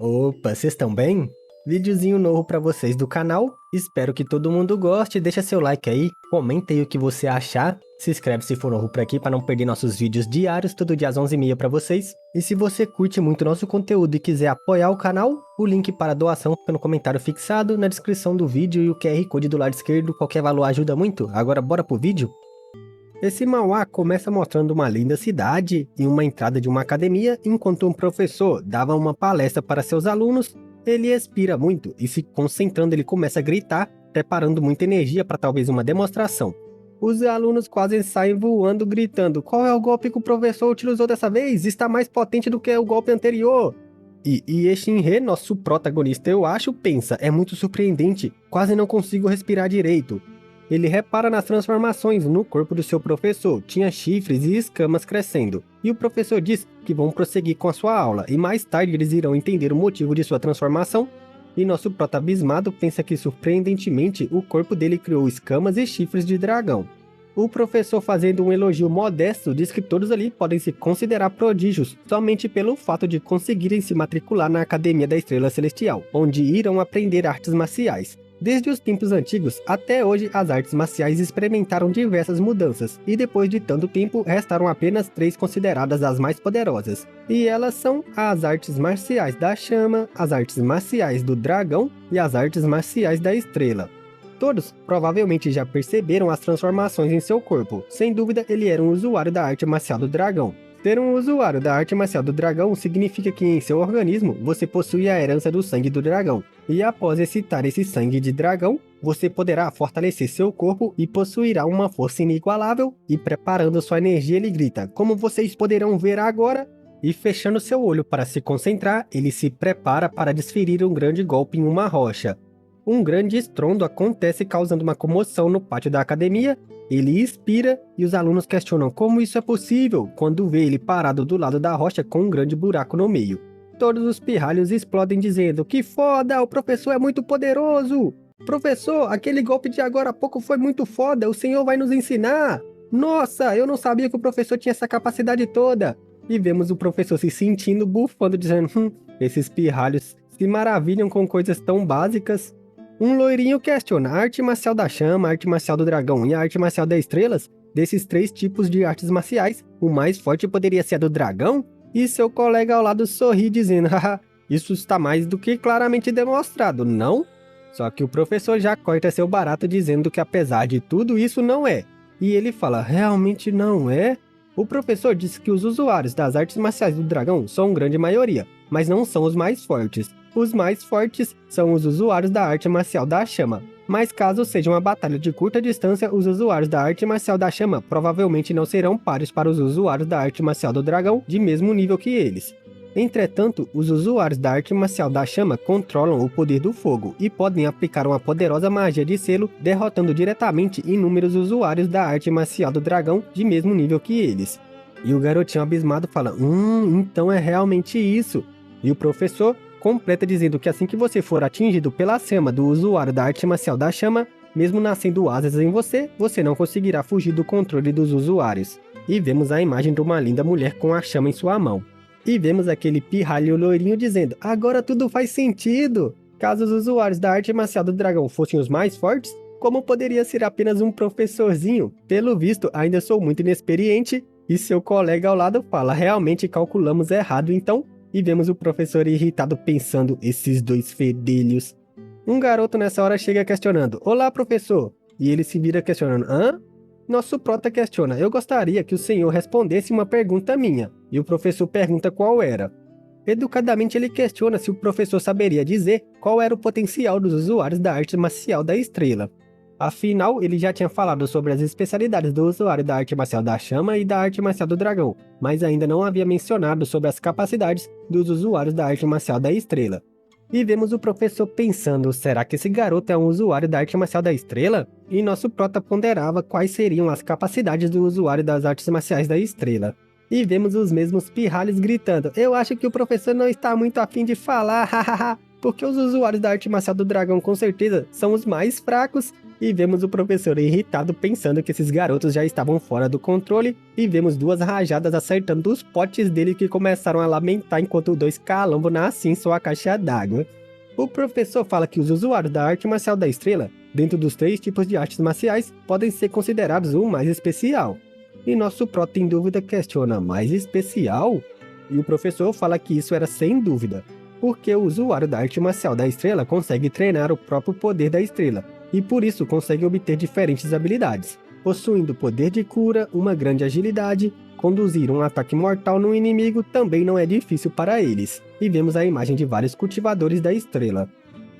Opa, vocês estão bem? Videozinho novo pra vocês do canal, espero que todo mundo goste, deixa seu like aí, comenta aí o que você achar, se inscreve se for novo por aqui para não perder nossos vídeos diários, todo dia às 11h30 pra vocês. E se você curte muito nosso conteúdo e quiser apoiar o canal, o link para doação fica no comentário fixado, na descrição do vídeo e o QR Code do lado esquerdo, qualquer valor ajuda muito. Agora bora pro vídeo? Esse manhwa começa mostrando uma linda cidade e uma entrada de uma academia, enquanto um professor dava uma palestra para seus alunos. Ele expira muito e, se concentrando, ele começa a gritar, preparando muita energia para talvez uma demonstração. Os alunos quase saem voando, gritando: "Qual é o golpe que o professor utilizou dessa vez? Está mais potente do que o golpe anterior!" E Shinhe, nosso protagonista, eu acho, pensa: "É muito surpreendente, quase não consigo respirar direito." Ele repara nas transformações no corpo do seu professor, tinha chifres e escamas crescendo, e o professor diz que vão prosseguir com a sua aula, e mais tarde eles irão entender o motivo de sua transformação, e nosso prota abismado pensa que surpreendentemente o corpo dele criou escamas e chifres de dragão. O professor, fazendo um elogio modesto, diz que todos ali podem se considerar prodígios somente pelo fato de conseguirem se matricular na Academia da Estrela Celestial, onde irão aprender artes marciais. Desde os tempos antigos até hoje, as artes marciais experimentaram diversas mudanças, e depois de tanto tempo, restaram apenas 3 consideradas as mais poderosas. E elas são as artes marciais da chama, as artes marciais do dragão e as artes marciais da estrela. Todos provavelmente já perceberam as transformações em seu corpo. Sem dúvida, ele era um usuário da arte marcial do dragão. Ser um usuário da arte marcial do dragão significa que em seu organismo você possui a herança do sangue do dragão. E após excitar esse sangue de dragão, você poderá fortalecer seu corpo e possuirá uma força inigualável. E preparando sua energia, ele grita, como vocês poderão ver agora. E fechando seu olho para se concentrar, ele se prepara para desferir um grande golpe em uma rocha. Um grande estrondo acontece, causando uma comoção no pátio da academia. Ele expira e os alunos questionam como isso é possível, quando vê ele parado do lado da rocha com um grande buraco no meio. Todos os pirralhos explodem dizendo: "Que foda, o professor é muito poderoso! Professor, aquele golpe de agora há pouco foi muito foda, o senhor vai nos ensinar! Nossa, eu não sabia que o professor tinha essa capacidade toda!" E vemos o professor se sentindo, bufando, dizendo: esses pirralhos se maravilham com coisas tão básicas." Um loirinho questiona: a arte marcial da chama, a arte marcial do dragão e a arte marcial das estrelas? Desses 3 tipos de artes marciais, o mais forte poderia ser a do dragão? E seu colega ao lado sorri dizendo: "Haha, isso está mais do que claramente demonstrado, não?" Só que o professor já corta seu barato dizendo que apesar de tudo isso não é. E ele fala: "Realmente não é?" O professor diz que os usuários das artes marciais do dragão são grande maioria, mas não são os mais fortes. Os mais fortes são os usuários da arte marcial da chama. Mas caso seja uma batalha de curta distância, os usuários da arte marcial da chama provavelmente não serão pares para os usuários da arte marcial do dragão de mesmo nível que eles. Entretanto, os usuários da arte marcial da chama controlam o poder do fogo e podem aplicar uma poderosa magia de selo, derrotando diretamente inúmeros usuários da arte marcial do dragão de mesmo nível que eles. E o garotinho abismado fala: então é realmente isso." E o professor completa dizendo que assim que você for atingido pela chama do usuário da arte marcial da chama, mesmo nascendo asas em você, você não conseguirá fugir do controle dos usuários. E vemos a imagem de uma linda mulher com a chama em sua mão. E vemos aquele pirralho loirinho dizendo: "Agora tudo faz sentido! Caso os usuários da arte marcial do dragão fossem os mais fortes, como poderia ser apenas um professorzinho? Pelo visto, ainda sou muito inexperiente." E seu colega ao lado fala: "Realmente calculamos errado então." E vemos o professor irritado pensando: esses 2 fedelhos. Um garoto nessa hora chega questionando: "Olá, professor." E ele se vira questionando: "Hã?" Nosso prota questiona: "Eu gostaria que o senhor respondesse uma pergunta minha." E o professor pergunta qual era. Educadamente ele questiona se o professor saberia dizer qual era o potencial dos usuários da arte marcial da estrela. Afinal, ele já tinha falado sobre as especialidades do usuário da arte marcial da chama e da arte marcial do dragão, mas ainda não havia mencionado sobre as capacidades dos usuários da arte marcial da estrela. E vemos o professor pensando: será que esse garoto é um usuário da arte marcial da estrela? E nosso prota ponderava quais seriam as capacidades do usuário das artes marciais da estrela. E vemos os mesmos pirralhos gritando: "Eu acho que o professor não está muito afim de falar, hahaha." porque os usuários da arte marcial do dragão com certeza são os mais fracos. E vemos o professor irritado pensando que esses garotos já estavam fora do controle, e vemos duas rajadas acertando os potes dele que começaram a lamentar enquanto dois calambos nasciam em sua caixa d'água. O professor fala que os usuários da arte marcial da estrela, dentro dos 3 tipos de artes marciais, podem ser considerados o mais especial. E nosso prota em dúvida questiona, mais especial? E o professor fala que isso era sem dúvida, porque o usuário da arte marcial da estrela consegue treinar o próprio poder da estrela, e por isso consegue obter diferentes habilidades, possuindo poder de cura, uma grande agilidade, conduzir um ataque mortal no inimigo também não é difícil para eles. E vemos a imagem de vários cultivadores da estrela.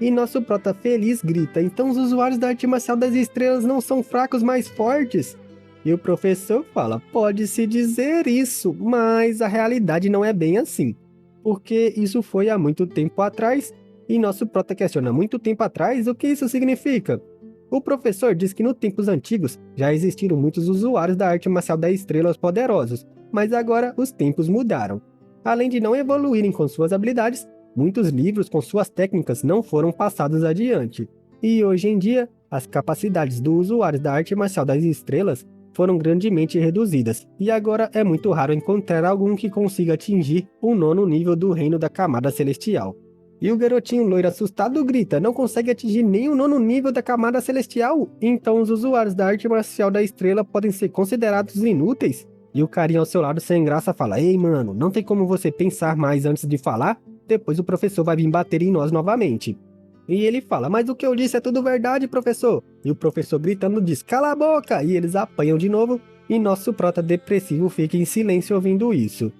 E nosso prota feliz grita, então os usuários da arte marcial das estrelas não são fracos, mais fortes? E o professor fala, pode-se dizer isso, mas a realidade não é bem assim, porque isso foi há muito tempo atrás. E nosso prota questiona, muito tempo atrás, o que isso significa? O professor diz que nos tempos antigos já existiram muitos usuários da arte marcial das estrelas poderosos, mas agora os tempos mudaram. Além de não evoluírem com suas habilidades, muitos livros com suas técnicas não foram passados adiante. E hoje em dia, as capacidades dos usuários da arte marcial das estrelas foram grandemente reduzidas, e agora é muito raro encontrar algum que consiga atingir o 9º nível do reino da camada celestial. E o garotinho loiro assustado grita, não consegue atingir nem o 9º nível da camada celestial? Então os usuários da arte marcial da estrela podem ser considerados inúteis? E o carinha ao seu lado sem graça fala, ei mano, não tem como você pensar mais antes de falar? Depois o professor vai vir bater em nós novamente. E ele fala, mas o que eu disse é tudo verdade, professor. E o professor gritando diz, cala a boca! E eles apanham de novo, e nosso prota depressivo fica em silêncio ouvindo isso.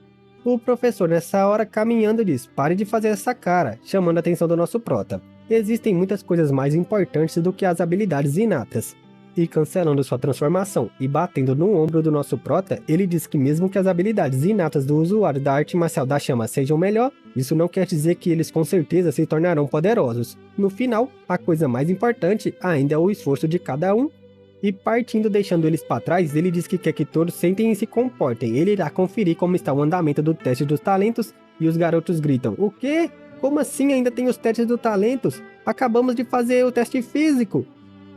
O professor nessa hora caminhando diz, pare de fazer essa cara, chamando a atenção do nosso prota. Existem muitas coisas mais importantes do que as habilidades inatas. E cancelando sua transformação e batendo no ombro do nosso prota, ele diz que mesmo que as habilidades inatas do usuário da arte marcial da chama sejam melhor, isso não quer dizer que eles com certeza se tornarão poderosos. No final, a coisa mais importante ainda é o esforço de cada um. E partindo deixando eles para trás, ele diz que quer que todos sentem e se comportem. Ele irá conferir como está o andamento do teste dos talentos, e os garotos gritam, o quê? Como assim ainda tem os testes dos talentos? Acabamos de fazer o teste físico!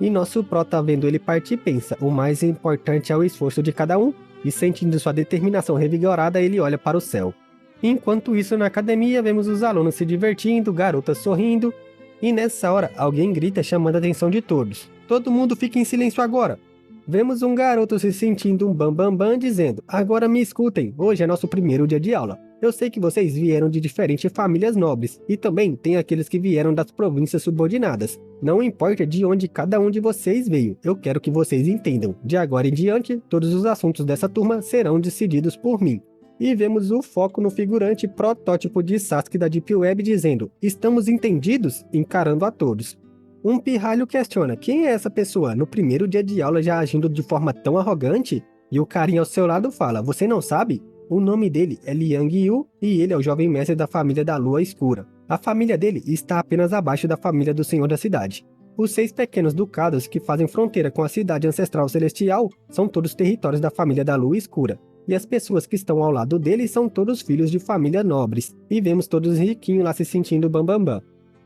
E nosso prota vendo ele partir pensa, o mais importante é o esforço de cada um, e sentindo sua determinação revigorada, ele olha para o céu. Enquanto isso na academia vemos os alunos se divertindo, garotas sorrindo, e nessa hora alguém grita chamando a atenção de todos. Todo mundo fica em silêncio agora. Vemos um garoto se sentindo um bambambam dizendo, agora me escutem, hoje é nosso primeiro dia de aula. Eu sei que vocês vieram de diferentes famílias nobres, e também tem aqueles que vieram das províncias subordinadas. Não importa de onde cada um de vocês veio, eu quero que vocês entendam. De agora em diante, todos os assuntos dessa turma serão decididos por mim. E vemos o foco no figurante protótipo de Sasuke da Deep Web dizendo, estamos entendidos? Encarando a todos. Um pirralho questiona, quem é essa pessoa no primeiro dia de aula já agindo de forma tão arrogante? E o carinha ao seu lado fala, você não sabe? O nome dele é Liang Yu e ele é o jovem mestre da família da Lua Escura. A família dele está apenas abaixo da família do Senhor da Cidade. Os 6 pequenos ducados que fazem fronteira com a cidade ancestral celestial são todos territórios da família da Lua Escura. E as pessoas que estão ao lado dele são todos filhos de família nobres. E vemos todos riquinhos lá se sentindo bambambam.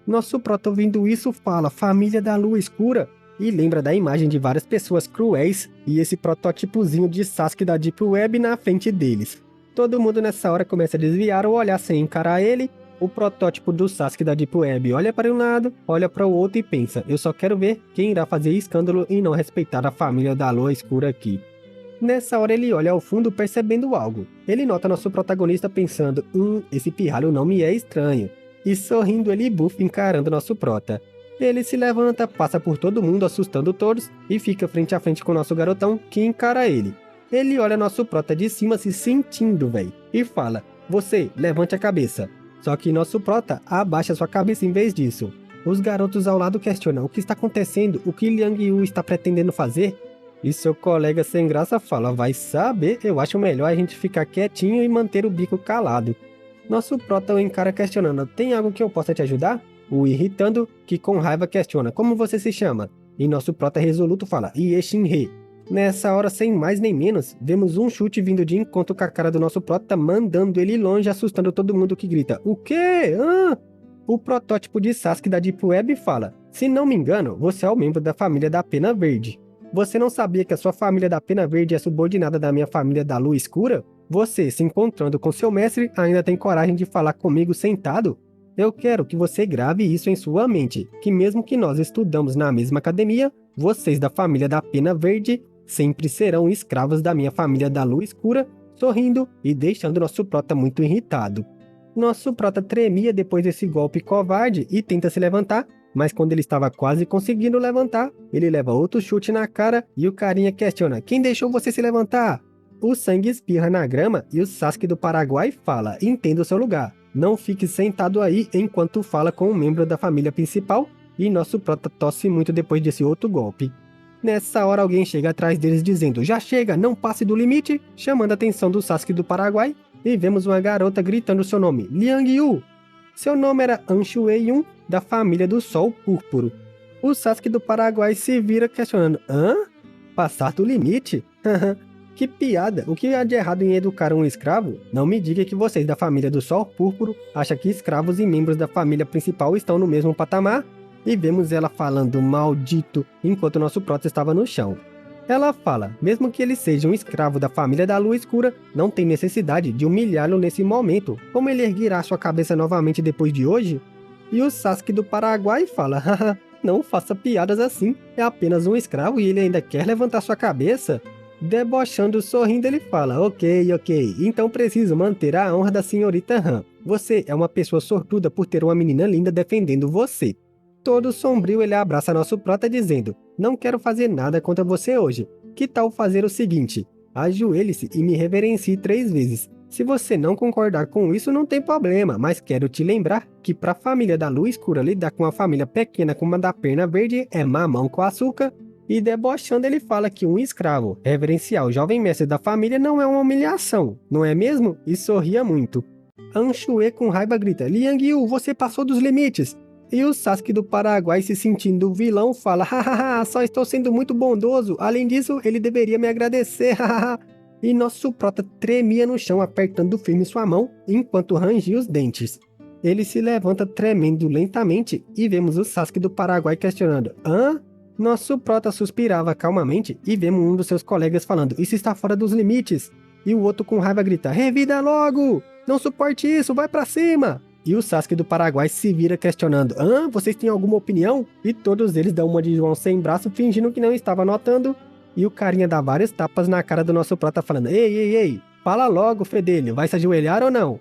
Nosso prota ouvindo isso fala, família da Lua Escura? E lembra da imagem de várias pessoas cruéis e esse protótipozinho de Sasuke da Deep Web na frente deles. Todo mundo nessa hora começa a desviar ou olhar sem encarar ele. O protótipo do Sasuke da Deep Web olha para um lado, olha para o outro e pensa, eu só quero ver quem irá fazer escândalo e não respeitar a família da Lua Escura aqui. Nessa hora ele olha ao fundo percebendo algo. Ele nota nosso protagonista pensando, esse pirralho não me é estranho. E sorrindo ele bufa encarando nosso prota. Ele se levanta, passa por todo mundo assustando todos e fica frente a frente com nosso garotão que encara ele. Ele olha nosso prota de cima se sentindo, véi, e fala, você, levante a cabeça. Só que nosso prota abaixa sua cabeça em vez disso. Os garotos ao lado questionam o que está acontecendo, o que Liang Yu está pretendendo fazer. E seu colega sem graça fala, vai saber, eu acho melhor a gente ficar quietinho e manter o bico calado. Nosso prota o encara questionando, tem algo que eu possa te ajudar? O irritando, que com raiva questiona, como você se chama? E nosso prota resoluto fala, Ieshin-He. Nessa hora, sem mais nem menos, vemos um chute vindo de encontro com a cara do nosso prota, mandando ele longe, assustando todo mundo que grita, o quê? O protótipo de Sasuke da Deep Web fala: se não me engano, você é o membro da família da Pena Verde. Você não sabia que a sua família da Pena Verde é subordinada da minha família da Lua Escura? Você, se encontrando com seu mestre, ainda tem coragem de falar comigo sentado? Eu quero que você grave isso em sua mente, que mesmo que nós estudamos na mesma academia, vocês da família da Pena Verde sempre serão escravos da minha família da Lua Escura, sorrindo e deixando nosso prota muito irritado. Nosso prota tremia depois desse golpe covarde e tenta se levantar, mas quando ele estava quase conseguindo levantar, ele leva outro chute na cara e o carinha questiona: quem deixou você se levantar? O sangue espirra na grama e o Sasuke do Paraguai fala: entenda o seu lugar. Não fique sentado aí enquanto fala com um membro da família principal, e nosso prota tosse muito depois desse outro golpe. Nessa hora alguém chega atrás deles dizendo: já chega, não passe do limite, chamando a atenção do Sasuke do Paraguai, e vemos uma garota gritando seu nome, Liang Yu. Seu nome era Anshue-yun, da família do Sol Púrpuro. O Sasuke do Paraguai se vira questionando: hã? Passar do limite? Que piada, o que há de errado em educar um escravo? Não me diga que vocês da família do Sol Púrpuro acham que escravos e membros da família principal estão no mesmo patamar? E vemos ela falando maldito, enquanto nosso prota estava no chão. Ela fala, mesmo que ele seja um escravo da família da Lua Escura, não tem necessidade de humilhá-lo nesse momento, como ele erguerá sua cabeça novamente depois de hoje? E o Sasuke do Paraguai fala, haha, não faça piadas assim, é apenas um escravo e ele ainda quer levantar sua cabeça? Debochando, sorrindo, ele fala, ok, então preciso manter a honra da senhorita Han. Você é uma pessoa sortuda por ter uma menina linda defendendo você. Todo sombrio, ele abraça nosso prota dizendo, não quero fazer nada contra você hoje. Que tal fazer o seguinte? Ajoelhe-se e me reverencie 3 vezes. Se você não concordar com isso, não tem problema, mas quero te lembrar que para a família da Lua Escura lidar com uma família pequena como a da Perna Verde é mamão com açúcar. E debochando ele fala que um escravo reverenciar o jovem mestre da família não é uma humilhação, não é mesmo? E sorria muito. Anshue com raiva grita, Liang Yu, você passou dos limites. E o Sasuke do Paraguai, se sentindo vilão, fala, hahaha, só estou sendo muito bondoso, além disso ele deveria me agradecer, hahaha. E nosso prota tremia no chão apertando firme sua mão, enquanto rangia os dentes. Ele se levanta tremendo lentamente e vemos o Sasuke do Paraguai questionando, hã? Nosso prota suspirava calmamente e vemos um dos seus colegas falando, isso está fora dos limites. E o outro com raiva grita, revida logo! Não suporte isso, vai pra cima! E o Sasuke do Paraguai se vira questionando, vocês têm alguma opinião? E todos eles dão uma de João sem braço, fingindo que não estava notando. E o carinha dá várias tapas na cara do nosso prota falando, ei, fala logo, fedelho, vai se ajoelhar ou não?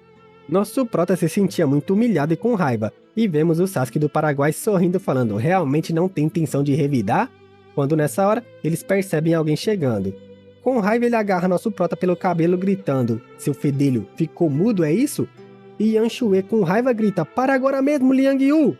Nosso prota se sentia muito humilhado e com raiva, e vemos o Sasuke do Paraguai sorrindo falando, realmente não tem intenção de revidar? Quando nessa hora, eles percebem alguém chegando. Com raiva ele agarra nosso prota pelo cabelo gritando, seu fedelho, ficou mudo, é isso? E Anshue com raiva grita, para agora mesmo, Liang Yu!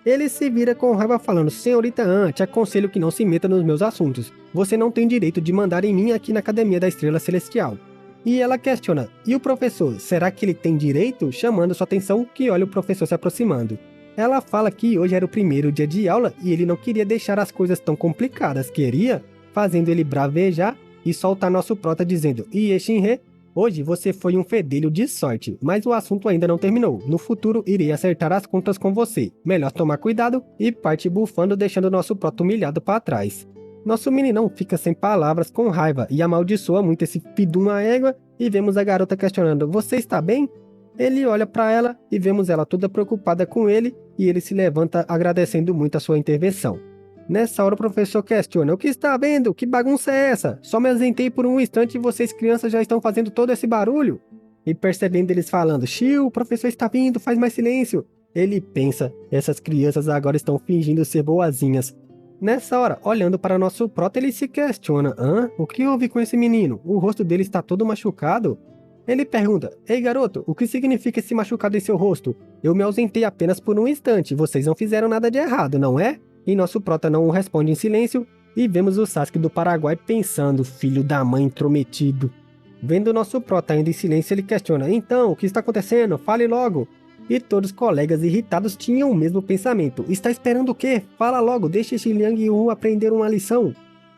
Ele se vira com raiva falando, senhorita An, te aconselho que não se meta nos meus assuntos. Você não tem direito de mandar em mim aqui na Academia da Estrela Celestial. E ela questiona, e o professor, será que ele tem direito? Chamando sua atenção que olha o professor se aproximando. Ela fala que hoje era o primeiro dia de aula e ele não queria deixar as coisas tão complicadas, queria, fazendo ele bravejar e soltar nosso prota dizendo, Ie Shinhe, hoje você foi um fedelho de sorte, mas o assunto ainda não terminou. No futuro irei acertar as contas com você. Melhor tomar cuidado e parte bufando deixando nosso prota humilhado para trás. Nosso meninão fica sem palavras com raiva e amaldiçoa muito esse filho de uma égua e vemos a garota questionando, você está bem? Ele olha para ela e vemos ela toda preocupada com ele e ele se levanta agradecendo muito a sua intervenção. Nessa hora o professor questiona, o que está vendo? Que bagunça é essa? Só me ausentei por um instante e vocês crianças já estão fazendo todo esse barulho? E percebendo eles falando, Shio, o professor está vindo, faz mais silêncio. Ele pensa, essas crianças agora estão fingindo ser boazinhas. Nessa hora, olhando para nosso prota, ele se questiona, o que houve com esse menino? O rosto dele está todo machucado? Ele pergunta, ei garoto, o que significa esse machucado em seu rosto? Eu me ausentei apenas por um instante, vocês não fizeram nada de errado, não é? E nosso prota não responde em silêncio, e vemos o Sasuke do Paraguai pensando, filho da mãe intrometido. Vendo nosso prota ainda em silêncio, ele questiona, então, o que está acontecendo? Fale logo! E todos os colegas irritados tinham o mesmo pensamento, está esperando o quê? Fala logo, deixa esse Liang Yu aprender uma lição.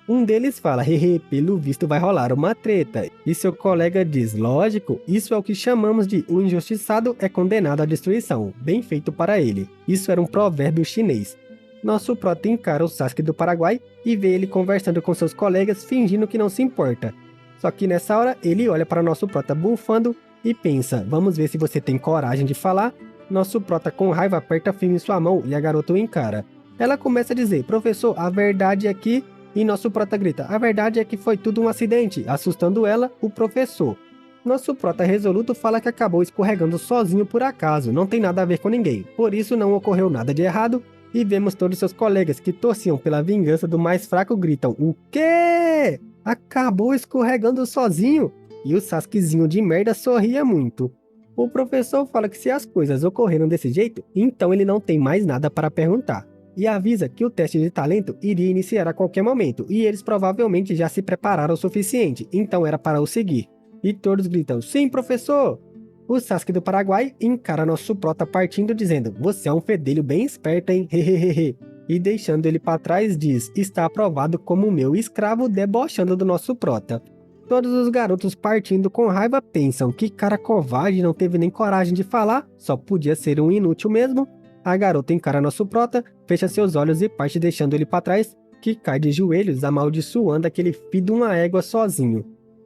Um deles fala, hehe, pelo visto vai rolar uma treta. E seu colega diz, lógico, isso é o que chamamos de o injustiçado é condenado à destruição. Bem feito para ele. Isso era um provérbio chinês. Nosso prota encara o Sasuke do Paraguai e vê ele conversando com seus colegas fingindo que não se importa. Só que nessa hora ele olha para nosso prota bufando e pensa, vamos ver se você tem coragem de falar. Nosso prota com raiva aperta firme sua mão e a garota o encara. Ela começa a dizer, professor, a verdade é que... E nosso prota grita, a verdade é que foi tudo um acidente, assustando ela, o professor. Nosso prota resoluto fala que acabou escorregando sozinho por acaso, não tem nada a ver com ninguém, por isso não ocorreu nada de errado, e vemos todos seus colegas que torciam pela vingança do mais fraco gritam, o quê? Acabou escorregando sozinho? E o Sasukezinho de merda sorria muito. O professor fala que se as coisas ocorreram desse jeito, então ele não tem mais nada para perguntar. E avisa que o teste de talento iria iniciar a qualquer momento, e eles provavelmente já se prepararam o suficiente, então era para o seguir. E todos gritam, sim professor! O Sasuke do Paraguai encara nosso prota partindo dizendo, você é um fedelho bem esperto, hein, hehehehe. E deixando ele para trás diz, está aprovado como meu escravo debochando do nosso prota. Todos os garotos partindo com raiva pensam, que cara covarde, não teve nem coragem de falar, só podia ser um inútil mesmo. A garota encara nosso prota, fecha seus olhos e parte deixando ele para trás, que cai de joelhos amaldiçoando aquele filho de uma égua sozinho.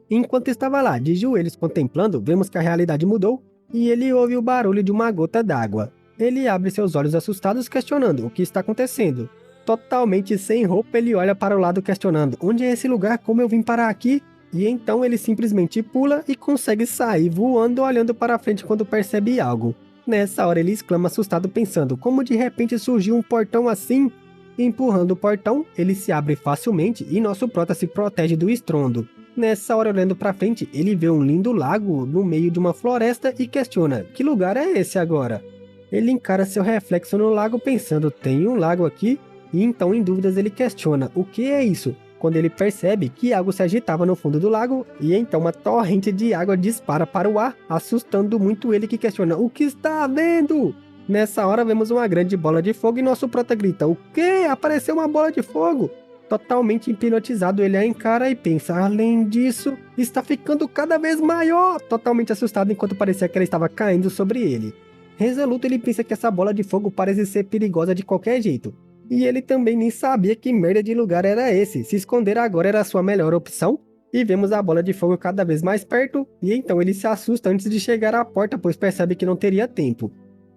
Enquanto estava lá, de joelhos contemplando, vemos que a realidade mudou e ele ouve o barulho de uma gota d'água. Ele abre seus olhos assustados questionando o que está acontecendo. Totalmente sem roupa ele olha para o lado questionando, onde é esse lugar, como eu vim parar aqui? E então ele simplesmente pula e consegue sair voando olhando para frente quando percebe algo. Nessa hora ele exclama assustado pensando, como de repente surgiu um portão assim? Empurrando o portão, ele se abre facilmente e nosso prota se protege do estrondo. Nessa hora olhando para frente, ele vê um lindo lago no meio de uma floresta e questiona, que lugar é esse agora? Ele encara seu reflexo no lago pensando, tem um lago aqui? E então em dúvidas ele questiona, o que é isso? Quando ele percebe que algo se agitava no fundo do lago, e então uma torrente de água dispara para o ar, assustando muito ele que questiona, o que está havendo? Nessa hora vemos uma grande bola de fogo e nosso prota grita, o quê? Apareceu uma bola de fogo? Totalmente hipnotizado ele a encara e pensa, além disso, está ficando cada vez maior, totalmente assustado enquanto parecia que ela estava caindo sobre ele. Resoluto ele pensa que essa bola de fogo parece ser perigosa de qualquer jeito. E ele também nem sabia que merda de lugar era esse, se esconder agora era a sua melhor opção. E vemos a bola de fogo cada vez mais perto, e então ele se assusta antes de chegar à porta, pois percebe que não teria tempo.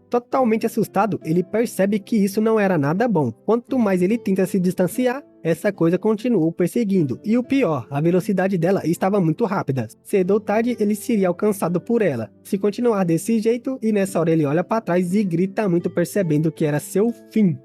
Totalmente assustado, ele percebe que isso não era nada bom. Quanto mais ele tenta se distanciar, essa coisa continua o perseguindo. E o pior, a velocidade dela estava muito rápida. Cedo ou tarde, ele seria alcançado por ela. Se continuar desse jeito, e nessa hora ele olha para trás e grita muito percebendo que era seu fim.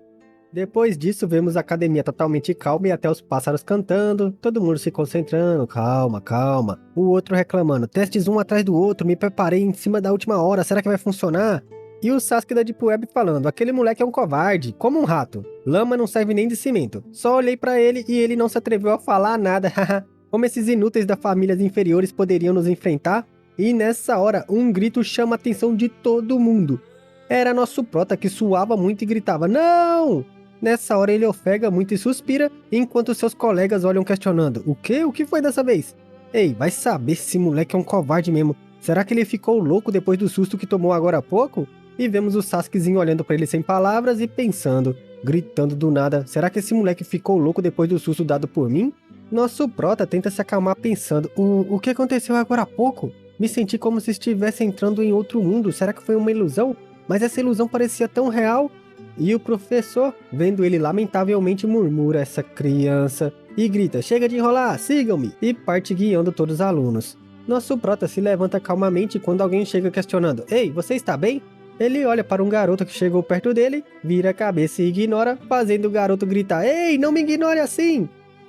Depois disso, vemos a academia totalmente calma e até os pássaros cantando, todo mundo se concentrando, calma, calma. O outro reclamando, testes um atrás do outro, me preparei em cima da última hora, será que vai funcionar? E o Sasuke da Deep Web falando, aquele moleque é um covarde, como um rato. Lama não serve nem de cimento. Só olhei pra ele e ele não se atreveu a falar nada, haha. Como esses inúteis das famílias inferiores poderiam nos enfrentar? E nessa hora, um grito chama a atenção de todo mundo. Era nosso prota que suava muito e gritava, não! Nessa hora ele ofega muito e suspira, enquanto seus colegas olham questionando, o quê? O que foi dessa vez? Ei, vai saber se esse moleque é um covarde mesmo. Será que ele ficou louco depois do susto que tomou agora há pouco? E vemos o Sasukezinho olhando pra ele sem palavras e pensando, gritando do nada, será que esse moleque ficou louco depois do susto dado por mim? Nosso prota tenta se acalmar pensando, o que aconteceu agora há pouco? Me senti como se estivesse entrando em outro mundo, será que foi uma ilusão? Mas essa ilusão parecia tão real. E o professor, vendo ele lamentavelmente, murmura essa criança e grita, chega de enrolar, sigam-me, e parte guiando todos os alunos. Nosso prota se levanta calmamente quando alguém chega questionando, ei, você está bem? Ele olha para um garoto que chegou perto dele, vira a cabeça e ignora, fazendo o garoto gritar, ei, não me ignore assim!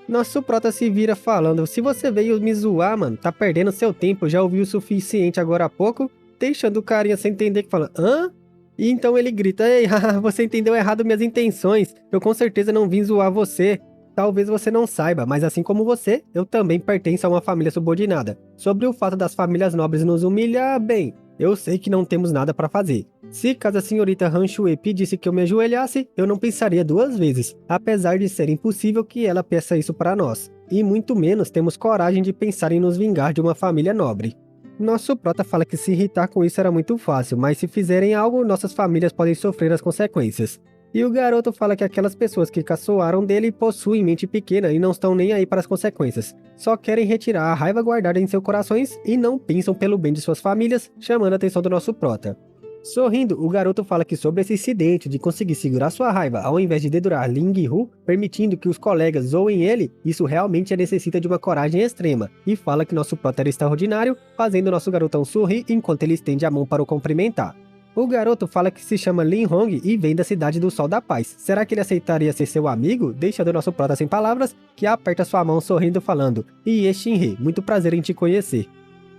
Nosso prota se vira falando, se você veio me zoar, mano, tá perdendo seu tempo, já ouviu o suficiente agora há pouco, deixando o carinha sem entender que fala, hã? E então ele grita, ei, haha, você entendeu errado minhas intenções, eu com certeza não vim zoar você. Talvez você não saiba, mas assim como você, eu também pertenço a uma família subordinada. Sobre o fato das famílias nobres nos humilhar, bem, eu sei que não temos nada para fazer. Se caso a senhorita Han Shui pedisse que eu me ajoelhasse, eu não pensaria duas vezes, apesar de ser impossível que ela peça isso para nós. E muito menos temos coragem de pensar em nos vingar de uma família nobre. Nosso prota fala que se irritar com isso era muito fácil, mas se fizerem algo, nossas famílias podem sofrer as consequências. E o garoto fala que aquelas pessoas que caçoaram dele possuem mente pequena e não estão nem aí para as consequências. Só querem retirar a raiva guardada em seus corações e não pensam pelo bem de suas famílias, chamando a atenção do nosso prota. Sorrindo, o garoto fala que sobre esse incidente de conseguir segurar sua raiva ao invés de dedurar Ling Hu, permitindo que os colegas zoem ele, isso realmente necessita de uma coragem extrema, e fala que nosso prota era extraordinário, fazendo nosso garotão sorrir enquanto ele estende a mão para o cumprimentar. O garoto fala que se chama Lin Hong e vem da cidade do Sol da Paz. Será que ele aceitaria ser seu amigo? Deixando nosso prota sem palavras, que aperta sua mão sorrindo falando: Ie Shinhe, muito prazer em te conhecer.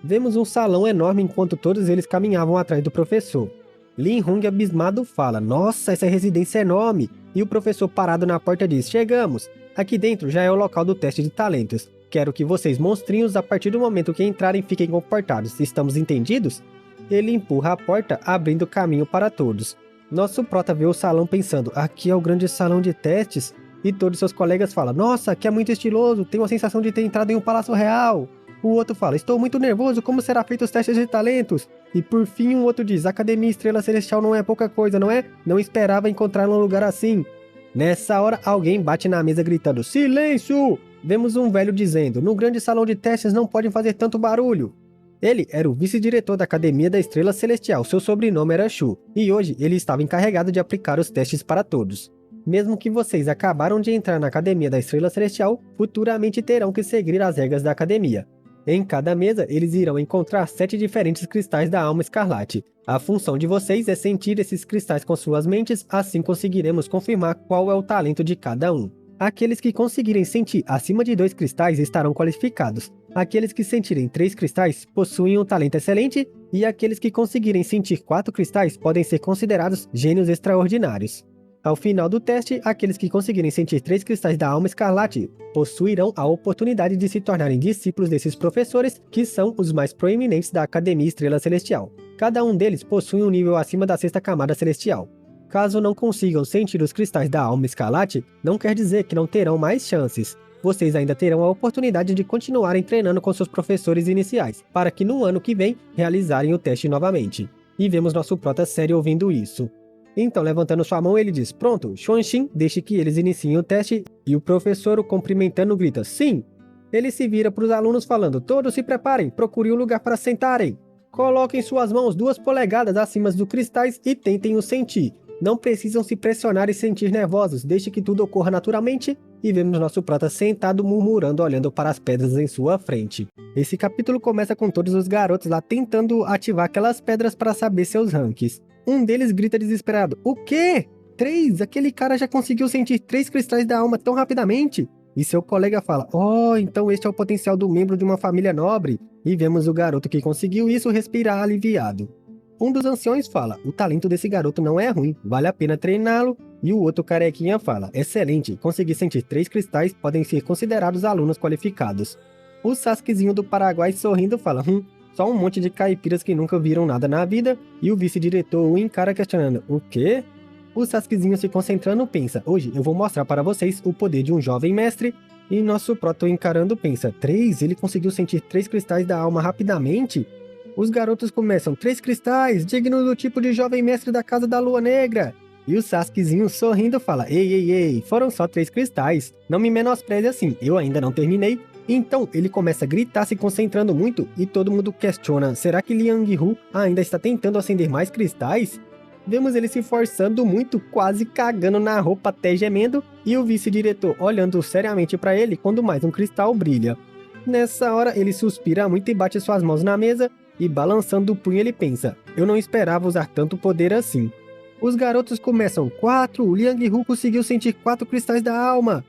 Vemos um salão enorme enquanto todos eles caminhavam atrás do professor. Lin Hong abismado fala: nossa, essa residência é enorme! E o professor parado na porta diz: chegamos! Aqui dentro já é o local do teste de talentos. Quero que vocês monstrinhos, a partir do momento que entrarem, fiquem comportados. Estamos entendidos? Ele empurra a porta, abrindo caminho para todos. Nosso prota vê o salão pensando: aqui é o grande salão de testes. E todos seus colegas falam: nossa, aqui é muito estiloso, tenho a sensação de ter entrado em um palácio real. O outro fala: estou muito nervoso, como será feito os testes de talentos? E por fim um outro diz: Academia Estrela Celestial não é pouca coisa, não é? Não esperava encontrar um lugar assim. Nessa hora, alguém bate na mesa gritando: silêncio! Vemos um velho dizendo: no grande salão de testes não podem fazer tanto barulho. Ele era o vice-diretor da Academia da Estrela Celestial, seu sobrenome era Shu, e hoje ele estava encarregado de aplicar os testes para todos. Mesmo que vocês acabaram de entrar na Academia da Estrela Celestial, futuramente terão que seguir as regras da Academia. Em cada mesa, eles irão encontrar 7 diferentes cristais da alma escarlate. A função de vocês é sentir esses cristais com suas mentes, assim conseguiremos confirmar qual é o talento de cada um. Aqueles que conseguirem sentir acima de 2 cristais estarão qualificados. Aqueles que sentirem 3 cristais possuem um talento excelente, e aqueles que conseguirem sentir 4 cristais podem ser considerados gênios extraordinários. Ao final do teste, aqueles que conseguirem sentir 3 cristais da alma escarlate possuirão a oportunidade de se tornarem discípulos desses professores, que são os mais proeminentes da Academia Estrela Celestial. Cada um deles possui um nível acima da 6ª camada celestial. Caso não consigam sentir os cristais da alma escarlate, não quer dizer que não terão mais chances. Vocês ainda terão a oportunidade de continuarem treinando com seus professores iniciais, para que no ano que vem realizarem o teste novamente. E vemos nosso prota sério ouvindo isso. Então, levantando sua mão, ele diz: pronto, Xuanxin, deixe que eles iniciem o teste, e o professor, o cumprimentando, grita: sim! Ele se vira para os alunos falando: todos se preparem, procurem um lugar para sentarem. Coloquem suas mãos 2 polegadas acima dos cristais e tentem o sentir. Não precisam se pressionar e sentir nervosos, deixe que tudo ocorra naturalmente, e vemos nosso prota sentado murmurando, olhando para as pedras em sua frente. Esse capítulo começa com todos os garotos lá tentando ativar aquelas pedras para saber seus ranks. Um deles grita desesperado: o quê? 3? Aquele cara já conseguiu sentir 3 cristais da alma tão rapidamente? E seu colega fala: oh, então este é o potencial do membro de uma família nobre. E vemos o garoto que conseguiu isso respirar aliviado. Um dos anciões fala: o talento desse garoto não é ruim, vale a pena treiná-lo. E o outro carequinha fala: excelente, conseguir sentir 3 cristais podem ser considerados alunos qualificados. O Sasukezinho do Paraguai sorrindo fala: só um monte de caipiras que nunca viram nada na vida. E o vice-diretor o encara questionando: o quê? O Sasukezinho se concentrando pensa: hoje eu vou mostrar para vocês o poder de um jovem mestre. E nosso proto encarando pensa: 3? Ele conseguiu sentir 3 cristais da alma rapidamente? Os garotos começam: 3 cristais, digno do tipo de jovem mestre da Casa da Lua Negra. E o Sasukezinho sorrindo fala: ei, foram só 3 cristais, não me menospreze assim, eu ainda não terminei. Então ele começa a gritar, se concentrando muito, e todo mundo questiona: será que Liang Hu ainda está tentando acender mais cristais? Vemos ele se forçando muito, quase cagando na roupa até gemendo, e o vice-diretor olhando seriamente para ele quando mais um cristal brilha. Nessa hora ele suspira muito e bate suas mãos na mesa, e balançando o punho ele pensa: eu não esperava usar tanto poder assim. Os garotos começam: 4, o Liang Hu conseguiu sentir 4 cristais da alma.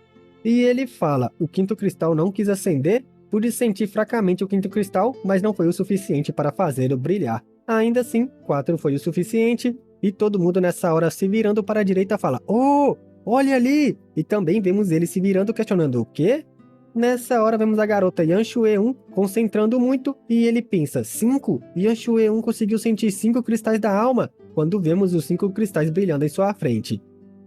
E ele fala: o 5º cristal não quis acender, pude sentir fracamente o 5º cristal, mas não foi o suficiente para fazê-lo brilhar. Ainda assim, 4 foi o suficiente, e todo mundo nessa hora se virando para a direita fala: oh, olha ali! E também vemos ele se virando questionando: o quê? Nessa hora vemos a garota Yan Shui-1 concentrando muito, e ele pensa: 5? Yan Shui-1 conseguiu sentir 5 cristais da alma? quando vemos os 5 cristais brilhando em sua frente.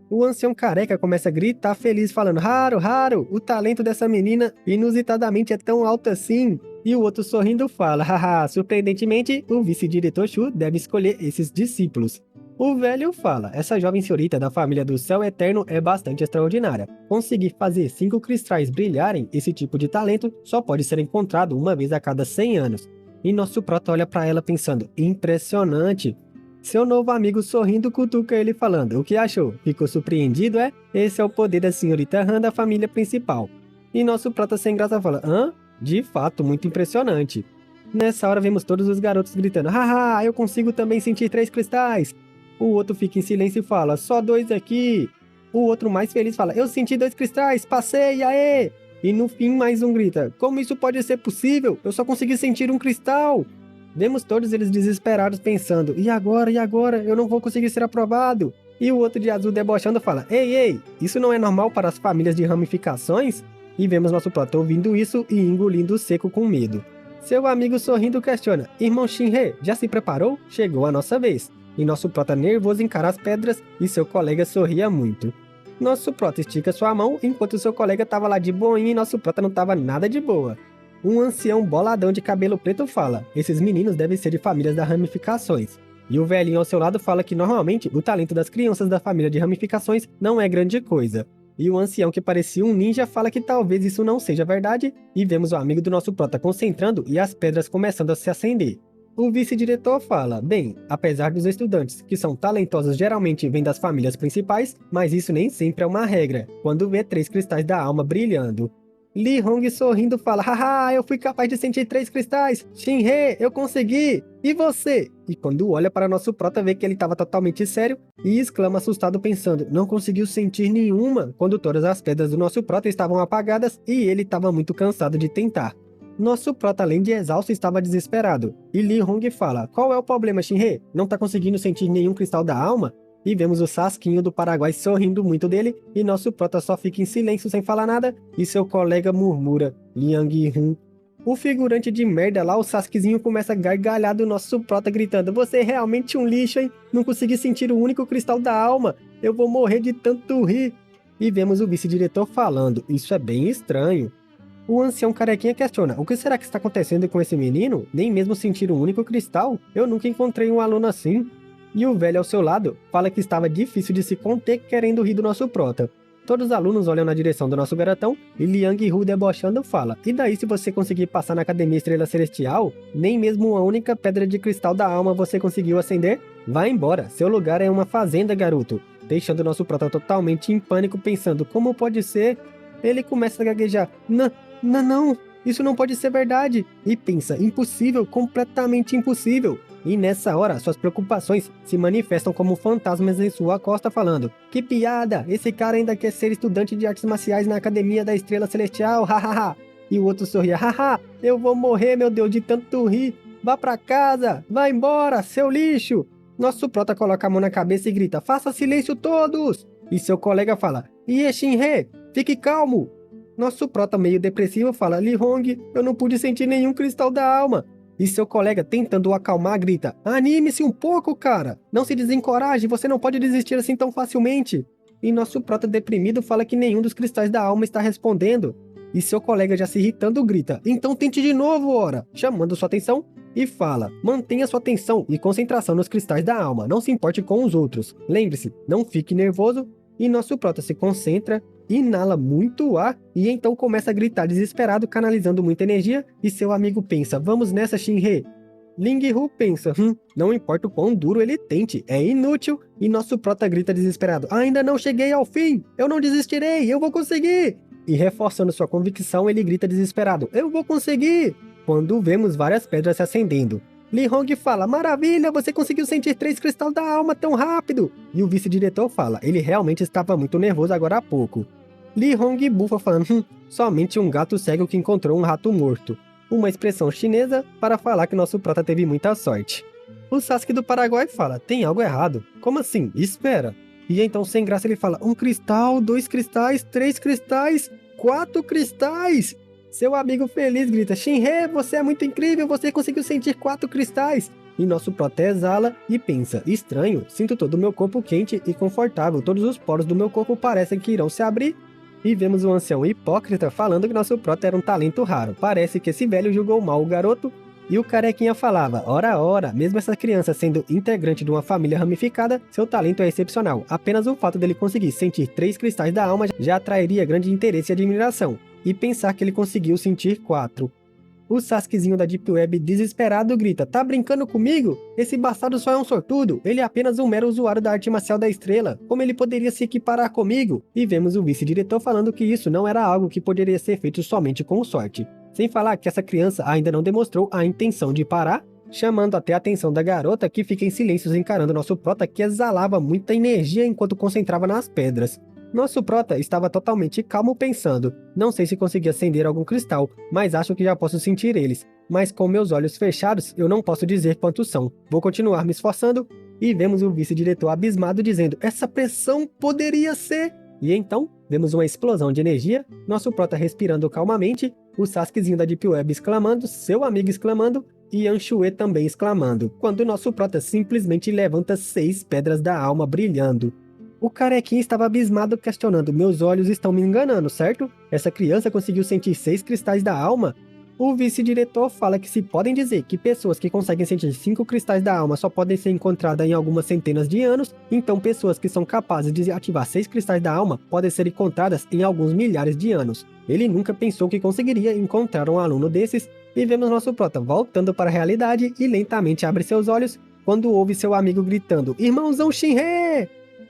O ancião careca começa a gritar feliz falando: Haru, Haru, o talento dessa menina inusitadamente é tão alto assim. E o outro sorrindo fala: haha, surpreendentemente, o vice-diretor Shu deve escolher esses discípulos. O velho fala: essa jovem senhorita da família do céu eterno é bastante extraordinária. Conseguir fazer 5 cristais brilharem, esse tipo de talento, só pode ser encontrado uma vez a cada 100 anos. E nosso prota olha pra ela pensando: impressionante. Seu novo amigo sorrindo cutuca ele falando: o que achou? Ficou surpreendido, é? Esse é o poder da senhorita Han da família principal. E nosso prota sem graça fala: hã? De fato, muito impressionante. Nessa hora vemos todos os garotos gritando: haha, eu consigo também sentir 3 cristais. O outro fica em silêncio e fala: só 2 aqui. O outro mais feliz fala: eu senti 2 cristais, passei, aê! E no fim mais um grita: como isso pode ser possível? Eu só consegui sentir 1 cristal. Vemos todos eles desesperados pensando: e agora, e agora? Eu não vou conseguir ser aprovado. E o outro de azul debochando fala: ei, ei, isso não é normal para as famílias de ramificações? E vemos nosso prota ouvindo isso e engolindo seco com medo. Seu amigo sorrindo questiona: irmão Shinhe, já se preparou? Chegou a nossa vez. E nosso prota nervoso encara as pedras e seu colega sorria muito. Nosso prota estica sua mão enquanto seu colega estava lá de boinha e nosso prota não estava nada de boa. Um ancião boladão de cabelo preto fala: esses meninos devem ser de famílias das ramificações. E o velhinho ao seu lado fala que normalmente o talento das crianças da família de ramificações não é grande coisa. E o ancião que parecia um ninja fala que talvez isso não seja verdade, e vemos o amigo do nosso prota concentrando e as pedras começando a se acender. O vice-diretor fala: bem, apesar dos estudantes que são talentosos geralmente vêm das famílias principais, mas isso nem sempre é uma regra, quando vê 3 cristais da alma brilhando. Li Hong sorrindo fala: haha, eu fui capaz de sentir 3 cristais! Shinhe, eu consegui! E você? E quando olha para nosso prota vê que ele estava totalmente sério e exclama assustado pensando: não conseguiu sentir nenhuma, quando todas as pedras do nosso prota estavam apagadas e ele estava muito cansado de tentar. Nosso prota, além de exausto, estava desesperado. E Li Hong fala: qual é o problema, Shinhe? Não tá conseguindo sentir nenhum cristal da alma? E vemos o Sasquinho do Paraguai sorrindo muito dele, e nosso prota só fica em silêncio sem falar nada, e seu colega murmura: Liang Hun. O figurante de merda lá, o Sasukezinho, começa a gargalhar do nosso prota gritando: você é realmente um lixo, hein? Não consegui sentir o único cristal da alma, eu vou morrer de tanto rir. E vemos o vice-diretor falando: isso é bem estranho. O ancião carequinha questiona: o que será que está acontecendo com esse menino? Nem mesmo sentir um único cristal? Eu nunca encontrei um aluno assim. E o velho ao seu lado fala que estava difícil de se conter querendo rir do nosso prota. Todos os alunos olham na direção do nosso garotão e Liang Hu debochando fala: e daí se você conseguir passar na Academia Estrela Celestial, nem mesmo uma única pedra de cristal da alma você conseguiu acender? Vá embora, seu lugar é uma fazenda, garoto. Deixando o nosso prota totalmente em pânico pensando: como pode ser? Ele começa a gaguejar: não, isso não pode ser verdade. E pensa: impossível, completamente impossível. E nessa hora, suas preocupações se manifestam como fantasmas em sua costa falando: que piada, esse cara ainda quer ser estudante de artes marciais na Academia da Estrela Celestial, hahaha. E o outro sorria: haha, eu vou morrer, meu Deus, de tanto rir. Vá pra casa, vá embora, seu lixo. Nosso prota coloca a mão na cabeça e grita: faça silêncio todos. E seu colega fala: Ie Shinhe, fique calmo. Nosso prota meio depressivo fala: Li Hong, eu não pude sentir nenhum cristal da alma. E seu colega, tentando o acalmar, grita: anime-se um pouco, cara! Não se desencoraje, você não pode desistir assim tão facilmente! E nosso prota deprimido fala que nenhum dos cristais da alma está respondendo. E seu colega, já se irritando, grita: então tente de novo, ora! Chamando sua atenção e fala: mantenha sua atenção e concentração nos cristais da alma, não se importe com os outros. Lembre-se, não fique nervoso. E nosso prota se concentra, inala muito ar e então começa a gritar desesperado, canalizando muita energia, e seu amigo pensa: vamos nessa, Shinhe. Ling Hu pensa: não importa o quão duro ele tente, é inútil, e nosso prota grita desesperado: ainda não cheguei ao fim, eu não desistirei, eu vou conseguir. E reforçando sua convicção, ele grita desesperado: eu vou conseguir. Quando vemos várias pedras se acendendo. Li Hong fala: maravilha, você conseguiu sentir 3 cristais da alma tão rápido! E o vice-diretor fala: ele realmente estava muito nervoso agora há pouco. Li Hong bufa falando: somente um gato cego que encontrou um rato morto. Uma expressão chinesa para falar que nosso prota teve muita sorte. O Sasuke do Paraguai fala: tem algo errado. Como assim? Espera. E então sem graça ele fala: 1 cristal, 2 cristais, 3 cristais, 4 cristais! Seu amigo feliz grita: Shinhe, você é muito incrível, você conseguiu sentir 4 cristais. E nosso prota exala e pensa, estranho, sinto todo o meu corpo quente e confortável, todos os poros do meu corpo parecem que irão se abrir. E vemos o ancião hipócrita falando que nosso prota era um talento raro. Parece que esse velho julgou mal o garoto. E o carequinha falava, ora, mesmo essa criança sendo integrante de uma família ramificada, seu talento é excepcional. Apenas o fato dele conseguir sentir 3 cristais da alma já atrairia grande interesse e admiração. E pensar que ele conseguiu sentir 4. O Sasukezinho da Deep Web, desesperado, grita, tá brincando comigo? Esse bastardo só é um sortudo, ele é apenas um mero usuário da arte marcial da estrela, como ele poderia se equiparar comigo? E vemos o vice-diretor falando que isso não era algo que poderia ser feito somente com sorte. Sem falar que essa criança ainda não demonstrou a intenção de parar, chamando até a atenção da garota que fica em silêncio encarando nosso prota que exalava muita energia enquanto concentrava nas pedras. Nosso prota estava totalmente calmo pensando, não sei se consegui acender algum cristal, mas acho que já posso sentir eles. Mas com meus olhos fechados, eu não posso dizer quantos são. Vou continuar me esforçando, e vemos o vice-diretor abismado dizendo, essa pressão poderia ser... E então, vemos uma explosão de energia, nosso prota respirando calmamente, o Sasukezinho da Deep Web exclamando, seu amigo exclamando, e Anshue também exclamando, quando nosso prota simplesmente levanta 6 pedras da alma brilhando. O carequinha estava abismado questionando, meus olhos estão me enganando, certo? Essa criança conseguiu sentir 6 cristais da alma? O vice-diretor fala que se podem dizer que pessoas que conseguem sentir 5 cristais da alma só podem ser encontradas em algumas centenas de anos, então pessoas que são capazes de ativar 6 cristais da alma podem ser encontradas em alguns milhares de anos. Ele nunca pensou que conseguiria encontrar um aluno desses, e vemos nosso prota voltando para a realidade e lentamente abre seus olhos quando ouve seu amigo gritando, irmãozão Shinhe!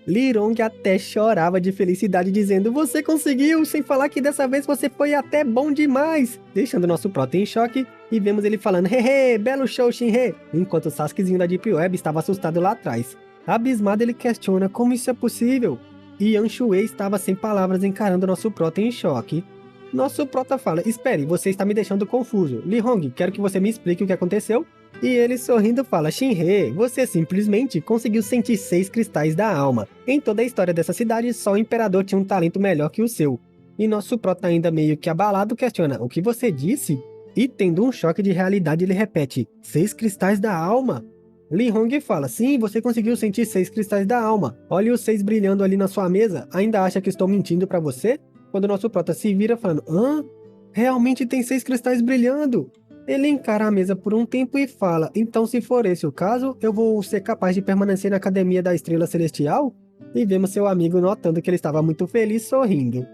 Lirong até chorava de felicidade dizendo, você conseguiu, sem falar que dessa vez você foi até bom demais, deixando nosso prota em choque, e vemos ele falando, hehe, belo show Shinhe, enquanto o Sasukezinho da Deep Web estava assustado lá atrás. Abismado ele questiona, como isso é possível? E Anshue estava sem palavras encarando nosso prota em choque. Nosso prota fala, espere, você está me deixando confuso, Lirong, quero que você me explique o que aconteceu. E ele sorrindo fala, Shinhe, você simplesmente conseguiu sentir 6 cristais da alma. Em toda a história dessa cidade, só o imperador tinha um talento melhor que o seu. E nosso prota ainda meio que abalado questiona, o que você disse? E tendo um choque de realidade ele repete, 6 cristais da alma? Li Hong fala, sim, você conseguiu sentir 6 cristais da alma. Olhe os 6 brilhando ali na sua mesa, ainda acha que estou mentindo pra você? Quando nosso prota se vira falando, hã? Realmente tem 6 cristais brilhando? Ele encara a mesa por um tempo e fala, então se for esse o caso, eu vou ser capaz de permanecer na Academia da Estrela Celestial? E vemos seu amigo notando que ele estava muito feliz, sorrindo.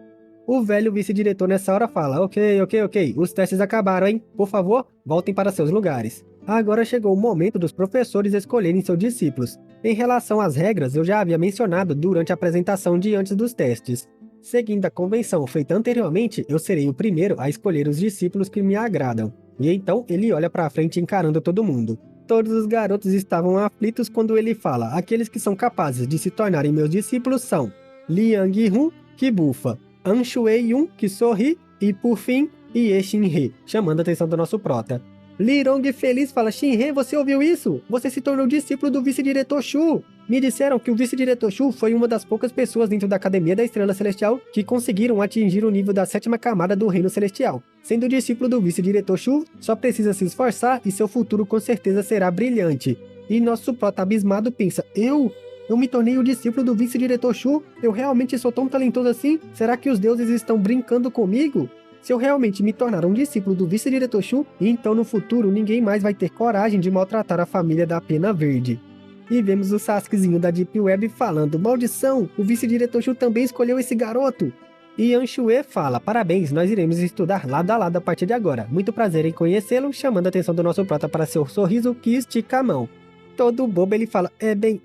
O velho vice-diretor nessa hora fala, ok, os testes acabaram, hein? Por favor, voltem para seus lugares. Agora chegou o momento dos professores escolherem seus discípulos. Em relação às regras, eu já havia mencionado durante a apresentação de antes dos testes. Seguindo a convenção feita anteriormente, eu serei o primeiro a escolher os discípulos que me agradam. E então ele olha para frente encarando todo mundo. Todos os garotos estavam aflitos quando ele fala, aqueles que são capazes de se tornarem meus discípulos são Liang Hun, que bufa, Anshue Yun, que sorri, e por fim, Ye Shinhe, chamando a atenção do nosso prota. Lirong feliz fala, Shinhe, você ouviu isso? Você se tornou discípulo do vice-diretor Shu. Me disseram que o vice-diretor Shu foi uma das poucas pessoas dentro da Academia da Estrela Celestial que conseguiram atingir o nível da 7ª camada do Reino Celestial. Sendo discípulo do vice-diretor Shu, só precisa se esforçar e seu futuro com certeza será brilhante. E nosso prota abismado pensa, eu me tornei o discípulo do vice-diretor Shu? Eu realmente sou tão talentoso assim? Será que os deuses estão brincando comigo? Se eu realmente me tornar um discípulo do vice-diretor Shu, então no futuro ninguém mais vai ter coragem de maltratar a família da Pena Verde. E vemos o Sasukezinho da Deep Web falando, maldição, o vice-diretor Shu também escolheu esse garoto. E Anshue fala, parabéns, nós iremos estudar lado a lado a partir de agora. Muito prazer em conhecê-lo, chamando a atenção do nosso prota para seu sorriso que estica a mão. Todo bobo ele fala,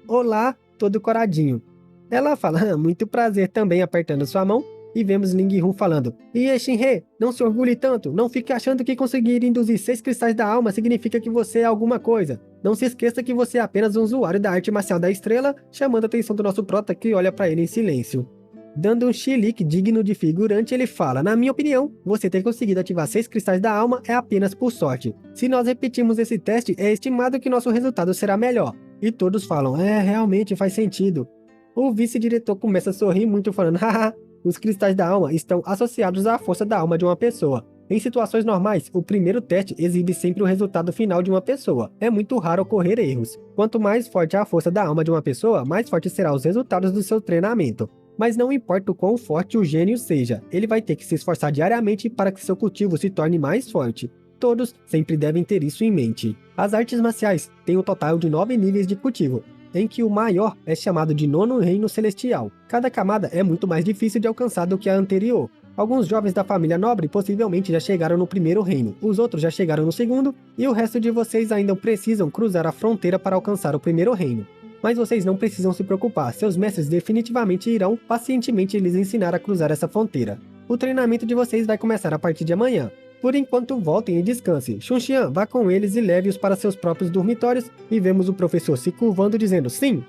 olá, todo coradinho. Ela fala, muito prazer também apertando sua mão. E vemos Ling Hun falando, Ye Shinhe, não se orgulhe tanto, não fique achando que conseguir induzir 6 cristais da alma significa que você é alguma coisa. Não se esqueça que você é apenas um usuário da arte marcial da estrela, chamando a atenção do nosso prota que olha para ele em silêncio. Dando um chilique digno de figurante, ele fala, na minha opinião, você ter conseguido ativar 6 cristais da alma é apenas por sorte. Se nós repetirmos esse teste, é estimado que nosso resultado será melhor. E todos falam, realmente faz sentido. O vice-diretor começa a sorrir muito falando, haha, os cristais da alma estão associados à força da alma de uma pessoa. Em situações normais, o primeiro teste exibe sempre o resultado final de uma pessoa. É muito raro ocorrer erros. Quanto mais forte é a força da alma de uma pessoa, mais forte serão os resultados do seu treinamento. Mas não importa o quão forte o gênio seja, ele vai ter que se esforçar diariamente para que seu cultivo se torne mais forte. Todos sempre devem ter isso em mente. As artes marciais têm um total de 9 níveis de cultivo, em que o maior é chamado de Nono Reino Celestial. Cada camada é muito mais difícil de alcançar do que a anterior. Alguns jovens da família nobre possivelmente já chegaram no primeiro reino, os outros já chegaram no segundo, e o resto de vocês ainda precisam cruzar a fronteira para alcançar o primeiro reino. Mas vocês não precisam se preocupar, seus mestres definitivamente irão pacientemente lhes ensinar a cruzar essa fronteira. O treinamento de vocês vai começar a partir de amanhã. Por enquanto, voltem e descanse. Xunxian, vá com eles e leve-os para seus próprios dormitórios, e vemos o professor se curvando dizendo sim.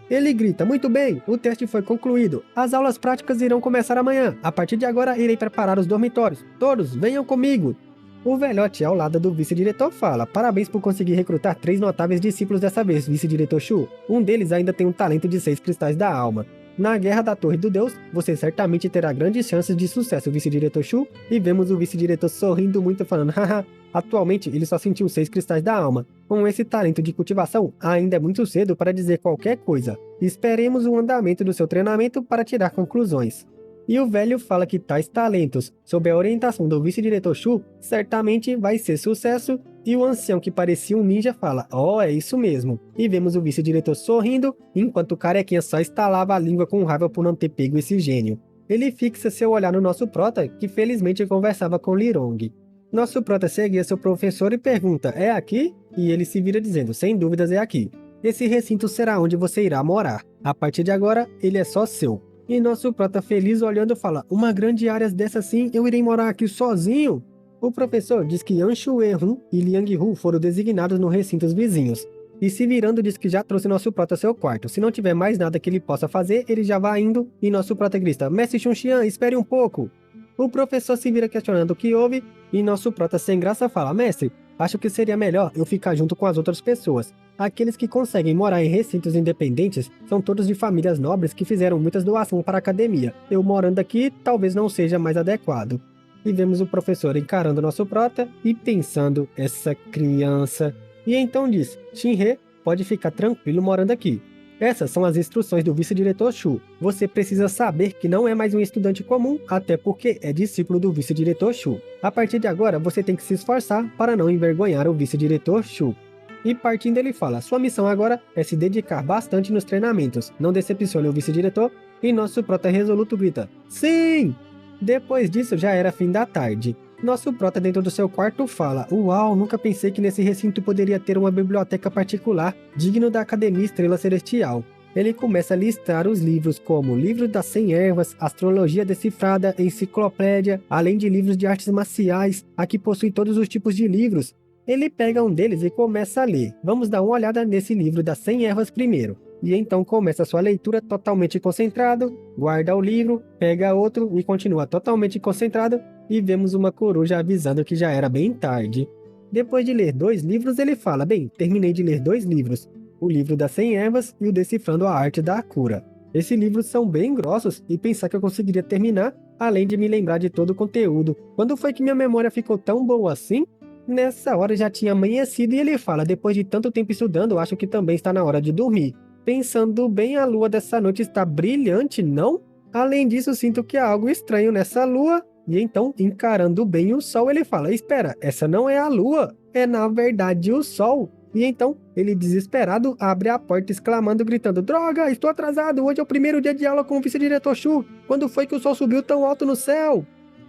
Ele grita, muito bem, o teste foi concluído. As aulas práticas irão começar amanhã. A partir de agora, irei preparar os dormitórios. Todos, venham comigo. O velhote ao lado do vice-diretor fala, parabéns por conseguir recrutar 3 notáveis discípulos dessa vez, vice-diretor Shu. Um deles ainda tem um talento de 6 cristais da alma. Na Guerra da Torre do Deus, você certamente terá grandes chances de sucesso, vice-diretor Shu. E vemos o vice-diretor sorrindo muito falando, haha. Atualmente, ele só sentiu 6 cristais da alma. Com esse talento de cultivação, ainda é muito cedo para dizer qualquer coisa. Esperemos o andamento do seu treinamento para tirar conclusões. E o velho fala que tais talentos, sob a orientação do vice-diretor Shu, certamente vai ser sucesso, e o ancião que parecia um ninja fala, é isso mesmo. E vemos o vice-diretor sorrindo, enquanto o carequinha só estalava a língua com raiva por não ter pego esse gênio. Ele fixa seu olhar no nosso prota, que felizmente conversava com Lirong. Nosso prota seguia seu professor e pergunta, é aqui? E ele se vira dizendo, sem dúvidas é aqui. Esse recinto será onde você irá morar. A partir de agora, ele é só seu. E nosso prota feliz olhando fala, uma grande área dessa assim, eu irei morar aqui sozinho? O professor diz que Yan Shue-hun e Liang Hu foram designados nos recintos vizinhos. E se virando diz que já trouxe nosso prota ao seu quarto. Se não tiver mais nada que ele possa fazer, ele já vai indo. E nosso prota grita, Mestre Xunxian, espere um pouco. O professor se vira questionando o que houve, e nosso prota sem graça fala, mestre, acho que seria melhor eu ficar junto com as outras pessoas. Aqueles que conseguem morar em recintos independentes são todos de famílias nobres que fizeram muitas doações para a academia. Eu morando aqui talvez não seja mais adequado. E vemos o professor encarando nosso prota e pensando, essa criança. E então diz, Shinhe pode ficar tranquilo morando aqui. Essas são as instruções do vice-diretor Shu. Você precisa saber que não é mais um estudante comum, até porque é discípulo do vice-diretor Shu. A partir de agora, você tem que se esforçar para não envergonhar o vice-diretor Shu. E partindo ele fala, sua missão agora é se dedicar bastante nos treinamentos, não decepcione o vice-diretor, e nosso prota resoluto grita, sim! Depois disso já era fim da tarde. Nosso prota dentro do seu quarto fala, uau, nunca pensei que nesse recinto poderia ter uma biblioteca particular, digno da Academia Estrela Celestial. Ele começa a listar os livros como Livro das 100 Ervas, Astrologia Decifrada, Enciclopédia, além de livros de artes marciais, aqui possui todos os tipos de livros. Ele pega um deles e começa a ler. Vamos dar uma olhada nesse livro das 100 Ervas primeiro. E então começa sua leitura totalmente concentrado, guarda o livro, pega outro e continua totalmente concentrado, e vemos uma coruja avisando que já era bem tarde. Depois de ler 2 livros, ele fala, bem, terminei de ler 2 livros, o livro das 100 ervas e o Decifrando a Arte da Cura. Esses livros são bem grossos e pensar que eu conseguiria terminar, além de me lembrar de todo o conteúdo. Quando foi que minha memória ficou tão boa assim? Nessa hora já tinha amanhecido e ele fala, depois de tanto tempo estudando, acho que também está na hora de dormir. Pensando bem, a lua dessa noite está brilhante, não? Além disso, sinto que há algo estranho nessa lua. E então, encarando bem o sol, ele fala, espera, essa não é a lua, é na verdade o sol. E então, ele desesperado abre a porta exclamando, gritando, droga, estou atrasado, hoje é o primeiro dia de aula com o vice-diretor Shu. Quando foi que o sol subiu tão alto no céu?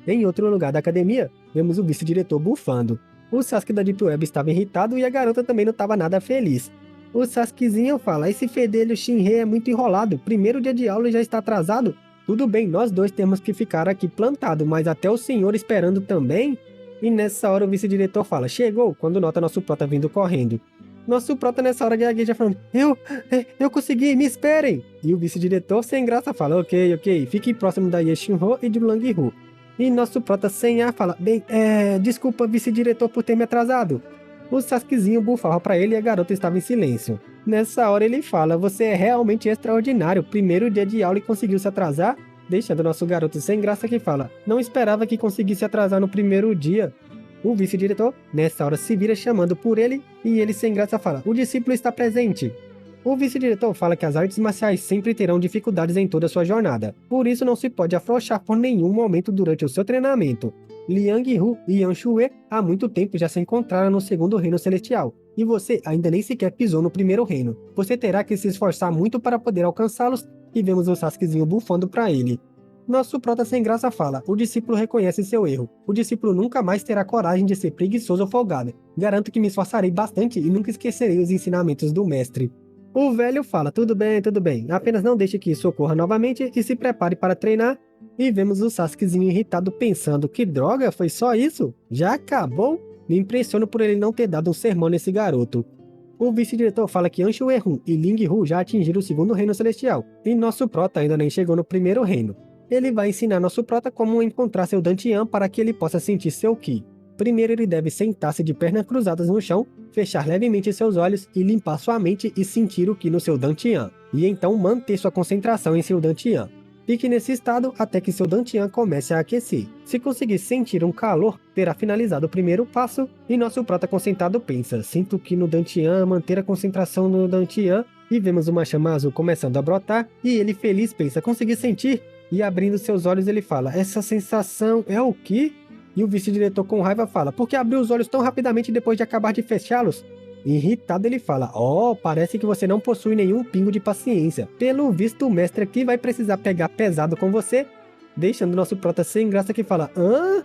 Em outro lugar da academia, vemos o vice-diretor bufando. O Sasuke da Deep Web estava irritado e a garota também não estava nada feliz. O Sasukezinho fala, esse fedelho Shinhei é muito enrolado, primeiro dia de aula e já está atrasado? Tudo bem, nós dois temos que ficar aqui plantado, mas até o senhor esperando também? E nessa hora o vice-diretor fala, chegou, quando nota nosso prota vindo correndo. Nosso prota nessa hora gagueja falando, eu consegui, me esperem! E o vice-diretor sem graça fala, ok, fique próximo da Yeshinho e de Lang-Hu. E nosso prota sem ar fala, bem, desculpa vice-diretor por ter me atrasado. O Sasukezinho bufava pra ele e a garota estava em silêncio. Nessa hora ele fala, você é realmente extraordinário, primeiro dia de aula e conseguiu se atrasar? deixando nosso garoto sem graça que fala, não esperava que conseguisse atrasar no primeiro dia. O vice-diretor, nessa hora, se vira chamando por ele e ele sem graça fala, o discípulo está presente. O vice-diretor fala que as artes marciais sempre terão dificuldades em toda a sua jornada, por isso não se pode afrouxar por nenhum momento durante o seu treinamento. Liang Hu e Yan Shui há muito tempo já se encontraram no segundo reino celestial, e você ainda nem sequer pisou no primeiro reino. Você terá que se esforçar muito para poder alcançá-los, e vemos o Sasukezinho bufando para ele. Nosso prota sem graça fala, o discípulo reconhece seu erro. O discípulo nunca mais terá coragem de ser preguiçoso ou folgado. Garanto que me esforçarei bastante e nunca esquecerei os ensinamentos do mestre. O velho fala, tudo bem, apenas não deixe que isso ocorra novamente e se prepare para treinar. E vemos o Sasukezinho irritado pensando, que droga, foi só isso? Já acabou? Me impressiono por ele não ter dado um sermão nesse garoto. O vice-diretor fala que Anshu Erun e Ling Hu já atingiram o segundo reino celestial, e nosso prota ainda nem chegou no primeiro reino. Ele vai ensinar nosso prota como encontrar seu Dantian para que ele possa sentir seu Ki. Primeiro ele deve sentar-se de pernas cruzadas no chão, fechar levemente seus olhos e limpar sua mente e sentir o Ki no seu Dantian, e então manter sua concentração em seu Dantian. Fique nesse estado até que seu Dantian comece a aquecer. Se conseguir sentir um calor, terá finalizado o primeiro passo, e nosso prota concentrado pensa, sinto que no Dantian, manter a concentração no Dantian, e vemos uma chama azul começando a brotar, e ele feliz pensa, consegui sentir, e abrindo seus olhos ele fala, essa sensação é o Ki? E o vice-diretor com raiva fala, por que abriu os olhos tão rapidamente depois de acabar de fechá-los? Irritado ele fala, parece que você não possui nenhum pingo de paciência. Pelo visto o mestre aqui vai precisar pegar pesado com você. Deixando nosso prota sem graça que fala, hã?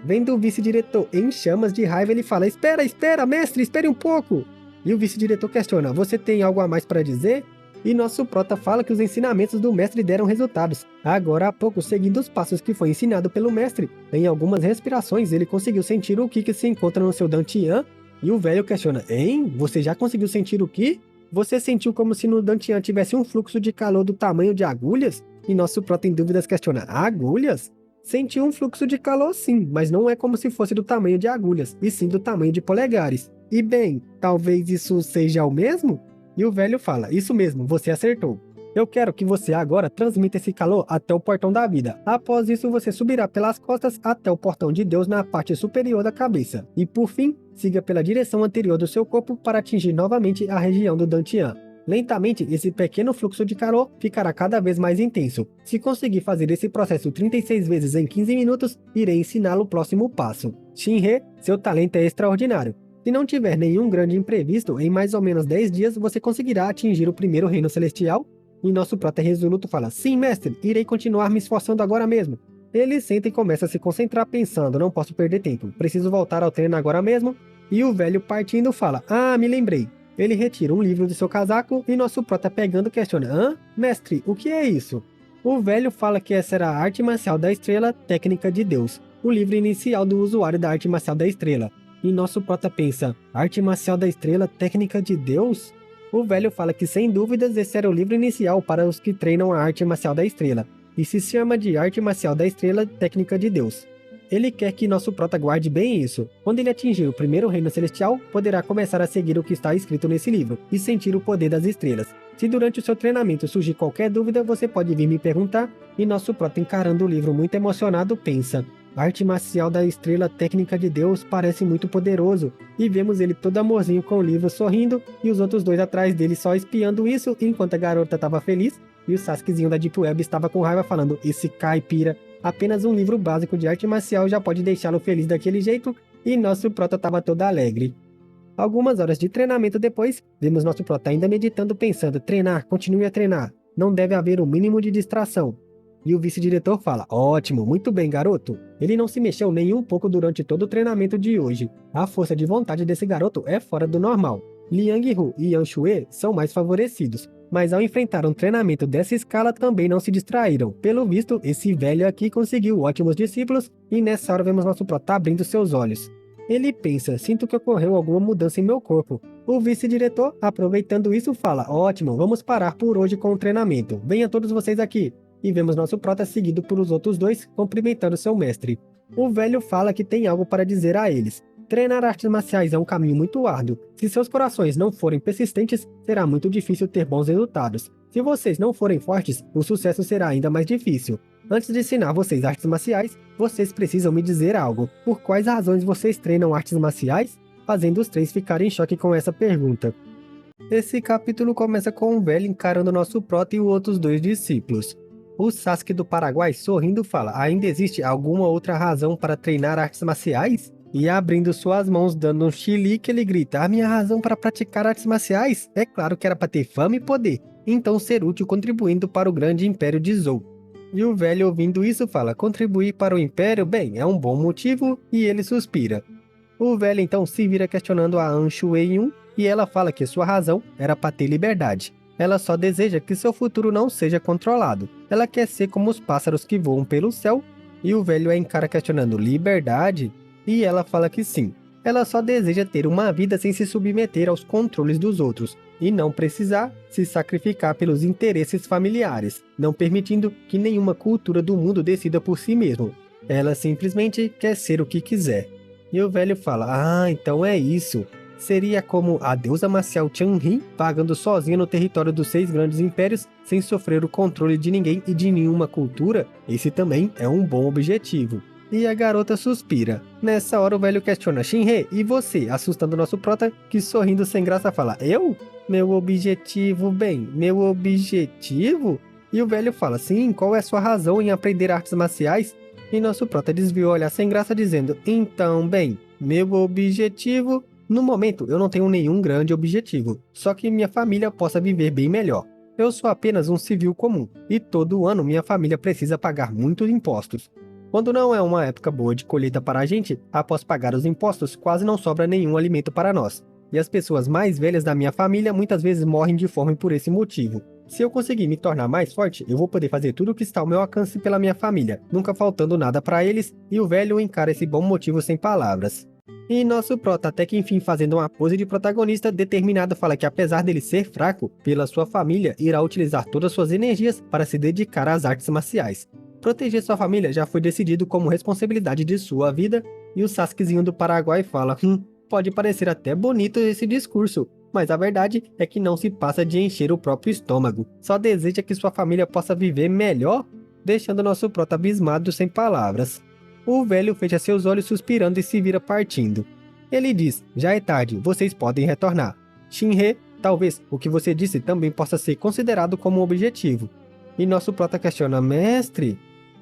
Vendo o vice-diretor em chamas de raiva ele fala, espera, mestre, espere um pouco. E o vice-diretor questiona, você tem algo a mais para dizer? E nosso prota fala que os ensinamentos do mestre deram resultados. Agora há pouco, seguindo os passos que foi ensinado pelo mestre, em algumas respirações ele conseguiu sentir o Ki que se encontra no seu Dantian. E o velho questiona, hein? Você já conseguiu sentir o Ki? Você sentiu como se no Dantian tivesse um fluxo de calor do tamanho de agulhas? E nosso prota em dúvidas questiona, agulhas? Sentiu um fluxo de calor sim, mas não é como se fosse do tamanho de agulhas, e sim do tamanho de polegares. E bem, talvez isso seja o mesmo? E o velho fala, isso mesmo, você acertou. Eu quero que você agora transmita esse calor até o portão da vida. Após isso, você subirá pelas costas até o portão de Deus na parte superior da cabeça. E por fim, siga pela direção anterior do seu corpo para atingir novamente a região do Dantian. Lentamente, esse pequeno fluxo de calor ficará cada vez mais intenso. Se conseguir fazer esse processo 36 vezes em 15 minutos, irei ensiná-lo o próximo passo. Shinhe, seu talento é extraordinário. Se não tiver nenhum grande imprevisto, em mais ou menos 10 dias você conseguirá atingir o primeiro reino celestial. E nosso prota resoluto fala, sim mestre, irei continuar me esforçando agora mesmo. Ele senta e começa a se concentrar pensando, não posso perder tempo, preciso voltar ao treino agora mesmo. E o velho partindo fala, me lembrei. Ele retira um livro do seu casaco e nosso prota pegando questiona, mestre, o que é isso? O velho fala que essa era a arte marcial da estrela, técnica de Deus, o livro inicial do usuário da arte marcial da estrela. E nosso prota pensa, arte marcial da estrela, técnica de Deus? O velho fala que sem dúvidas esse era o livro inicial para os que treinam a arte marcial da estrela, e se chama de arte marcial da estrela, técnica de Deus. Ele quer que nosso prota guarde bem isso. Quando ele atingir o primeiro reino celestial, poderá começar a seguir o que está escrito nesse livro, e sentir o poder das estrelas. Se durante o seu treinamento surgir qualquer dúvida, você pode vir me perguntar, e nosso prota encarando o livro muito emocionado pensa, a arte marcial da estrela técnica de Deus parece muito poderoso, e vemos ele todo amorzinho com o livro sorrindo, e os outros dois atrás dele só espiando isso, enquanto a garota estava feliz, e o Sasukezinho da Deep Web estava com raiva falando, esse caipira, apenas um livro básico de arte marcial já pode deixá-lo feliz daquele jeito, e nosso prota estava todo alegre. Algumas horas de treinamento depois, vemos nosso prota ainda meditando pensando, treinar, continue a treinar, não deve haver o mínimo de distração. E o vice-diretor fala, ótimo, muito bem garoto. Ele não se mexeu nem um pouco durante todo o treinamento de hoje. A força de vontade desse garoto é fora do normal. Liang Hu e Yan Shui são mais favorecidos, mas ao enfrentar um treinamento dessa escala também não se distraíram. Pelo visto, esse velho aqui conseguiu ótimos discípulos e nessa hora vemos nosso prota abrindo seus olhos. Ele pensa, sinto que ocorreu alguma mudança em meu corpo. O vice-diretor, aproveitando isso, fala, ótimo, vamos parar por hoje com o treinamento. Venham todos vocês aqui. E vemos nosso prota seguido por os outros dois, cumprimentando seu mestre. O velho fala que tem algo para dizer a eles. Treinar artes marciais é um caminho muito árduo. Se seus corações não forem persistentes, será muito difícil ter bons resultados. Se vocês não forem fortes, o sucesso será ainda mais difícil. Antes de ensinar vocês artes marciais, vocês precisam me dizer algo. Por quais razões vocês treinam artes marciais? Fazendo os três ficarem em choque com essa pergunta. Esse capítulo começa com o velho encarando nosso prota e os outros dois discípulos. O Sasuke do Paraguai, sorrindo, fala: ainda existe alguma outra razão para treinar artes marciais? E abrindo suas mãos, dando um chilique, ele grita: a minha razão para praticar artes marciais? É claro que era para ter fama e poder, então ser útil contribuindo para o grande império de Zou. E o velho, ouvindo isso, fala: contribuir para o império? Bem, é um bom motivo, e ele suspira. O velho então se vira questionando a Anshu Eiyun, e ela fala que sua razão era para ter liberdade. Ela só deseja que seu futuro não seja controlado. Ela quer ser como os pássaros que voam pelo céu, e o velho a encara questionando liberdade, e ela fala que sim. Ela só deseja ter uma vida sem se submeter aos controles dos outros, e não precisar se sacrificar pelos interesses familiares, não permitindo que nenhuma cultura do mundo decida por si mesmo. Ela simplesmente quer ser o que quiser. E o velho fala: ah, então é isso. Seria como a deusa marcial Chun-Li vagando sozinha no território dos 6 grandes impérios, sem sofrer o controle de ninguém e de nenhuma cultura? Esse também é um bom objetivo. E a garota suspira. Nessa hora o velho questiona: Shinhe, e você? Assustando nosso prota, que sorrindo sem graça fala: eu? Meu objetivo, bem, meu objetivo? E o velho fala: sim, qual é a sua razão em aprender artes marciais? E nosso prota desviou o olhar sem graça dizendo: então, bem, meu objetivo... No momento, eu não tenho nenhum grande objetivo, só que minha família possa viver bem melhor. Eu sou apenas um civil comum, e todo ano minha família precisa pagar muitos impostos. Quando não é uma época boa de colheita para a gente, após pagar os impostos, quase não sobra nenhum alimento para nós. E as pessoas mais velhas da minha família muitas vezes morrem de fome por esse motivo. Se eu conseguir me tornar mais forte, eu vou poder fazer tudo o que está ao meu alcance pela minha família, nunca faltando nada para eles, e o velho encara esse bom motivo sem palavras. E nosso prota, até que enfim fazendo uma pose de protagonista, determinado, fala que apesar dele ser fraco, pela sua família, irá utilizar todas suas energias para se dedicar às artes marciais. Proteger sua família já foi decidido como responsabilidade de sua vida, e o Sasukezinho do Paraguai fala: pode parecer até bonito esse discurso, mas a verdade é que não se passa de encher o próprio estômago, só deseja que sua família possa viver melhor, deixando nosso prota abismado sem palavras. O velho fecha seus olhos suspirando e se vira partindo. Ele diz: já é tarde, vocês podem retornar. Shinhe, talvez o que você disse também possa ser considerado como um objetivo. E nosso prota questiona: mestre?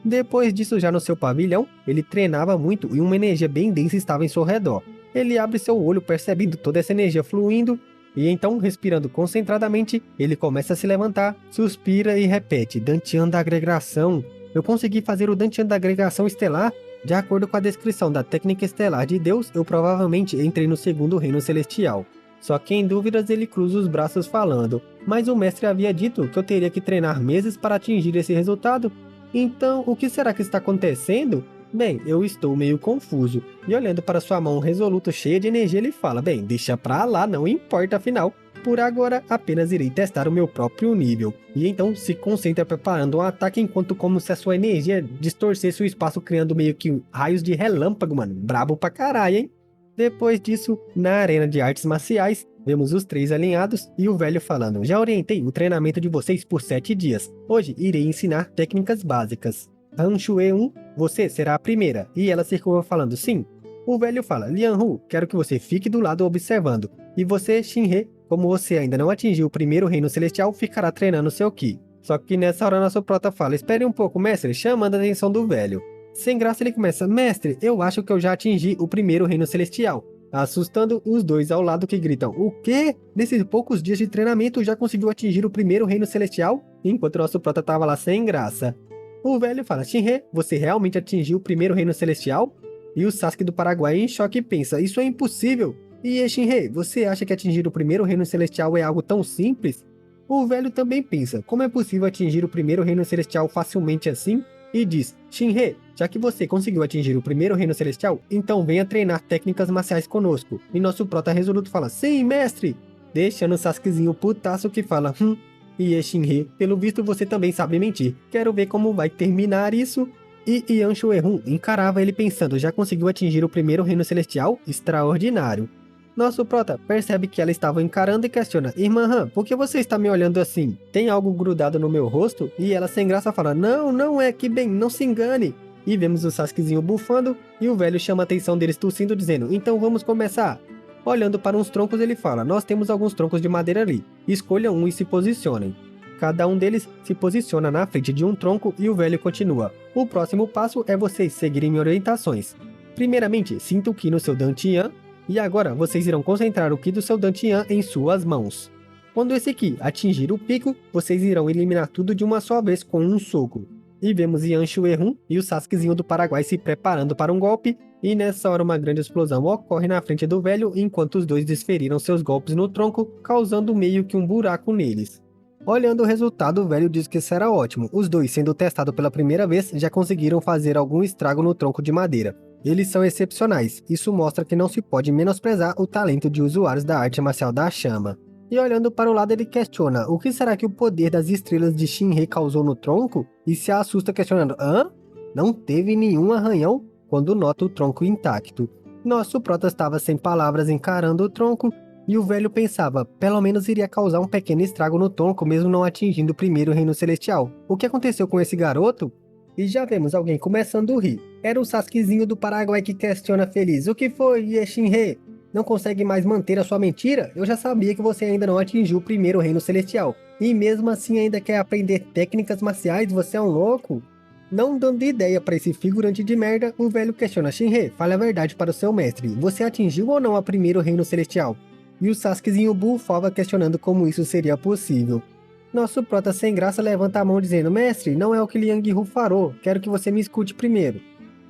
Depois disso, já no seu pavilhão, ele treinava muito e uma energia bem densa estava em seu redor. Ele abre seu olho percebendo toda essa energia fluindo, e então, respirando concentradamente, ele começa a se levantar, suspira e repete: Dantian da agregação. Eu consegui fazer o Dantian da agregação estelar? De acordo com a descrição da técnica estelar de Deus, eu provavelmente entrei no segundo reino celestial. Só que em dúvidas ele cruza os braços falando: mas o mestre havia dito que eu teria que treinar meses para atingir esse resultado? Então, o que será que está acontecendo? Bem, eu estou meio confuso. E olhando para sua mão resoluta cheia de energia, ele fala: bem, deixa pra lá, não importa afinal. Por agora, apenas irei testar o meu próprio nível. E então se concentra preparando um ataque enquanto como se a sua energia distorcesse o espaço, criando meio que raios de relâmpago, mano. Brabo pra caralho, hein? Depois disso, na arena de artes marciais, vemos os 3 alinhados e o velho falando: já orientei o treinamento de vocês por 7 dias. Hoje irei ensinar técnicas básicas. Hanshue 1, você será a primeira. E ela circula falando: sim. O velho fala: Lianhu, quero que você fique do lado observando. E você, Shinhe, como você ainda não atingiu o primeiro reino celestial, ficará treinando seu Ki. Só que nessa hora nosso prota fala: espere um pouco, mestre, chamando a atenção do velho. Sem graça ele começa: mestre, eu acho que eu já atingi o primeiro reino celestial. Assustando os dois ao lado, que gritam: o quê? Nesses poucos dias de treinamento já conseguiu atingir o primeiro reino celestial? Enquanto nosso prota tava lá sem graça. O velho fala: Shinhe, você realmente atingiu o primeiro reino celestial? E o Sasuke do Paraguai em choque pensa: isso é impossível. E Shinhe, você acha que atingir o primeiro reino celestial é algo tão simples? O velho também pensa: como é possível atingir o primeiro reino celestial facilmente assim? E diz: Shinhe, já que você conseguiu atingir o primeiro reino celestial, então venha treinar técnicas marciais conosco. E nosso prota resoluto fala: sim, mestre! Deixando o Sasukezinho putaço que fala: E Shinhe, pelo visto você também sabe mentir. Quero ver como vai terminar isso. E Yanshu Erun encarava ele pensando: já conseguiu atingir o primeiro reino celestial? Extraordinário. Nosso prota percebe que ela estava encarando e questiona: Irmã Han, por que você está me olhando assim? Tem algo grudado no meu rosto? E ela sem graça fala: Não, não é, que bem, não se engane. E vemos o Sasukezinho bufando e o velho chama a atenção deles tossindo dizendo: Então vamos começar. Olhando para uns troncos ele fala: Nós temos alguns troncos de madeira ali, escolha um e se posicionem. Cada um deles se posiciona na frente de um tronco e o velho continua: O próximo passo é vocês seguirem minhas orientações. Primeiramente, sinta o Ki no seu Dantian, e agora vocês irão concentrar o Ki do seu Dantian em suas mãos. Quando esse Ki atingir o pico, vocês irão eliminar tudo de uma só vez com um soco. E vemos Yanshu Erun e o Sasukezinho do Paraguai se preparando para um golpe, e nessa hora uma grande explosão ocorre na frente do velho enquanto os dois desferiram seus golpes no tronco, causando meio que um buraco neles. Olhando o resultado, o velho diz que será ótimo. Os dois, sendo testados pela primeira vez, já conseguiram fazer algum estrago no tronco de madeira. Eles são excepcionais, isso mostra que não se pode menosprezar o talento de usuários da arte marcial da chama. E olhando para o lado ele questiona, o que será que o poder das estrelas de Shinrei causou no tronco? E se assusta questionando, hã? Não teve nenhum arranhão? Quando nota o tronco intacto. Nosso prota estava sem palavras encarando o tronco, e o velho pensava, pelo menos iria causar um pequeno estrago no tronco mesmo não atingindo o primeiro reino celestial. O que aconteceu com esse garoto? E já vemos alguém começando a rir. Era o Sasukezinho do Paraguai que questiona feliz. O que foi, Shinrei? Não consegue mais manter a sua mentira? Eu já sabia que você ainda não atingiu o primeiro reino celestial. E mesmo assim ainda quer aprender técnicas marciais? Você é um louco? Não dando ideia para esse figurante de merda, o velho questiona Shinrei. Fale a verdade para o seu mestre. Você atingiu ou não o primeiro reino celestial? E o Sasukezinho bufava questionando como isso seria possível. Nosso prota sem graça levanta a mão dizendo, mestre, não é o que Liang Hu farou, quero que você me escute primeiro.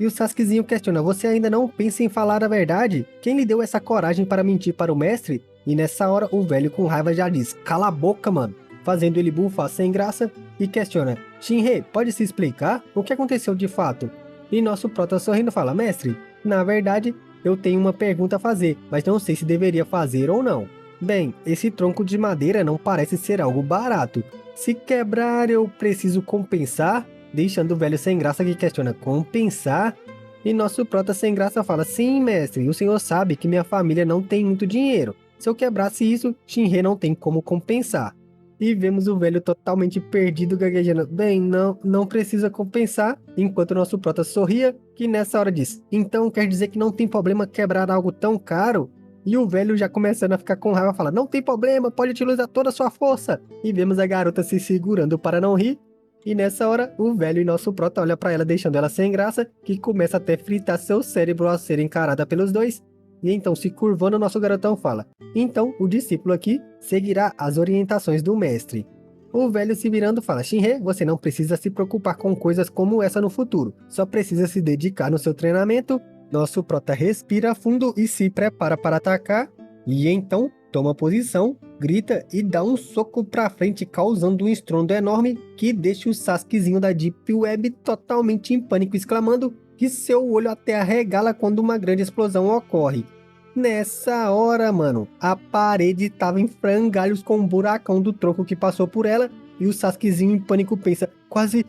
E o Sasukezinho questiona, você ainda não pensa em falar a verdade? Quem lhe deu essa coragem para mentir para o mestre? E nessa hora o velho com raiva já diz, cala a boca mano, fazendo ele bufar sem graça e questiona, Shinrei, pode se explicar? O que aconteceu de fato? E nosso prota sorrindo fala, mestre, na verdade, eu tenho uma pergunta a fazer, mas não sei se deveria fazer ou não. Bem, esse tronco de madeira não parece ser algo barato. Se quebrar, eu preciso compensar? Deixando o velho sem graça que questiona, compensar? E nosso prota sem graça fala, sim mestre, o senhor sabe que minha família não tem muito dinheiro. Se eu quebrasse isso, Shinrei não tem como compensar. E vemos o velho totalmente perdido gaguejando, bem, não precisa compensar, enquanto nosso prota sorria, que nessa hora diz, então quer dizer que não tem problema quebrar algo tão caro? E o velho já começando a ficar com raiva fala, não tem problema, pode utilizar toda a sua força. E vemos a garota se segurando para não rir, e nessa hora o velho e nosso prota olha para ela deixando ela sem graça, que começa até a fritar seu cérebro ao ser encarada pelos dois. E então, se curvando, nosso garotão fala, então o discípulo aqui seguirá as orientações do mestre. O velho se virando fala, Shinrei, você não precisa se preocupar com coisas como essa no futuro, só precisa se dedicar no seu treinamento. Nosso prota respira fundo e se prepara para atacar, e então toma posição, grita e dá um soco pra frente causando um estrondo enorme que deixa o Sasukezinho da Deep Web totalmente em pânico exclamando que seu olho até arregala quando uma grande explosão ocorre. Nessa hora, mano, a parede tava em frangalhos com um buracão do tronco que passou por ela e o Sasukezinho em pânico pensa, quase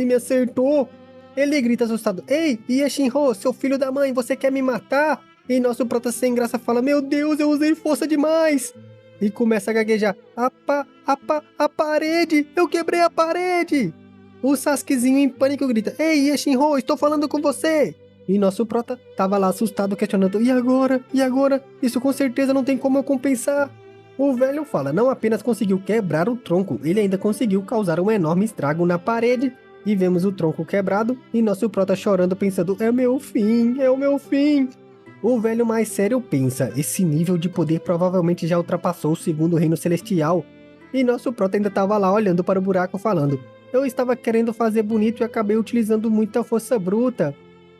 me acertou. Ele grita assustado, ei, Shinrei, seu filho da mãe, você quer me matar? E nosso prota sem graça fala, meu Deus, eu usei força demais. E começa a gaguejar, a parede, eu quebrei a parede. O Sasukezinho em pânico grita, ei, Shinrei, estou falando com você. E nosso prota tava lá assustado questionando, e agora? E agora? Isso com certeza não tem como eu compensar. O velho fala, não apenas conseguiu quebrar o tronco, ele ainda conseguiu causar um enorme estrago na parede. E vemos o tronco quebrado e nosso prota chorando pensando, é o meu fim, é o meu fim. O velho mais sério pensa, esse nível de poder provavelmente já ultrapassou o segundo reino celestial. E nosso prota ainda tava lá olhando para o buraco falando, eu estava querendo fazer bonito e acabei utilizando muita força bruta.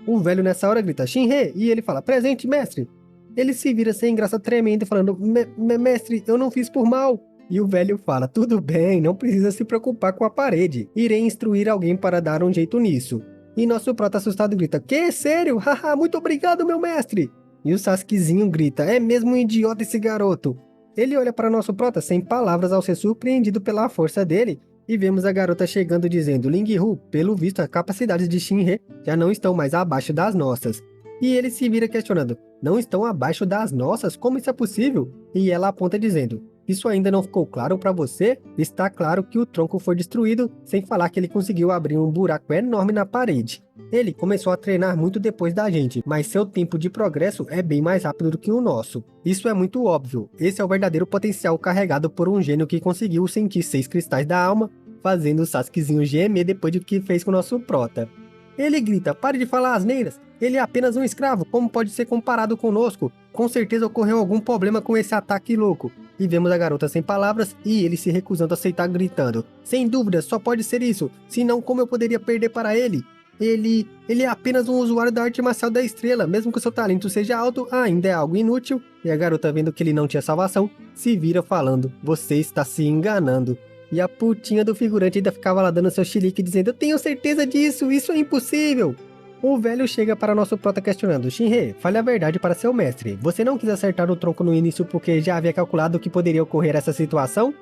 O velho nessa hora grita, Shinrei, e ele fala, presente mestre. Ele se vira sem graça tremendo falando, mestre, eu não fiz por mal. E o velho fala, tudo bem, não precisa se preocupar com a parede, irei instruir alguém para dar um jeito nisso. E nosso prota assustado grita, que? Sério? Haha, muito obrigado meu mestre. E o Sasukezinho grita, é mesmo um idiota esse garoto. Ele olha para nosso prota sem palavras ao ser surpreendido pela força dele, e vemos a garota chegando dizendo, Liang Hu, pelo visto as capacidades de Shinrei já não estão mais abaixo das nossas. E ele se vira questionando, não estão abaixo das nossas, como isso é possível? E ela aponta dizendo, isso ainda não ficou claro para você? Está claro que o tronco foi destruído, sem falar que ele conseguiu abrir um buraco enorme na parede. Ele começou a treinar muito depois da gente, mas seu tempo de progresso é bem mais rápido do que o nosso. Isso é muito óbvio, esse é o verdadeiro potencial carregado por um gênio que conseguiu sentir 6 cristais da alma, fazendo o Sasukezinho gemer depois do que fez com o nosso prota. Ele grita, pare de falar asneiras, ele é apenas um escravo, como pode ser comparado conosco? Com certeza ocorreu algum problema com esse ataque louco. E vemos a garota sem palavras e ele se recusando a aceitar gritando, sem dúvida, só pode ser isso, senão como eu poderia perder para ele? Ele é apenas um usuário da arte marcial da estrela, mesmo que seu talento seja alto, ainda é algo inútil. E a garota, vendo que ele não tinha salvação, se vira falando, você está se enganando. E a putinha do figurante ainda ficava lá dando seu chilique dizendo, eu tenho certeza disso, isso é impossível. O velho chega para nosso prota questionando, Shinhei, fale a verdade para seu mestre, você não quis acertar o tronco no início porque já havia calculado que poderia ocorrer essa situação?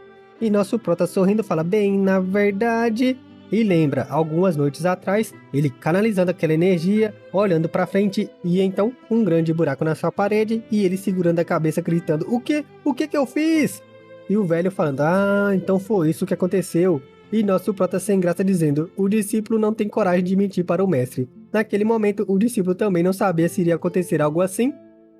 E nosso prota sorrindo fala, bem, na verdade... E lembra, algumas noites atrás, ele canalizando aquela energia, olhando para frente e então um grande buraco na sua parede e ele segurando a cabeça gritando, o que? O que eu fiz? E o velho falando, ah, então foi isso que aconteceu. E nosso prota sem graça dizendo, o discípulo não tem coragem de mentir para o mestre. Naquele momento, o discípulo também não sabia se iria acontecer algo assim.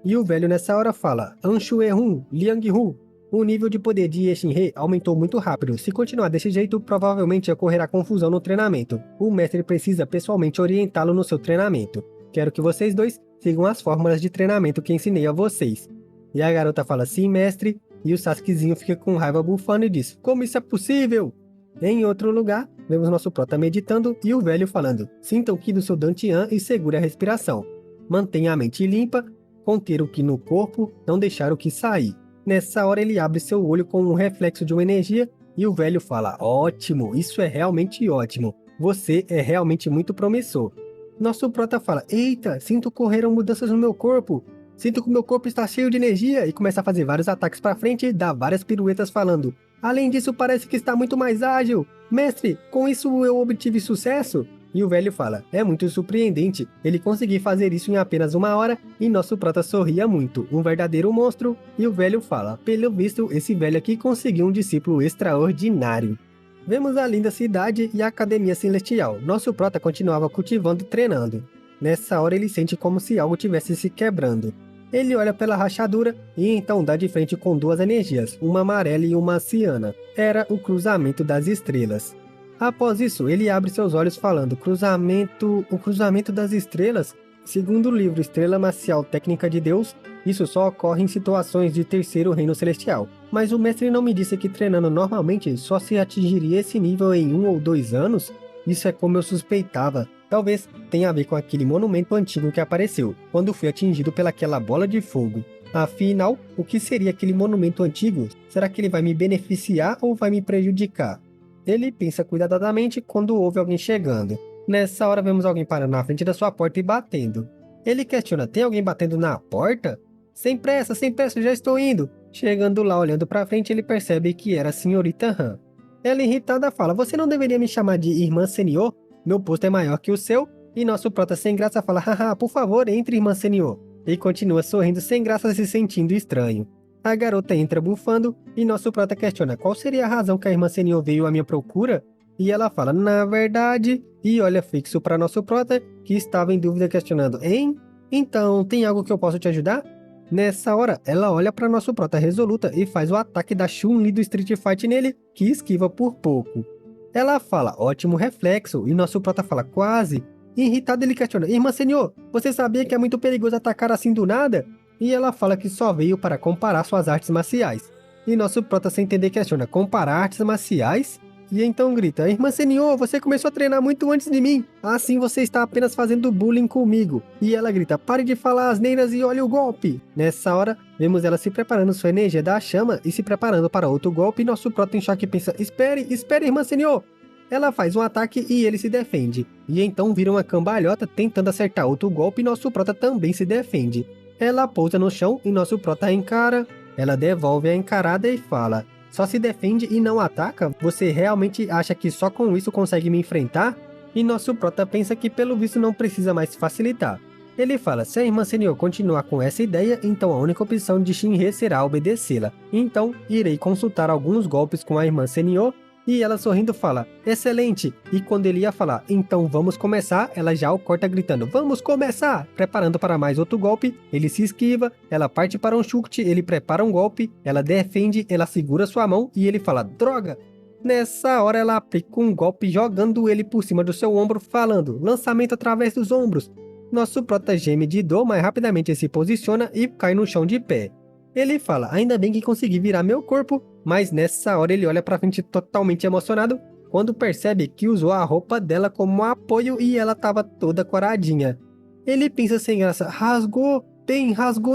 E o velho nessa hora fala, Anshu Ehun, Liang Hu. O nível de poder de Shinhei aumentou muito rápido. Se continuar desse jeito, provavelmente ocorrerá confusão no treinamento. O mestre precisa pessoalmente orientá-lo no seu treinamento. Quero que vocês dois sigam as fórmulas de treinamento que ensinei a vocês. E a garota fala, sim, mestre. E o Sasukezinho fica com raiva bufando e diz, como isso é possível? Em outro lugar, vemos nosso prota meditando e o velho falando, sinta o ki do seu Dantian e segure a respiração. Mantenha a mente limpa, conter o ki no corpo, não deixar o ki sair. Nessa hora ele abre seu olho com um reflexo de uma energia e o velho fala, ótimo, isso é realmente ótimo, você é realmente muito promissor. Nosso prota fala, eita, sinto ocorreram mudanças no meu corpo, sinto que o meu corpo está cheio de energia e começa a fazer vários ataques para frente e dá várias piruetas falando, além disso parece que está muito mais ágil, mestre, com isso eu obtive sucesso? E o velho fala, é muito surpreendente, ele conseguiu fazer isso em apenas 1 hora e nosso prota sorria muito, um verdadeiro monstro. E o velho fala, pelo visto esse velho aqui conseguiu um discípulo extraordinário. Vemos a linda cidade e a academia celestial, nosso prota continuava cultivando e treinando. Nessa hora ele sente como se algo tivesse se quebrando. Ele olha pela rachadura e então dá de frente com 2 energias, uma amarela e uma ciana. Era o cruzamento das estrelas. Após isso, ele abre seus olhos falando, o cruzamento das estrelas? Segundo o livro Estrela Marcial Técnica de Deus, isso só ocorre em situações de terceiro reino celestial. Mas o mestre não me disse que treinando normalmente só se atingiria esse nível em 1 ou 2 anos? Isso é como eu suspeitava. Talvez tenha a ver com aquele monumento antigo que apareceu, quando fui atingido pelaquela bola de fogo. Afinal, o que seria aquele monumento antigo? Será que ele vai me beneficiar ou vai me prejudicar? Ele pensa cuidadosamente quando ouve alguém chegando. Nessa hora vemos alguém parando na frente da sua porta e batendo. Ele questiona, tem alguém batendo na porta? Sem pressa, já estou indo. Chegando lá, olhando pra frente, ele percebe que era a senhorita Han. Ela irritada fala, você não deveria me chamar de irmã senhor? Meu posto é maior que o seu. E nosso prota sem graça fala, haha, por favor, entre irmã senhor. E continua sorrindo sem graça, se sentindo estranho. A garota entra bufando e nosso prota questiona qual seria a razão que a irmã senhor veio à minha procura? E ela fala, na verdade, e olha fixo para nosso prota, que estava em dúvida questionando, hein? Então, tem algo que eu posso te ajudar? Nessa hora, ela olha para nosso prota resoluta e faz o ataque da Chun-Li do Street Fight nele, que esquiva por pouco. Ela fala, ótimo reflexo, e nosso prota fala, quase. Irritado ele questiona, irmã senhor, você sabia que é muito perigoso atacar assim do nada? E ela fala que só veio para comparar suas artes marciais. E nosso prota sem entender questiona, comparar artes marciais? E então grita, irmã senhor, você começou a treinar muito antes de mim. Assim você está apenas fazendo bullying comigo. E ela grita, pare de falar asneiras e olhe o golpe. Nessa hora, vemos ela se preparando sua energia da chama e se preparando para outro golpe. E nosso prota em choque pensa, espere, irmã senhor. Ela faz um ataque e ele se defende. E então vira uma cambalhota tentando acertar outro golpe e nosso prota também se defende. Ela pousa no chão e nosso prota encara. Ela devolve a encarada e fala, só se defende e não ataca? Você realmente acha que só com isso consegue me enfrentar? E nosso prota pensa que pelo visto não precisa mais facilitar. Ele fala, se a irmã Senhor continuar com essa ideia, então a única opção de Shinhe será obedecê-la. Então, irei consultar alguns golpes com a irmã Senhor. E ela sorrindo fala, excelente! E quando ele ia falar, então vamos começar, ela já o corta gritando, vamos começar! Preparando para mais outro golpe, ele se esquiva, ela parte para um chute, ele prepara um golpe, ela defende, ela segura sua mão e ele fala, droga! Nessa hora ela aplica um golpe jogando ele por cima do seu ombro, falando, lançamento através dos ombros. Nosso prota geme de dor, mas rapidamente se posiciona e cai no chão de pé. Ele fala, ainda bem que consegui virar meu corpo, mas nessa hora ele olha pra frente totalmente emocionado, quando percebe que usou a roupa dela como apoio e ela tava toda coradinha. Ele pensa sem graça, rasgou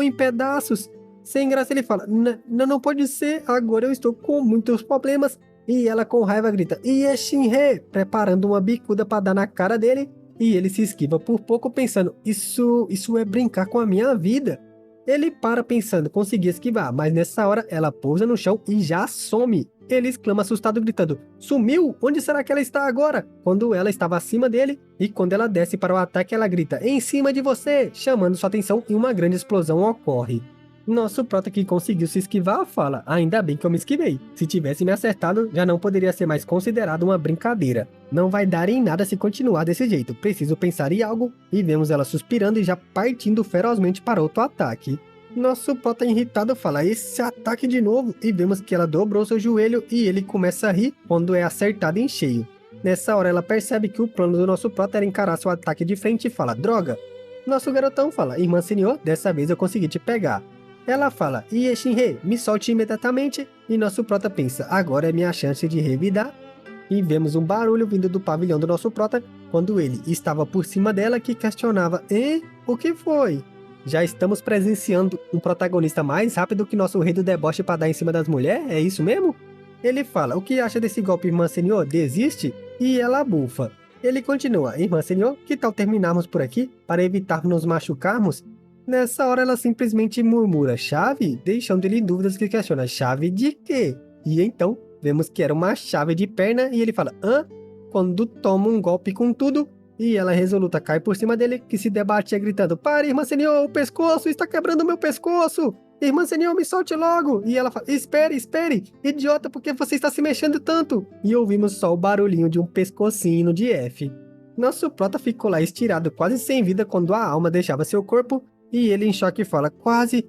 em pedaços. Sem graça ele fala, não pode ser, agora eu estou com muitos problemas. E ela com raiva grita, Shinhe, preparando uma bicuda pra dar na cara dele, e ele se esquiva por pouco pensando, isso é brincar com a minha vida. Ele para pensando, conseguir esquivar, mas nessa hora ela pousa no chão e já some. Ele exclama assustado gritando, sumiu? Onde será que ela está agora? Quando ela estava acima dele, e quando ela desce para o ataque ela grita, em cima de você, chamando sua atenção e uma grande explosão ocorre. Nosso prota que conseguiu se esquivar fala, ainda bem que eu me esquivei, se tivesse me acertado já não poderia ser mais considerado uma brincadeira. Não vai dar em nada se continuar desse jeito, preciso pensar em algo, e vemos ela suspirando e já partindo ferozmente para outro ataque. Nosso prota irritado fala, esse ataque de novo, e vemos que ela dobrou seu joelho e ele começa a rir quando é acertado em cheio. Nessa hora ela percebe que o plano do nosso prota era encarar seu ataque de frente e fala, droga. Nosso garotão fala, irmã Senhor, dessa vez eu consegui te pegar. Ela fala, Shinhe, me solte imediatamente, e nosso prota pensa, agora é minha chance de revidar. E vemos um barulho vindo do pavilhão do nosso prota, quando ele estava por cima dela que questionava, o que foi? Já estamos presenciando um protagonista mais rápido que nosso rei do deboche para dar em cima das mulheres, é isso mesmo? Ele fala, o que acha desse golpe, irmã Senhor? Desiste? E ela bufa. Ele continua, irmã Senhor, que tal terminarmos por aqui, para evitar nos machucarmos? Nessa hora ela simplesmente murmura chave, deixando ele em dúvidas que questiona chave de quê? E então vemos que era uma chave de perna e ele fala hã? Quando toma um golpe com tudo e ela resoluta cai por cima dele que se debatia gritando pare irmã Senhor, o pescoço está quebrando meu pescoço! Irmã Senhor, me solte logo! E ela fala espere, idiota, por que você está se mexendo tanto? E ouvimos só o barulhinho de um pescocinho de F. Nosso prota ficou lá estirado quase sem vida quando a alma deixava seu corpo. E ele em choque fala, quase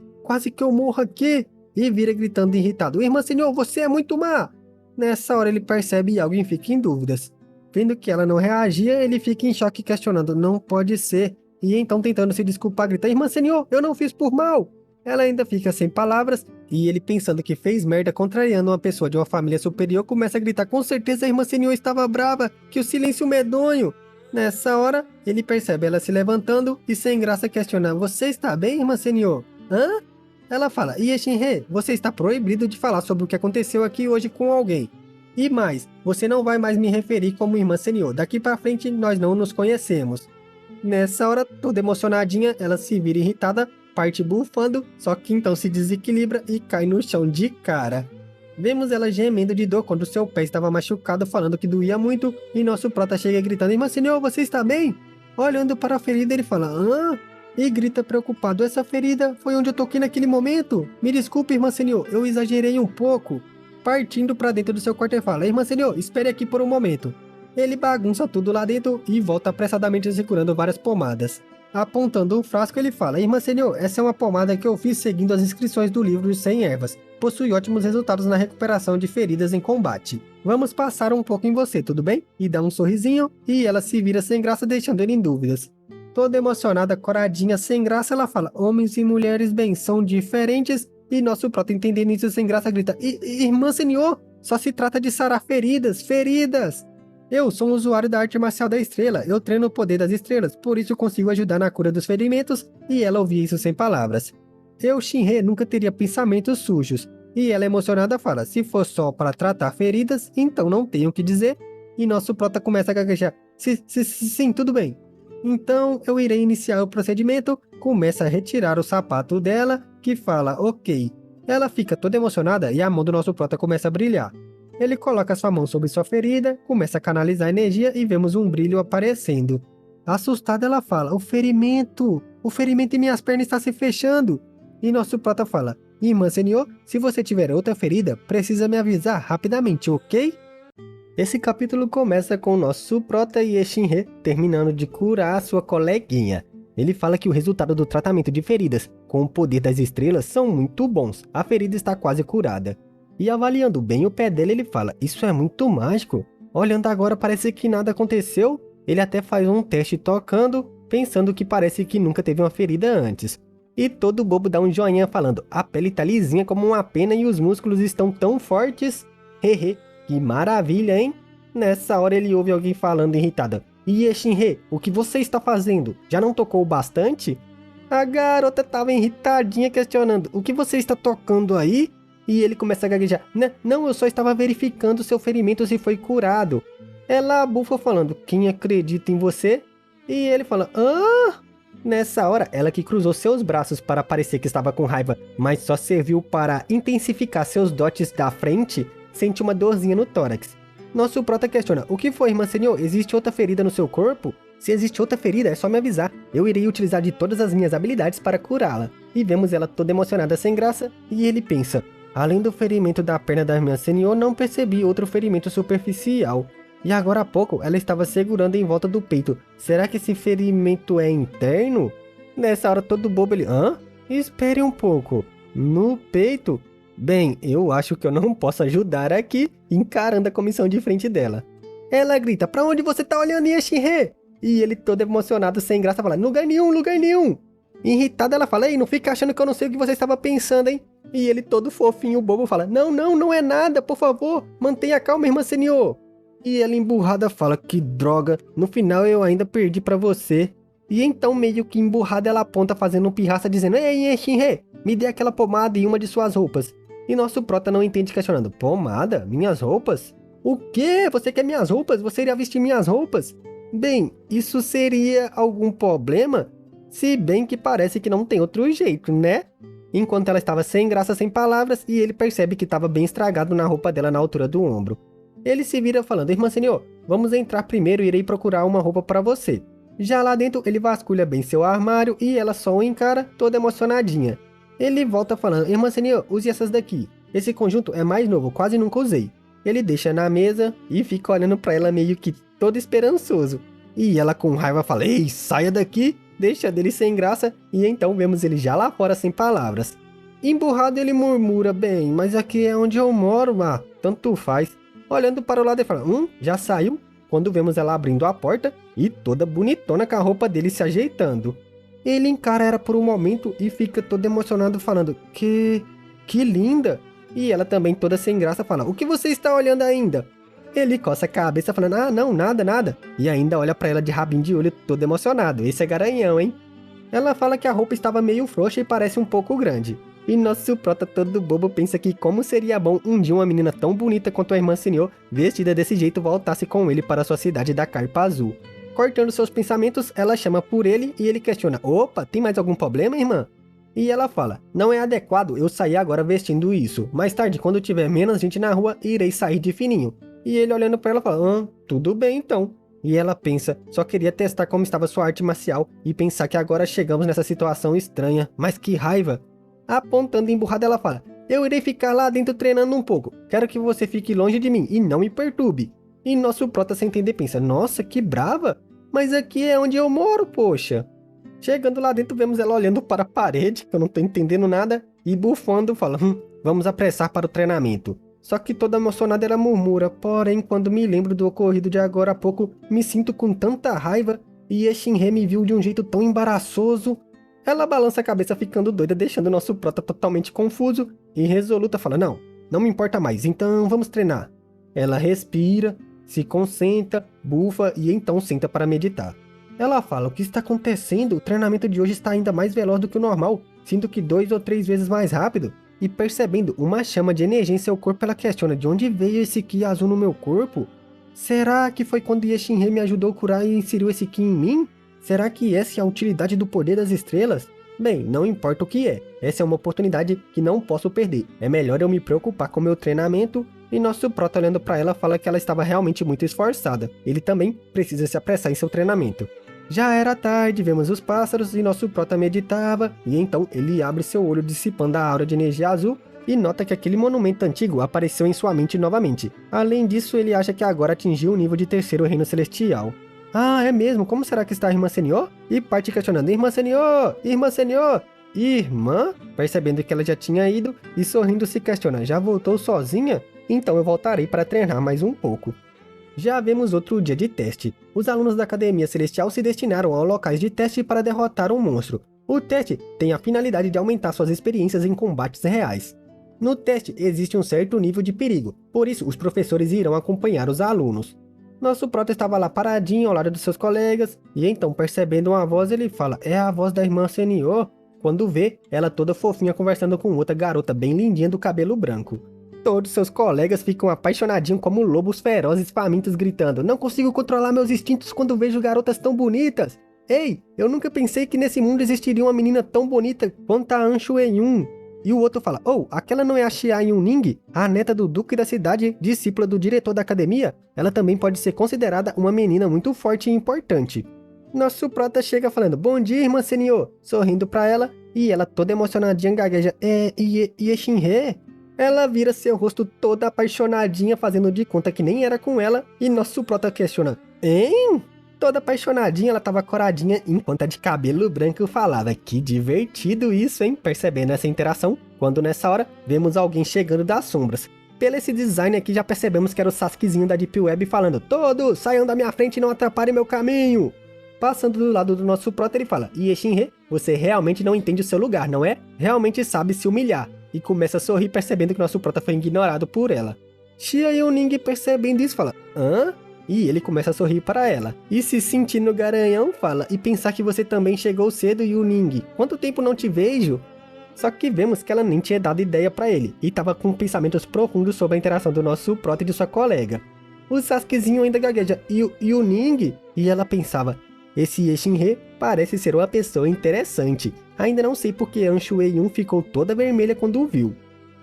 que eu morro aqui. E vira gritando irritado, irmã Senhor, você é muito má. Nessa hora ele percebe e alguém fica em dúvidas. Vendo que ela não reagia, ele fica em choque questionando, não pode ser. E então tentando se desculpar, grita, irmã Senhor, eu não fiz por mal. Ela ainda fica sem palavras, e ele pensando que fez merda contrariando uma pessoa de uma família superior, começa a gritar, com certeza a irmã Senhor estava brava, que o silêncio medonho. Nessa hora, ele percebe ela se levantando e sem graça questiona, você está bem, irmã Senhor? Hã? Ela fala, Shinhe, você está proibido de falar sobre o que aconteceu aqui hoje com alguém. E mais, você não vai mais me referir como irmã Senhor, daqui pra frente nós não nos conhecemos. Nessa hora, toda emocionadinha, ela se vira irritada, parte bufando, só que então se desequilibra e cai no chão de cara. Vemos ela gemendo de dor quando seu pé estava machucado, falando que doía muito, e nosso prota chega gritando, irmã Senhor, você está bem? Olhando para a ferida, ele fala, hã? E grita preocupado, essa ferida foi onde eu toquei naquele momento? Me desculpe, irmã Senhor, eu exagerei um pouco. Partindo para dentro do seu quarto, ele fala, irmã Senhor, espere aqui por um momento. Ele bagunça tudo lá dentro e volta apressadamente segurando várias pomadas. Apontando um frasco, ele fala, irmã Senhor, essa é uma pomada que eu fiz seguindo as inscrições do livro de 100 ervas. Possui ótimos resultados na recuperação de feridas em combate. Vamos passar um pouco em você, tudo bem? E dá um sorrisinho, e ela se vira sem graça, deixando ele em dúvidas. Toda emocionada, coradinha, sem graça, ela fala, homens e mulheres, bem, são diferentes. E nosso prota, entendendo isso sem graça, grita, irmã Senhor, só se trata de sarar feridas. Eu sou um usuário da arte marcial da estrela, eu treino o poder das estrelas, por isso consigo ajudar na cura dos ferimentos, e ela ouvia isso sem palavras. Eu, Shinhe, nunca teria pensamentos sujos, e ela emocionada fala, se for só para tratar feridas, então não tenho o que dizer, e nosso prota começa a gaguejar, sim, tudo bem. Então eu irei iniciar o procedimento, começa a retirar o sapato dela, que fala, ok. Ela fica toda emocionada e a mão do nosso prota começa a brilhar. Ele coloca sua mão sobre sua ferida, começa a canalizar energia e vemos um brilho aparecendo. Assustada ela fala, o ferimento em minhas pernas está se fechando. E nosso prota fala, irmã senhor, se você tiver outra ferida, precisa me avisar rapidamente, ok? Esse capítulo começa com o nosso prota e Shinhe terminando de curar a sua coleguinha. Ele fala que o resultado do tratamento de feridas com o poder das estrelas são muito bons, a ferida está quase curada. E avaliando bem o pé dele, ele fala, isso é muito mágico. Olhando agora parece que nada aconteceu. Ele até faz um teste tocando, pensando que parece que nunca teve uma ferida antes. E todo bobo dá um joinha falando, a pele tá lisinha como uma pena e os músculos estão tão fortes. Hehe, que maravilha, hein? Nessa hora ele ouve alguém falando irritada, e Shinhe, o que você está fazendo? Já não tocou bastante? A garota tava irritadinha questionando, o que você está tocando aí? E ele começa a gaguejar, não, eu só estava verificando seu ferimento se foi curado. Ela bufa falando, quem acredita em você? E ele fala, Nessa hora, ela que cruzou seus braços para parecer que estava com raiva, mas só serviu para intensificar seus dotes da frente, sente uma dorzinha no tórax. Nosso prota questiona, o que foi, irmã senhor? Existe outra ferida no seu corpo? Se existe outra ferida, é só me avisar. Eu irei utilizar de todas as minhas habilidades para curá-la. E vemos ela toda emocionada sem graça, e ele pensa, além do ferimento da perna da irmã senhor, não percebi outro ferimento superficial. E agora há pouco, ela estava segurando em volta do peito. Será que esse ferimento é interno? Nessa hora, todo bobo ele... Espere um pouco. No peito? Bem, eu acho que eu não posso ajudar aqui, encarando a comissão de frente dela. Ela grita, pra onde você tá olhando, Shinhe? E ele todo emocionado, sem graça, fala, lugar nenhum. Irritada, ela fala, ei, não fica achando que eu não sei o que você estava pensando, hein? E ele todo fofinho, bobo, fala, não é nada, por favor, mantenha calma, irmã senhor. E ela emburrada fala, que droga, no final eu ainda perdi pra você. E então meio que emburrada ela aponta fazendo um pirraça dizendo, ei, Shinhe, me dê aquela pomada e uma de suas roupas. E nosso prota não entende questionando, pomada? Minhas roupas? O quê? Você quer minhas roupas? Você iria vestir minhas roupas? Bem, isso seria algum problema? Se bem que parece que não tem outro jeito, né? Enquanto ela estava sem graça, sem palavras, e ele percebe que estava bem estragado na roupa dela na altura do ombro. Ele se vira falando, irmã senhor, vamos entrar primeiro e irei procurar uma roupa para você. Já lá dentro, ele vasculha bem seu armário e ela só o encara, toda emocionadinha. Ele volta falando, irmã senhor, use essas daqui. Esse conjunto é mais novo, quase nunca usei. Ele deixa na mesa e fica olhando para ela meio que todo esperançoso. E ela com raiva fala, ei, saia daqui, deixa dele sem graça, e então vemos ele já lá fora sem palavras. Emburrado ele murmura, bem, mas aqui é onde eu moro, tanto faz. Olhando para o lado e fala, já saiu? Quando vemos ela abrindo a porta e toda bonitona com a roupa dele se ajeitando. Ele encara ela por um momento e fica todo emocionado falando, que linda! E ela também toda sem graça fala, o que você está olhando ainda? Ele coça a cabeça falando, não, nada. E ainda olha para ela de rabinho de olho todo emocionado, esse é garanhão, hein? Ela fala que a roupa estava meio frouxa e parece um pouco grande. E nosso prota todo bobo pensa que como seria bom um dia uma menina tão bonita quanto a irmã senhor, vestida desse jeito, voltasse com ele para sua cidade da Carpa Azul. Cortando seus pensamentos, ela chama por ele e ele questiona, opa, tem mais algum problema, irmã? E ela fala, não é adequado eu sair agora vestindo isso, mais tarde quando tiver menos gente na rua, irei sair de fininho. E ele olhando para ela fala, tudo bem então. E ela pensa, só queria testar como estava sua arte marcial e pensar que agora chegamos nessa situação estranha, mas que raiva. Apontando emburrada, ela fala, eu irei ficar lá dentro treinando um pouco, quero que você fique longe de mim e não me perturbe. E nosso prota sem entender pensa, nossa, que brava, mas aqui é onde eu moro, poxa. Chegando lá dentro, vemos ela olhando para a parede, que eu não tô entendendo nada, e bufando, fala, vamos apressar para o treinamento. Só que toda emocionada ela murmura, porém quando me lembro do ocorrido de agora há pouco, me sinto com tanta raiva, e Shinhe me viu de um jeito tão embaraçoso. Ela balança a cabeça ficando doida, deixando nosso prota totalmente confuso, e resoluta fala, não me importa mais, então vamos treinar. Ela respira, se concentra, bufa e então senta para meditar. Ela fala, o que está acontecendo? O treinamento de hoje está ainda mais veloz do que o normal, sinto que 2 ou 3 vezes mais rápido. E percebendo uma chama de energia em seu corpo, ela questiona, de onde veio esse Ki azul no meu corpo? Será que foi quando Shinhe me ajudou a curar e inseriu esse Ki em mim? Será que essa é a utilidade do poder das estrelas? Bem, não importa o que é, essa é uma oportunidade que não posso perder. É melhor eu me preocupar com meu treinamento. E nosso prota olhando para ela fala que ela estava realmente muito esforçada. Ele também precisa se apressar em seu treinamento. Já era tarde, vemos os pássaros e nosso prota meditava, e então ele abre seu olho dissipando a aura de energia azul e nota que aquele monumento antigo apareceu em sua mente novamente. Além disso, ele acha que agora atingiu o nível de terceiro reino celestial. Ah, é mesmo? Como será que está a irmã Senhor? E parte questionando, irmã Senhor, irmã Senhor, irmã? Percebendo que ela já tinha ido e sorrindo se questiona, já voltou sozinha? Então eu voltarei para treinar mais um pouco. Já vemos outro dia de teste. Os alunos da Academia Celestial se destinaram a locais de teste para derrotar um monstro. O teste tem a finalidade de aumentar suas experiências em combates reais. No teste existe um certo nível de perigo, por isso os professores irão acompanhar os alunos. Nosso prota estava lá paradinho ao lado dos seus colegas, e então percebendo uma voz ele fala, é a voz da irmã Senhor, quando vê ela toda fofinha conversando com outra garota bem lindinha do cabelo branco. Todos seus colegas ficam apaixonadinhos como lobos ferozes famintos gritando, não consigo controlar meus instintos quando vejo garotas tão bonitas. Ei, eu nunca pensei que nesse mundo existiria uma menina tão bonita quanto a Anshu Eun. E o outro fala, oh, aquela não é a Xia Yuning, a neta do duque da cidade, discípula do diretor da academia? Ela também pode ser considerada uma menina muito forte e importante. Nosso prota chega falando, bom dia, irmã Senhor, sorrindo pra ela, e ela toda emocionadinha gagueja, Shinhe? Ela vira seu rosto toda apaixonadinha, fazendo de conta que nem era com ela, e nosso prota questiona, hein? Toda apaixonadinha, ela tava coradinha, enquanto a de cabelo branco falava, que divertido isso, hein? Percebendo essa interação, quando nessa hora, vemos alguém chegando das sombras. Pelo esse design aqui, já percebemos que era o Sasukezinho da Deep Web falando, todos, saiam da minha frente e não atrapalhem meu caminho! Passando do lado do nosso prota, ele fala, Shinhe, você realmente não entende o seu lugar, não é? Realmente sabe se humilhar. E começa a sorrir percebendo que nosso prota foi ignorado por ela. Xia Yuning percebendo isso fala, hã? E ele começa a sorrir para ela. E se sentindo garanhão fala, e pensar que você também chegou cedo, Yuning. Quanto tempo não te vejo? Só que vemos que ela nem tinha dado ideia para ele, e tava com pensamentos profundos sobre a interação do nosso prota e de sua colega. O Sasukezinho ainda gagueja, Yuning? E ela pensava, esse Shinhe parece ser uma pessoa interessante. Ainda não sei porque Anshu Eun ficou toda vermelha quando o viu.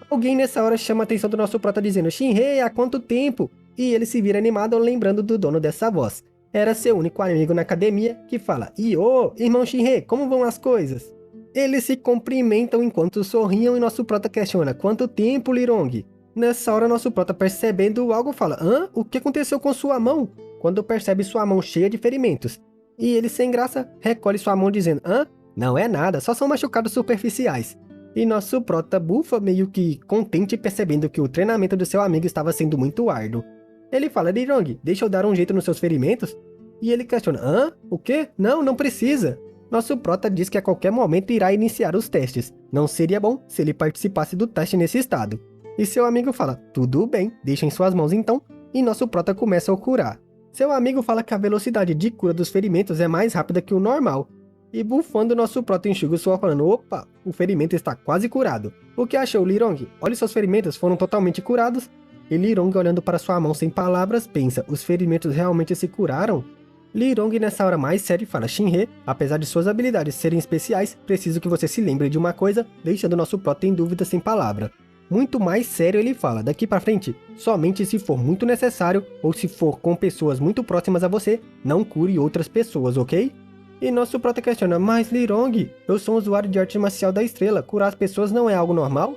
Alguém nessa hora chama a atenção do nosso prota dizendo, Shinhe, há quanto tempo? E ele se vira animado lembrando do dono dessa voz. Era seu único amigo na academia que fala, Iô, irmão Shinhe, como vão as coisas? Eles se cumprimentam enquanto sorriam e nosso prota questiona, quanto tempo, Lirong? Nessa hora nosso prota percebendo algo fala, hã? O que aconteceu com sua mão? Quando percebe sua mão cheia de ferimentos. E ele sem graça recolhe sua mão dizendo, hã? Não é nada, só são machucados superficiais. E nosso prota bufa meio que contente percebendo que o treinamento do seu amigo estava sendo muito árduo. Ele fala, Lirong, deixa eu dar um jeito nos seus ferimentos? E ele questiona, hã? O quê? Não, não precisa. Nosso prota diz que a qualquer momento irá iniciar os testes. Não seria bom se ele participasse do teste nesse estado. E seu amigo fala, tudo bem, deixa em suas mãos então. E nosso prota começa a o curar. Seu amigo fala que a velocidade de cura dos ferimentos é mais rápida que o normal. E bufando, nosso prota enxuga o suor falando, opa, o ferimento está quase curado. O que achou, Lirong? Olha, seus ferimentos foram totalmente curados. E Lirong, olhando para sua mão sem palavras, pensa, os ferimentos realmente se curaram? Lirong nessa hora mais sério fala, Shinhe, apesar de suas habilidades serem especiais, preciso que você se lembre de uma coisa, deixando nosso prota em dúvida sem palavra. Muito mais sério ele fala, daqui pra frente, somente se for muito necessário, ou se for com pessoas muito próximas a você, não cure outras pessoas, ok? E nosso prota questiona, mas Lirong, eu sou um usuário de arte marcial da estrela, curar as pessoas não é algo normal?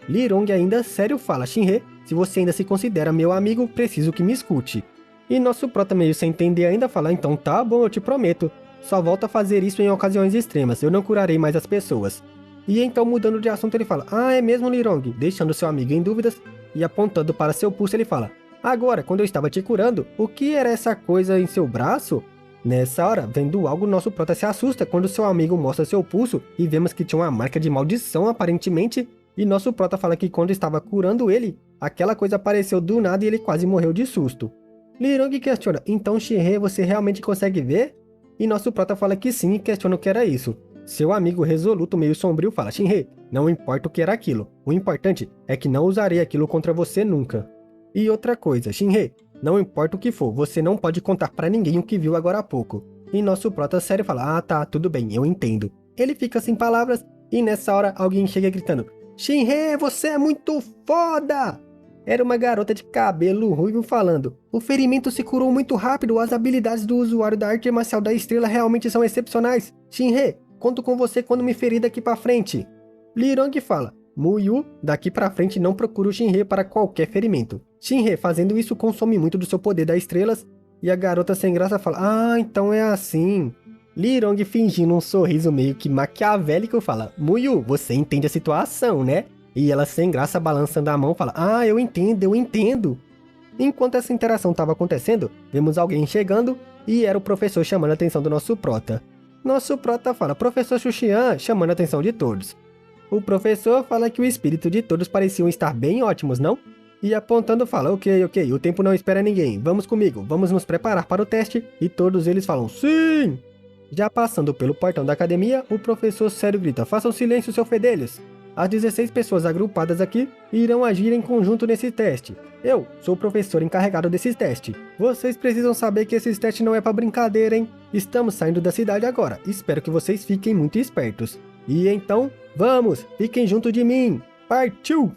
Lirong ainda sério fala, Shinhe, se você ainda se considera meu amigo, preciso que me escute. E nosso prota meio sem entender ainda fala, então tá bom, eu te prometo, só volto a fazer isso em ocasiões extremas, eu não curarei mais as pessoas. E então mudando de assunto ele fala, ah é mesmo Lirong, deixando seu amigo em dúvidas e apontando para seu pulso ele fala, agora quando eu estava te curando, o que era essa coisa em seu braço? Nessa hora, vendo algo, nosso prota se assusta quando seu amigo mostra seu pulso e vemos que tinha uma marca de maldição aparentemente, e nosso prota fala que quando estava curando ele, aquela coisa apareceu do nada e ele quase morreu de susto. Lirong questiona, então Shinhe, você realmente consegue ver? E nosso prota fala que sim e questiona o que era isso. Seu amigo resoluto meio sombrio fala, Shinhe, não importa o que era aquilo, o importante é que não usarei aquilo contra você nunca. E outra coisa, Shinhe, não importa o que for, você não pode contar pra ninguém o que viu agora há pouco. E nosso prota sério fala, ah tá, tudo bem, eu entendo. Ele fica sem palavras e nessa hora alguém chega gritando, Shinhe, você é muito foda! Era uma garota de cabelo ruivo falando: "O ferimento se curou muito rápido, as habilidades do usuário da arte marcial da estrela realmente são excepcionais. Shinhe, conto com você quando me ferir daqui pra frente." Lirong fala: "Muyu, daqui pra frente não procura o Shinhe para qualquer ferimento. Shinhe fazendo isso consome muito do seu poder das estrelas." E a garota sem graça fala: "Ah, então é assim." Lirong fingindo um sorriso meio que maquiavélico fala: "Muyu, você entende a situação, né?" E ela sem graça balançando a mão fala: "Ah, eu entendo, eu entendo." Enquanto essa interação estava acontecendo, vemos alguém chegando e era o professor chamando a atenção do nosso prota. Nosso prota fala: "Professor Xuxian", chamando a atenção de todos. O professor fala que o espírito de todos pareciam estar bem ótimos, não? E apontando fala: ok, o tempo não espera ninguém, vamos comigo, vamos nos preparar para o teste." E todos eles falam: "Sim!" Já passando pelo portão da academia, o professor sério grita: "Façam silêncio, seus fedelhos! As 16 pessoas agrupadas aqui irão agir em conjunto nesse teste. Eu sou o professor encarregado desse teste. Vocês precisam saber que esse teste não é pra brincadeira, hein? Estamos saindo da cidade agora. Espero que vocês fiquem muito espertos. E então, vamos, fiquem junto de mim. Partiu!"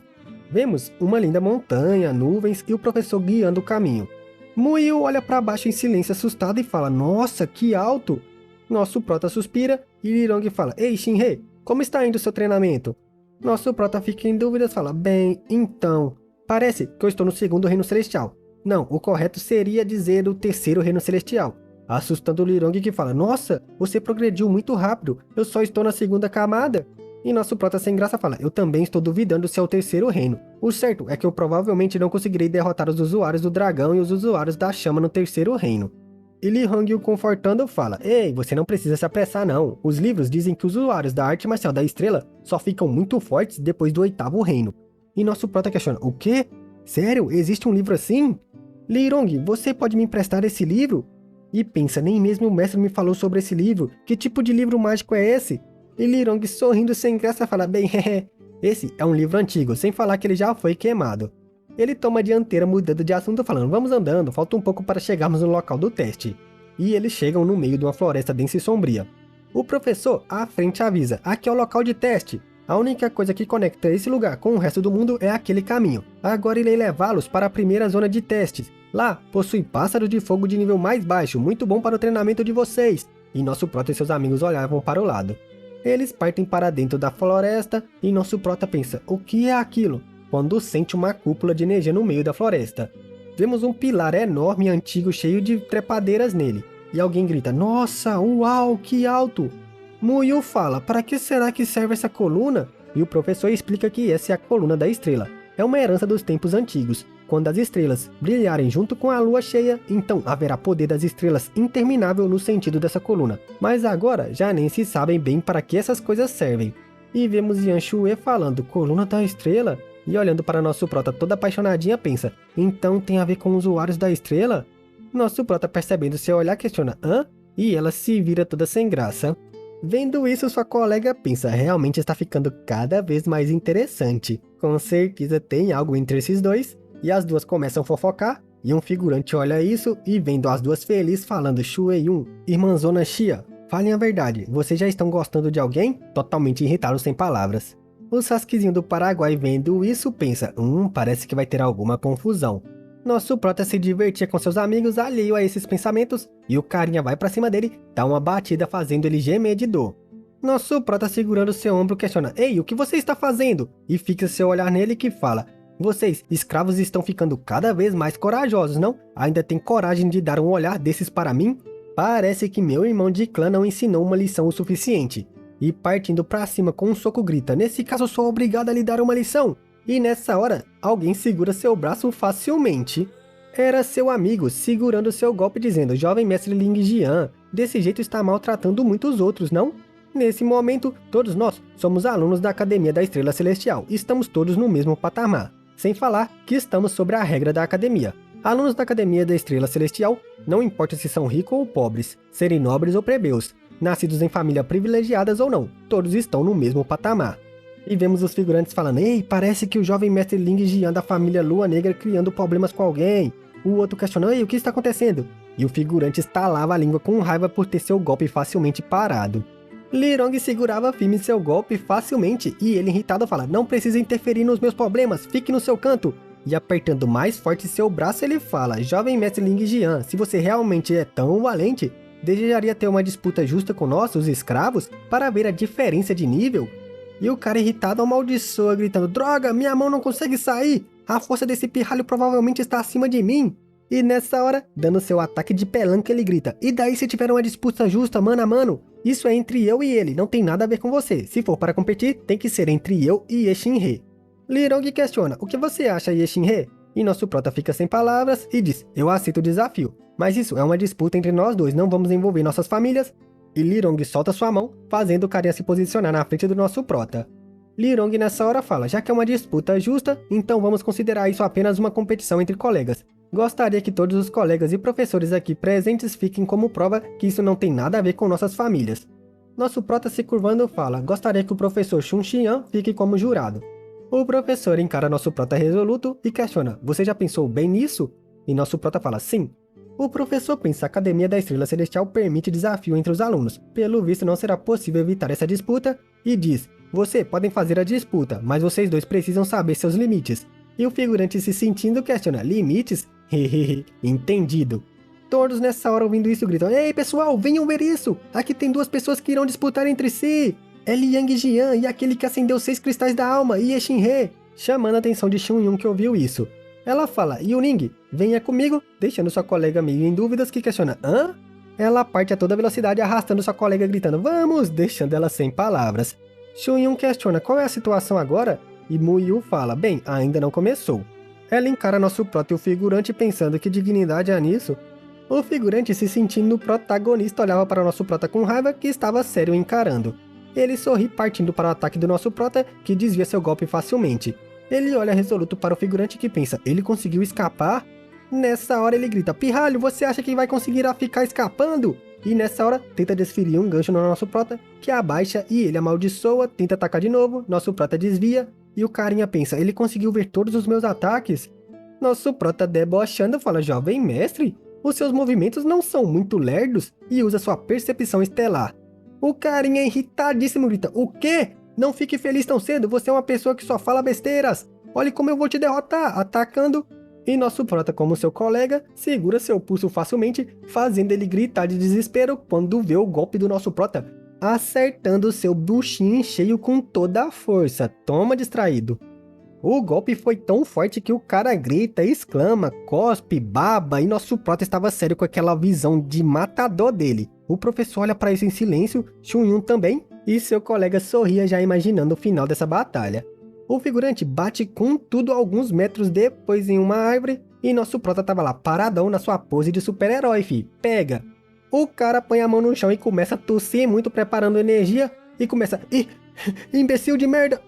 Vemos uma linda montanha, nuvens e o professor guiando o caminho. Muyu olha para baixo em silêncio assustado e fala: "Nossa, que alto!" Nosso prota suspira e Lirong fala: "Ei, Shinhe, como está indo o seu treinamento?" Nosso prota fica em dúvidas e fala: "Bem, então, parece que eu estou no segundo reino celestial. Não, o correto seria dizer o terceiro reino celestial." Assustando o Lirong que fala: "Nossa, você progrediu muito rápido, eu só estou na segunda camada." E nosso prota sem graça fala: "Eu também estou duvidando se é o terceiro reino. O certo é que eu provavelmente não conseguirei derrotar os usuários do dragão e os usuários da chama no terceiro reino." E Lirong o confortando fala: "Ei, você não precisa se apressar não. Os livros dizem que os usuários da arte marcial da estrela só ficam muito fortes depois do oitavo reino." E nosso prota questiona: "O quê? Sério? Existe um livro assim?" "Lirong, você pode me emprestar esse livro?" E pensa: "Nem mesmo o mestre me falou sobre esse livro. Que tipo de livro mágico é esse?" E Lirong sorrindo sem graça fala: "Bem, esse é um livro antigo, sem falar que ele já foi queimado." Ele toma a dianteira mudando de assunto falando: "Vamos andando, falta um pouco para chegarmos no local do teste." E eles chegam no meio de uma floresta densa e sombria. O professor à frente avisa: "Aqui é o local de teste. A única coisa que conecta esse lugar com o resto do mundo é aquele caminho. Agora irei levá-los para a primeira zona de testes. Lá possui pássaros de fogo de nível mais baixo, muito bom para o treinamento de vocês." E nosso prota e seus amigos olhavam para o lado. Eles partem para dentro da floresta e nosso prota pensa: "O que é aquilo?" Quando sente uma cúpula de energia no meio da floresta. Vemos um pilar enorme e antigo cheio de trepadeiras nele. E alguém grita: "Nossa, uau, que alto!" Muyu fala: "Para que será que serve essa coluna?" E o professor explica que essa é a coluna da estrela. É uma herança dos tempos antigos. Quando as estrelas brilharem junto com a lua cheia, então haverá poder das estrelas interminável no sentido dessa coluna. Mas agora já nem se sabem bem para que essas coisas servem. E vemos Yan Shue falando: "Coluna da estrela?" E olhando para nosso prota toda apaixonadinha pensa: "Então tem a ver com usuários da estrela?" Nosso prota percebendo seu olhar questiona: "Hã?" E ela se vira toda sem graça. Vendo isso, sua colega pensa: "Realmente está ficando cada vez mais interessante. Com certeza tem algo entre esses dois." E as duas começam a fofocar. E um figurante olha isso e vendo as duas felizes falando: "Shueyun, irmãzona Xia, falem a verdade, vocês já estão gostando de alguém?" Totalmente irritado sem palavras. O Sasukezinho do Paraguai vendo isso pensa: parece que vai ter alguma confusão." Nosso prota se divertia com seus amigos alheio a esses pensamentos, e o carinha vai pra cima dele, dá uma batida fazendo ele gemer de dor. Nosso prota segurando seu ombro questiona: "Ei, o que você está fazendo?" E fixa seu olhar nele que fala: "Vocês, escravos, estão ficando cada vez mais corajosos, não? Ainda tem coragem de dar um olhar desses para mim? Parece que meu irmão de clã não ensinou uma lição o suficiente." E partindo pra cima com um soco grita: "Nesse caso sou obrigado a lhe dar uma lição." E nessa hora, alguém segura seu braço facilmente. Era seu amigo segurando seu golpe dizendo: "Jovem mestre Ling Jian, desse jeito está maltratando muitos outros, não?" Nesse momento, todos nós somos alunos da Academia da Estrela Celestial. Estamos todos no mesmo patamar. Sem falar que estamos sobre a regra da academia. Alunos da Academia da Estrela Celestial, não importa se são ricos ou pobres, serem nobres ou plebeus, nascidos em famílias privilegiadas ou não, todos estão no mesmo patamar. E vemos os figurantes falando: "Ei, parece que o jovem mestre Ling Jian da família Lua Negra criando problemas com alguém." O outro questionou: "Ei, o que está acontecendo?" E o figurante estalava a língua com raiva por ter seu golpe facilmente parado. Lirong segurava firme seu golpe facilmente e ele irritado fala: "Não precisa interferir nos meus problemas, fique no seu canto." E apertando mais forte seu braço, ele fala: Jovem mestre Ling Jian, se você realmente é tão valente, desejaria ter uma disputa justa com nossos escravos para ver a diferença de nível? E o cara irritado amaldiçoa, gritando: Droga, minha mão não consegue sair! A força desse pirralho provavelmente está acima de mim! E nessa hora, dando seu ataque de pelanca, ele grita: E daí se tiver uma disputa justa, mano a mano? Isso é entre eu e ele, não tem nada a ver com você. Se for para competir, tem que ser entre eu e Ye Xin-he. Lirong questiona: O que você acha, Ye Xin-he? E nosso prota fica sem palavras e diz: Eu aceito o desafio, mas isso é uma disputa entre nós dois, não vamos envolver nossas famílias. E Lirong solta sua mão, fazendo o carinha se posicionar na frente do nosso prota. Lirong nessa hora fala: Já que é uma disputa justa, então vamos considerar isso apenas uma competição entre colegas. Gostaria que todos os colegas e professores aqui presentes fiquem como prova que isso não tem nada a ver com nossas famílias. Nosso prota se curvando fala: Gostaria que o professor Shun Xian fique como jurado. O professor encara nosso prota resoluto e questiona: Você já pensou bem nisso? E nosso prota fala: Sim. O professor pensa: A Academia da Estrela Celestial permite desafio entre os alunos. Pelo visto não será possível evitar essa disputa e diz: Você podem fazer a disputa, mas vocês dois precisam saber seus limites. E o figurante se sentindo questiona: Limites? Hehehe, entendido. Todos nessa hora ouvindo isso gritam: Ei pessoal, venham ver isso! Aqui tem duas pessoas que irão disputar entre si! É Liang Jian e aquele que acendeu 6 cristais da alma, Ye Xin-he! Chamando a atenção de Shun Yun que ouviu isso. Ela fala: Yuning, venha comigo, deixando sua colega meio em dúvidas que questiona: Hã? Ela parte a toda velocidade arrastando sua colega gritando: Vamos! Deixando ela sem palavras. Shun Yun questiona: Qual é a situação agora? E Mu Yu fala: Bem, ainda não começou. Ela encara nosso prota e o figurante pensando: Que dignidade há nisso? O figurante, se sentindo protagonista, olhava para nosso prota com raiva que estava sério encarando. Ele sorri partindo para o ataque do nosso prota, que desvia seu golpe facilmente. Ele olha resoluto para o figurante que pensa: Ele conseguiu escapar? Nessa hora ele grita: Pirralho, você acha que vai conseguir ficar escapando? E nessa hora tenta desferir um gancho no nosso prota, que abaixa e ele amaldiçoa, tenta atacar de novo, nosso prota desvia. E o carinha pensa: Ele conseguiu ver todos os meus ataques? Nosso prota debochando fala: Jovem mestre, os seus movimentos não são muito lerdos, e usa sua percepção estelar. O carinha irritadíssimo grita: O quê? Não fique feliz tão cedo, você é uma pessoa que só fala besteiras. Olhe como eu vou te derrotar, atacando. E nosso prota, como seu colega, segura seu pulso facilmente, fazendo ele gritar de desespero quando vê o golpe do nosso prota, acertando seu buchinho em cheio com toda a força. Toma, distraído. O golpe foi tão forte que o cara grita, exclama, cospe, baba, e nosso prota estava sério com aquela visão de matador dele. O professor olha para isso em silêncio, Shun Yun também, e seu colega sorria já imaginando o final dessa batalha. O figurante bate com tudo alguns metros depois em uma árvore, e nosso prota tava lá paradão na sua pose de super-herói, fi. Pega! O cara põe a mão no chão e começa a tossir muito, preparando energia, e começa: Ih, imbecil de merda!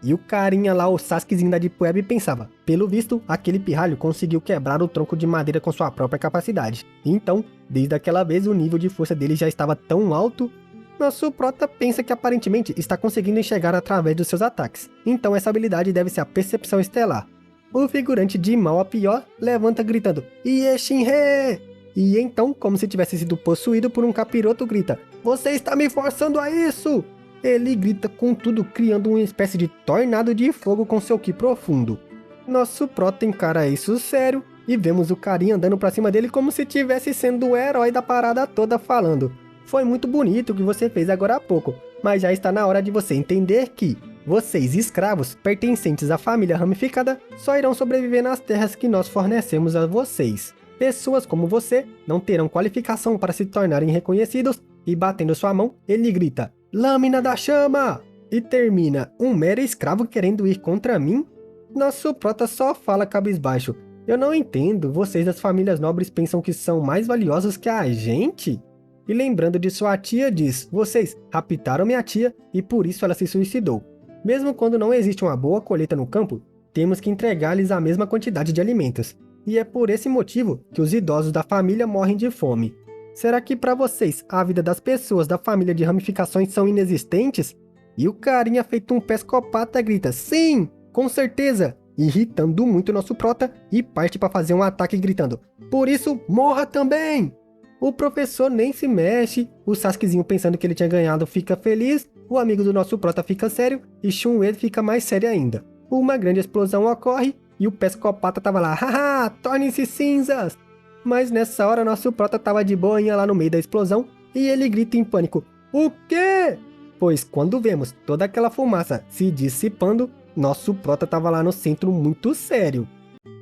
E o carinha lá, o Sasukezinho da Deep Web, pensava: Pelo visto, aquele pirralho conseguiu quebrar o tronco de madeira com sua própria capacidade. Então, desde aquela vez, o nível de força dele já estava tão alto. Nosso prota pensa que aparentemente está conseguindo enxergar através dos seus ataques. Então essa habilidade deve ser a percepção estelar. O figurante, de mal a pior, levanta gritando: Ye Xin-he! E então, como se tivesse sido possuído por um capiroto, grita: Você está me forçando a isso! Ele grita com tudo, criando uma espécie de tornado de fogo com seu ki profundo. Nosso prota encara isso sério, e vemos o carinha andando pra cima dele como se tivesse sendo o herói da parada toda, falando: Foi muito bonito o que você fez agora há pouco, mas já está na hora de você entender que vocês, escravos, pertencentes à família ramificada, só irão sobreviver nas terras que nós fornecemos a vocês. Pessoas como você não terão qualificação para se tornarem reconhecidos, e batendo sua mão, ele grita: Lâmina da chama! E termina: Um mero escravo querendo ir contra mim? Nosso prota só fala cabisbaixo: Eu não entendo, vocês das famílias nobres pensam que são mais valiosos que a gente? E lembrando de sua tia, diz: Vocês raptaram minha tia e por isso ela se suicidou. Mesmo quando não existe uma boa colheita no campo, temos que entregar-lhes a mesma quantidade de alimentos. E é por esse motivo que os idosos da família morrem de fome. Será que para vocês a vida das pessoas da família de ramificações são inexistentes? E o carinha feito um psicopata grita: Sim, com certeza! Irritando muito nosso prota e parte para fazer um ataque gritando: Por isso, morra também! O professor nem se mexe, o Sasukezinho pensando que ele tinha ganhado fica feliz, o amigo do nosso prota fica sério e Shun-Wei fica mais sério ainda. Uma grande explosão ocorre e o psicopata tava lá, haha, tornem-se cinzas! Mas nessa hora nosso prota tava de boinha lá no meio da explosão e ele grita em pânico, o quê? Pois quando vemos toda aquela fumaça se dissipando, nosso prota tava lá no centro muito sério.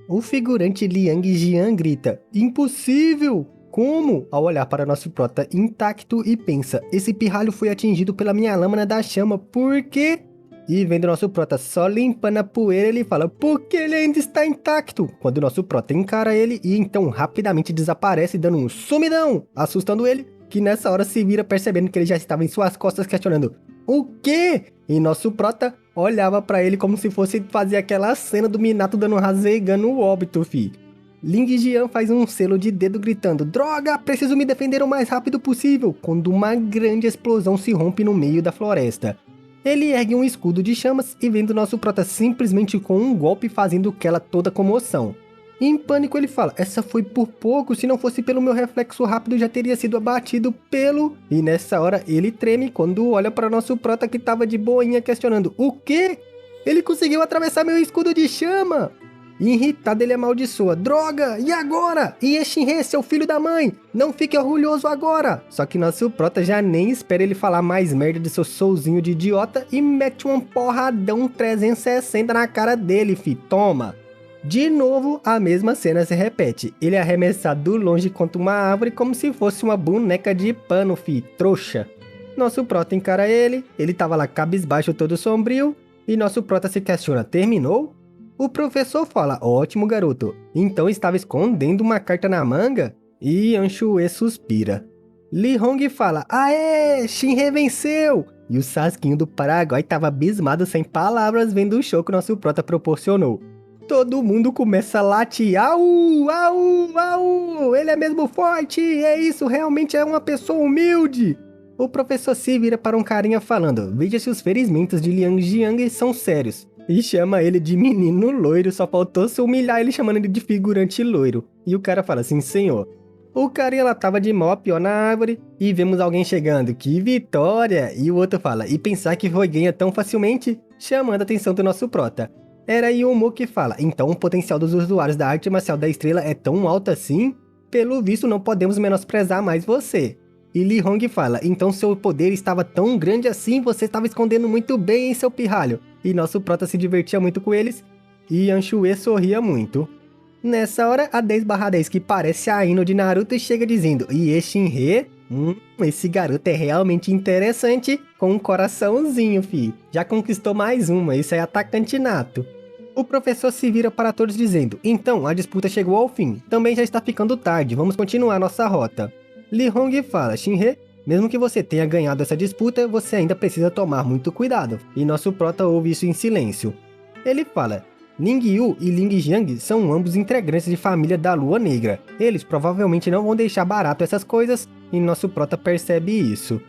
O figurante Liang Jian grita, impossível! Como? Ao olhar para nosso prota intacto e pensa, esse pirralho foi atingido pela minha lâmina da chama, por quê? E vendo nosso prota só limpando a poeira, ele fala, porque ele ainda está intacto? Quando nosso prota encara ele e então rapidamente desaparece dando um sumidão, assustando ele, que nessa hora se vira percebendo que ele já estava em suas costas questionando, o quê? E nosso prota olhava pra ele como se fosse fazer aquela cena do Minato dando rasega no óbito, fi. Ling Jian faz um selo de dedo gritando, droga, preciso me defender o mais rápido possível, quando uma grande explosão se rompe no meio da floresta. Ele ergue um escudo de chamas e vendo nosso prota simplesmente com um golpe fazendo aquela toda comoção. Em pânico ele fala, essa foi por pouco, se não fosse pelo meu reflexo rápido já teria sido abatido pelo... E nessa hora ele treme quando olha para nosso prota que tava de boinha questionando, o quê? Ele conseguiu atravessar meu escudo de chama! Irritado ele amaldiçoa, droga, e agora? E Shinhe, seu filho da mãe, não fique orgulhoso agora! Só que nosso prota já nem espera ele falar mais merda de seu solzinho de idiota e mete um porradão 360 na cara dele, fi, toma! De novo, a mesma cena se repete, ele é arremessado longe contra uma árvore como se fosse uma boneca de pano, fi, trouxa. Nosso prota encara ele tava lá cabisbaixo todo sombrio, e nosso prota se questiona, terminou? O professor fala, ótimo garoto, então estava escondendo uma carta na manga? E Anshue suspira. Li Hong fala, aê, Shinhe venceu! E o Sasquinho do Paraguai tava abismado sem palavras vendo o show que nosso prota proporcionou. Todo mundo começa a latir, au, au, au, ele é mesmo forte, é isso, realmente é uma pessoa humilde. O professor se vira para um carinha falando, veja se os ferimentos de Liang Jiang são sérios. E chama ele de menino loiro, só faltou se humilhar ele chamando ele de figurante loiro. E o cara fala assim, senhor. O carinha lá tava de mó pior na árvore e vemos alguém chegando, que vitória! E o outro fala, e pensar que foi ganha tão facilmente? Chamando a atenção do nosso prota. Era Yomo que fala, então o potencial dos usuários da arte marcial da estrela é tão alto assim? Pelo visto não podemos menosprezar mais você. E Li Hong fala, então seu poder estava tão grande assim, você estava escondendo muito bem em seu pirralho. E nosso prota se divertia muito com eles, e Anshue sorria muito. Nessa hora, a 10/10 que parece a Ino de Naruto chega dizendo, e Shinhe, esse garoto é realmente interessante, com um coraçãozinho, fi. Já conquistou mais uma, isso é atacante nato. O professor se vira para todos dizendo, então, a disputa chegou ao fim, também já está ficando tarde, vamos continuar nossa rota. Li Hong fala, Shinhe, mesmo que você tenha ganhado essa disputa, você ainda precisa tomar muito cuidado. E nosso prota ouve isso em silêncio. Ele fala, Ling Yu e Ling Jiang são ambos integrantes de família da Lua Negra. Eles provavelmente não vão deixar barato essas coisas, e nosso prota percebe isso.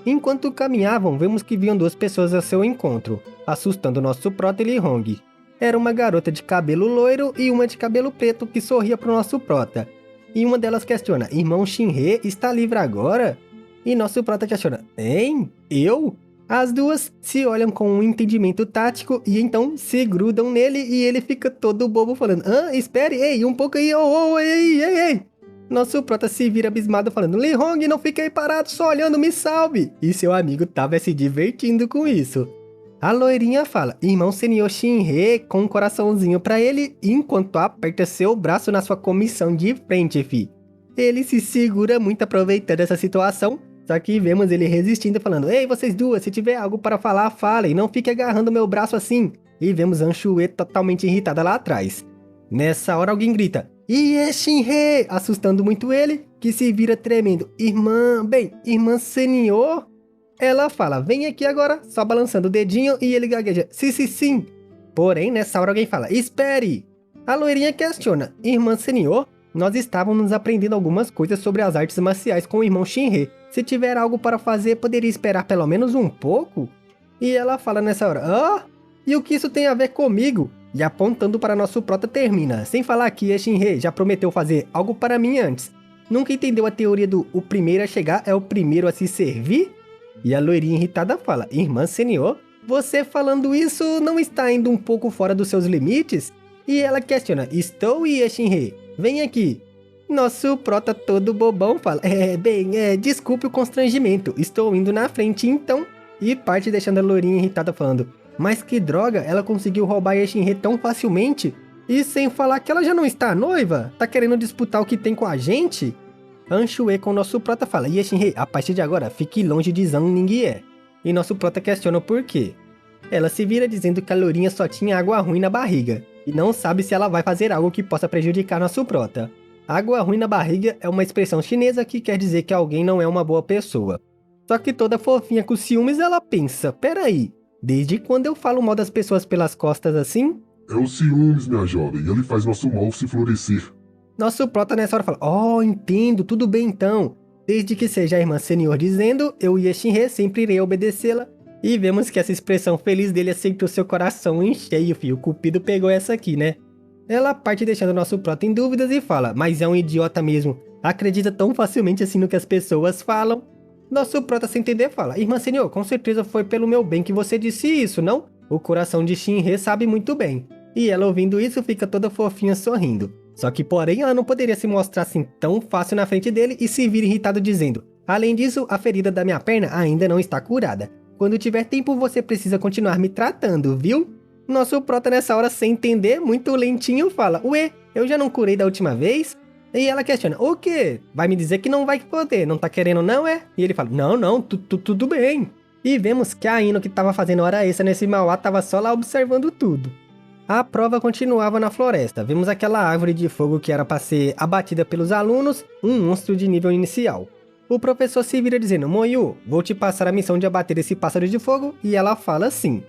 Enquanto caminhavam, vemos que viam duas pessoas a seu encontro, assustando nosso prota e Li Hong. Era uma garota de cabelo loiro e uma de cabelo preto que sorria pro nosso prota. E uma delas questiona, irmão Shinhe está livre agora? E nosso prota questiona, hein? Eu? As duas se olham com um entendimento tático e então se grudam nele e ele fica todo bobo falando, espere, ei, um pouco aí, ei. Nosso prota se vira abismado falando, Li Hong, não fiquei parado só olhando, me salve. E seu amigo tava se divertindo com isso. A loirinha fala, irmão senhor Shinhe, com um coraçãozinho pra ele, enquanto aperta seu braço na sua comissão de frente, fi. Ele se segura muito aproveitando essa situação, só que vemos ele resistindo falando, ei, vocês duas, se tiver algo para falar, falem, não fique agarrando meu braço assim. E vemos Anshue totalmente irritada lá atrás. Nessa hora alguém grita, Ie Shinhe, assustando muito ele, que se vira tremendo, irmã senhor? Ela fala, vem aqui agora, só balançando o dedinho e ele gagueja, sim. Porém, nessa hora alguém fala, espere. A loirinha questiona, irmã senhor, nós estávamos aprendendo algumas coisas sobre as artes marciais com o irmão Shinhe. Se tiver algo para fazer, poderia esperar pelo menos um pouco? E ela fala nessa hora, e o que isso tem a ver comigo? E apontando para nosso prota termina, sem falar que Shinhe já prometeu fazer algo para mim antes. Nunca entendeu a teoria do o primeiro a chegar é o primeiro a se servir? E a loirinha irritada fala, irmã senhor, você falando isso não está indo um pouco fora dos seus limites? E ela questiona, estou, Ye Shinhei, vem aqui. Nosso prota todo bobão fala, desculpe o constrangimento, estou indo na frente então. E parte deixando a lourinha irritada falando, mas que droga, ela conseguiu roubar Ye Shinhei tão facilmente? E sem falar que ela já não está noiva? Tá querendo disputar o que tem com a gente? Anshue com nosso prota fala, Ye Shinhei, a partir de agora, fique longe de Zhang Ningye. E nosso prota questiona o porquê. Ela se vira dizendo que a lourinha só tinha água ruim na barriga, e não sabe se ela vai fazer algo que possa prejudicar nosso prota. Água ruim na barriga é uma expressão chinesa que quer dizer que alguém não é uma boa pessoa. Só que toda fofinha com ciúmes ela pensa, peraí, desde quando eu falo mal das pessoas pelas costas assim? É o ciúmes, minha jovem, ele faz nosso mal se florescer. Nosso prota nessa hora fala, entendo, tudo bem então. Desde que seja a irmã Senhor dizendo, eu e Shinhei sempre irei obedecê-la. E vemos que essa expressão feliz dele aceitou seu coração em cheio, filho. O Cupido pegou essa aqui, né? Ela parte deixando nosso prota em dúvidas e fala, mas é um idiota mesmo. Acredita tão facilmente assim no que as pessoas falam. Nosso prota sem entender fala, irmã Senhor, com certeza foi pelo meu bem que você disse isso, não? O coração de Shinhei sabe muito bem. E ela ouvindo isso fica toda fofinha sorrindo. Só que porém ela não poderia se mostrar assim tão fácil na frente dele e se vira irritado dizendo, além disso, a ferida da minha perna ainda não está curada. Quando tiver tempo você precisa continuar me tratando, viu? Nosso prota nessa hora sem entender, muito lentinho, fala, ué, eu já não curei da última vez? E ela questiona, o quê? Vai me dizer que não vai poder, não tá querendo não, é? E ele fala, não, tudo bem. E vemos que a Ino que tava fazendo hora extra nesse Mauá tava só lá observando tudo. A prova continuava na floresta, vemos aquela árvore de fogo que era para ser abatida pelos alunos, um monstro de nível inicial. O professor se vira dizendo, Moyu, vou te passar a missão de abater esse pássaro de fogo, e ela fala assim.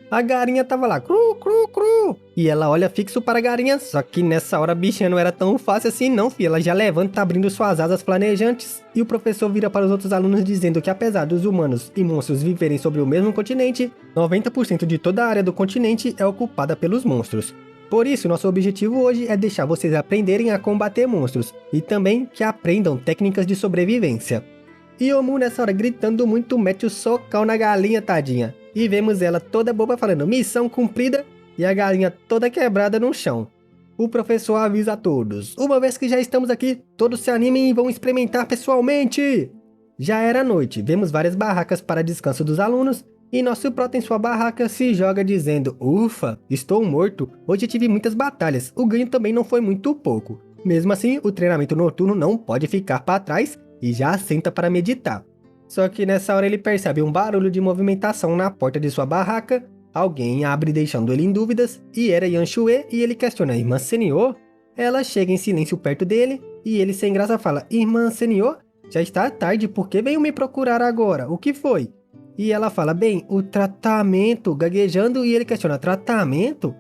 A garinha tava lá, cru, cru, cru, e ela olha fixo para a garinha, só que nessa hora a bichinha não era tão fácil assim não, filha. Ela já levanta abrindo suas asas flanejantes, e o professor vira para os outros alunos dizendo que apesar dos humanos e monstros viverem sobre o mesmo continente, 90% de toda a área do continente é ocupada pelos monstros. Por isso, nosso objetivo hoje é deixar vocês aprenderem a combater monstros, e também que aprendam técnicas de sobrevivência. E Omu nessa hora gritando muito mete o socão na galinha, tadinha. E vemos ela toda boba falando, missão cumprida, e a galinha toda quebrada no chão. O professor avisa a todos, uma vez que já estamos aqui, todos se animem e vão experimentar pessoalmente. Já era noite, vemos várias barracas para descanso dos alunos, e nosso prota em sua barraca se joga dizendo, ufa, estou morto, hoje tive muitas batalhas, o ganho também não foi muito pouco. Mesmo assim, o treinamento noturno não pode ficar para trás, e já assenta para meditar. Só que nessa hora ele percebe um barulho de movimentação na porta de sua barraca, alguém abre deixando ele em dúvidas, e era Yanshue, e ele questiona, irmã Senhor? Ela chega em silêncio perto dele, e ele sem graça fala, irmã Senhor, já está tarde, por que veio me procurar agora? O que foi? E ela fala, bem, o tratamento, gaguejando, e ele questiona, tratamento?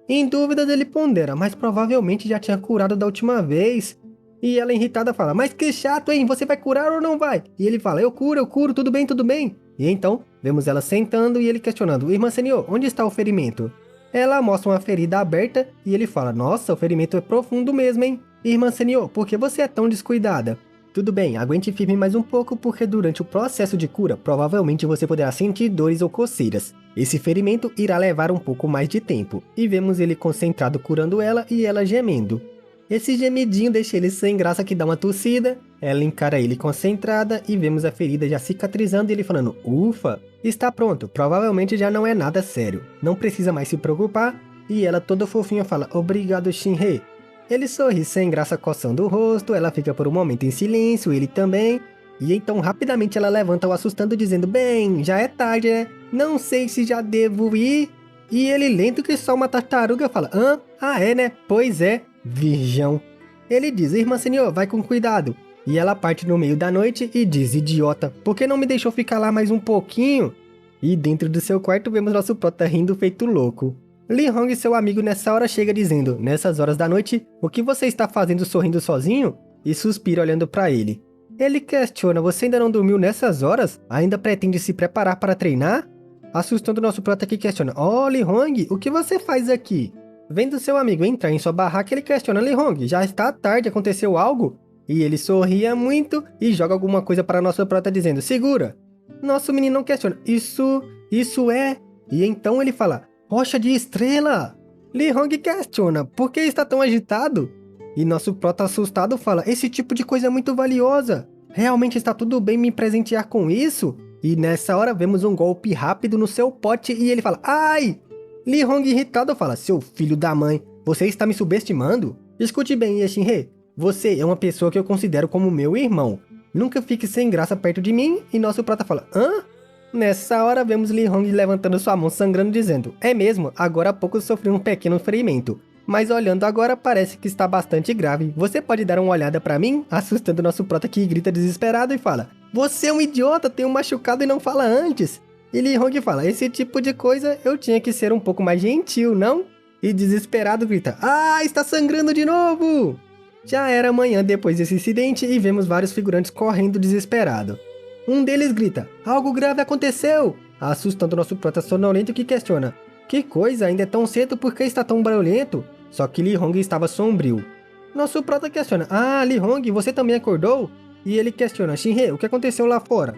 Em dúvidas ele pondera, mas provavelmente já tinha curado da última vez. E ela irritada fala, mas que chato, hein? Você vai curar ou não vai? E ele fala, eu curo, tudo bem, tudo bem. E então, vemos ela sentando e ele questionando, irmã Senhor, onde está o ferimento? Ela mostra uma ferida aberta e ele fala, nossa, o ferimento é profundo mesmo, hein? Irmã Senhor, por que você é tão descuidada? Tudo bem, aguente firme mais um pouco porque durante o processo de cura, provavelmente você poderá sentir dores ou coceiras. Esse ferimento irá levar um pouco mais de tempo. E vemos ele concentrado curando ela e ela gemendo. Esse gemidinho deixa ele sem graça que dá uma tossida, ela encara ele concentrada e vemos a ferida já cicatrizando e ele falando, ufa, está pronto, provavelmente já não é nada sério, não precisa mais se preocupar, e ela toda fofinha fala, obrigado Shinhei. Ele sorri sem graça coçando o rosto, ela fica por um momento em silêncio, ele também, e então rapidamente ela levanta o assustando dizendo, bem, já é tarde, né? Não sei se já devo ir, e ele lento que só uma tartaruga fala, é né? Pois é. Virgão. Ele diz, irmã Senhor, vai com cuidado. E ela parte no meio da noite e diz, idiota, por que não me deixou ficar lá mais um pouquinho? E dentro do seu quarto vemos nosso prota rindo feito louco. Li Hong e seu amigo nessa hora chega dizendo, nessas horas da noite, o que você está fazendo sorrindo sozinho? E suspira olhando para ele. Ele questiona, você ainda não dormiu nessas horas? Ainda pretende se preparar para treinar? Assustando nosso prota que questiona, Li Hong, o que você faz aqui? Vendo seu amigo entrar em sua barraca, ele questiona Li Hong, já está tarde, aconteceu algo? E ele sorria muito e joga alguma coisa para nosso prota dizendo, segura. Nosso menino questiona, isso é... E então ele fala, rocha de estrela! Li Hong questiona, por que está tão agitado? E nosso prota assustado fala, esse tipo de coisa é muito valiosa. Realmente está tudo bem me presentear com isso? E nessa hora vemos um golpe rápido no seu pote e ele fala, ai! Li Hong irritado fala, seu filho da mãe, você está me subestimando? Escute bem, Ye Xin-he, você é uma pessoa que eu considero como meu irmão. Nunca fique sem graça perto de mim. E nosso prota fala, hã? Nessa hora vemos Li Hong levantando sua mão sangrando dizendo, é mesmo, agora há pouco sofri um pequeno ferimento. Mas olhando agora parece que está bastante grave. Você pode dar uma olhada pra mim? Assustando nosso prota que grita desesperado e fala, você é um idiota, tem um machucado e não fala antes. E Li Hong fala, esse tipo de coisa eu tinha que ser um pouco mais gentil, não? E desesperado grita, ah, está sangrando de novo! Já era manhã depois desse incidente e vemos vários figurantes correndo desesperado. Um deles grita, algo grave aconteceu! Assustando nosso prota sonolento que questiona, que coisa, ainda é tão cedo, por que está tão barulhento? Só que Li Hong estava sombrio. Nosso prota questiona, ah, Li Hong, você também acordou? E ele questiona, Xin-he, o que aconteceu lá fora?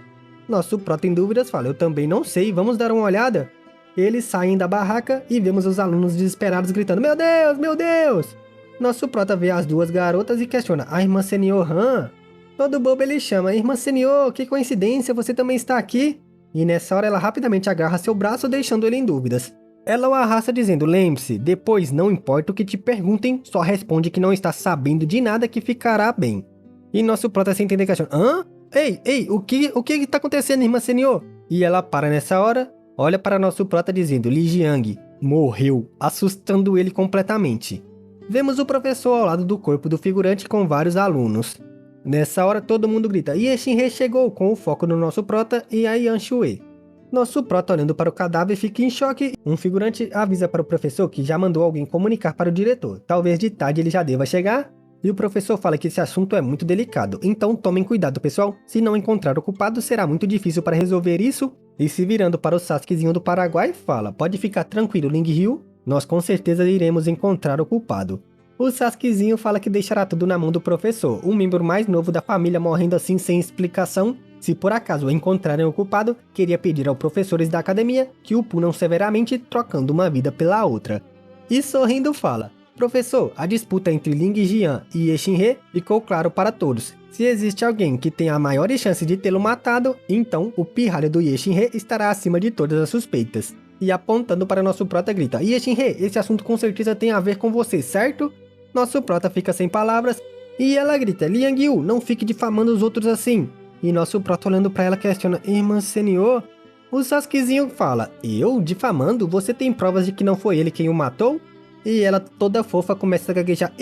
Nosso prota em dúvidas fala, eu também não sei, vamos dar uma olhada? Eles saem da barraca e vemos os alunos desesperados gritando, meu Deus, meu Deus! Nosso prota vê as duas garotas e questiona, a irmã Senhor Han? Todo bobo ele chama, irmã Senhor, que coincidência, você também está aqui? E nessa hora ela rapidamente agarra seu braço deixando ele em dúvidas. Ela o arrasta dizendo, lembre-se, depois não importa o que te perguntem, só responde que não está sabendo de nada que ficará bem. E nosso prota sem entender questiona, hã? Ei, o que está acontecendo, irmã Senhor? E ela para nessa hora, olha para nosso prota dizendo, Li Jiang morreu, assustando ele completamente. Vemos o professor ao lado do corpo do figurante com vários alunos. Nessa hora todo mundo grita, Ye Xin-he chegou, com o foco no nosso prota e a Yan Shui. Nosso prota olhando para o cadáver fica em choque. Um figurante avisa para o professor que já mandou alguém comunicar para o diretor. Talvez de tarde ele já deva chegar. E o professor fala que esse assunto é muito delicado. Então tomem cuidado, pessoal. Se não encontrar o culpado, será muito difícil para resolver isso. E se virando para o Sasukezinho do Paraguai, fala, pode ficar tranquilo, Ling Ryu. Nós com certeza iremos encontrar o culpado. O Sasukezinho fala que deixará tudo na mão do professor, um membro mais novo da família morrendo assim sem explicação. Se por acaso encontrarem o culpado, queria pedir aos professores da academia que o punam severamente, trocando uma vida pela outra. E sorrindo fala, professor, a disputa entre Ling Jian e Ye Xin-he ficou claro para todos. Se existe alguém que tenha a maior chance de tê-lo matado, então o pirralho do Ye Xin-he estará acima de todas as suspeitas. E apontando para nosso prota grita, Ye Xin-he, esse assunto com certeza tem a ver com você, certo? Nosso prota fica sem palavras e ela grita, Liang Yu, não fique difamando os outros assim. E nosso prota olhando para ela questiona, irmã Senhor? O Sasukezinho fala, eu difamando? Você tem provas de que não foi ele quem o matou? E ela toda fofa começa a gaguejar,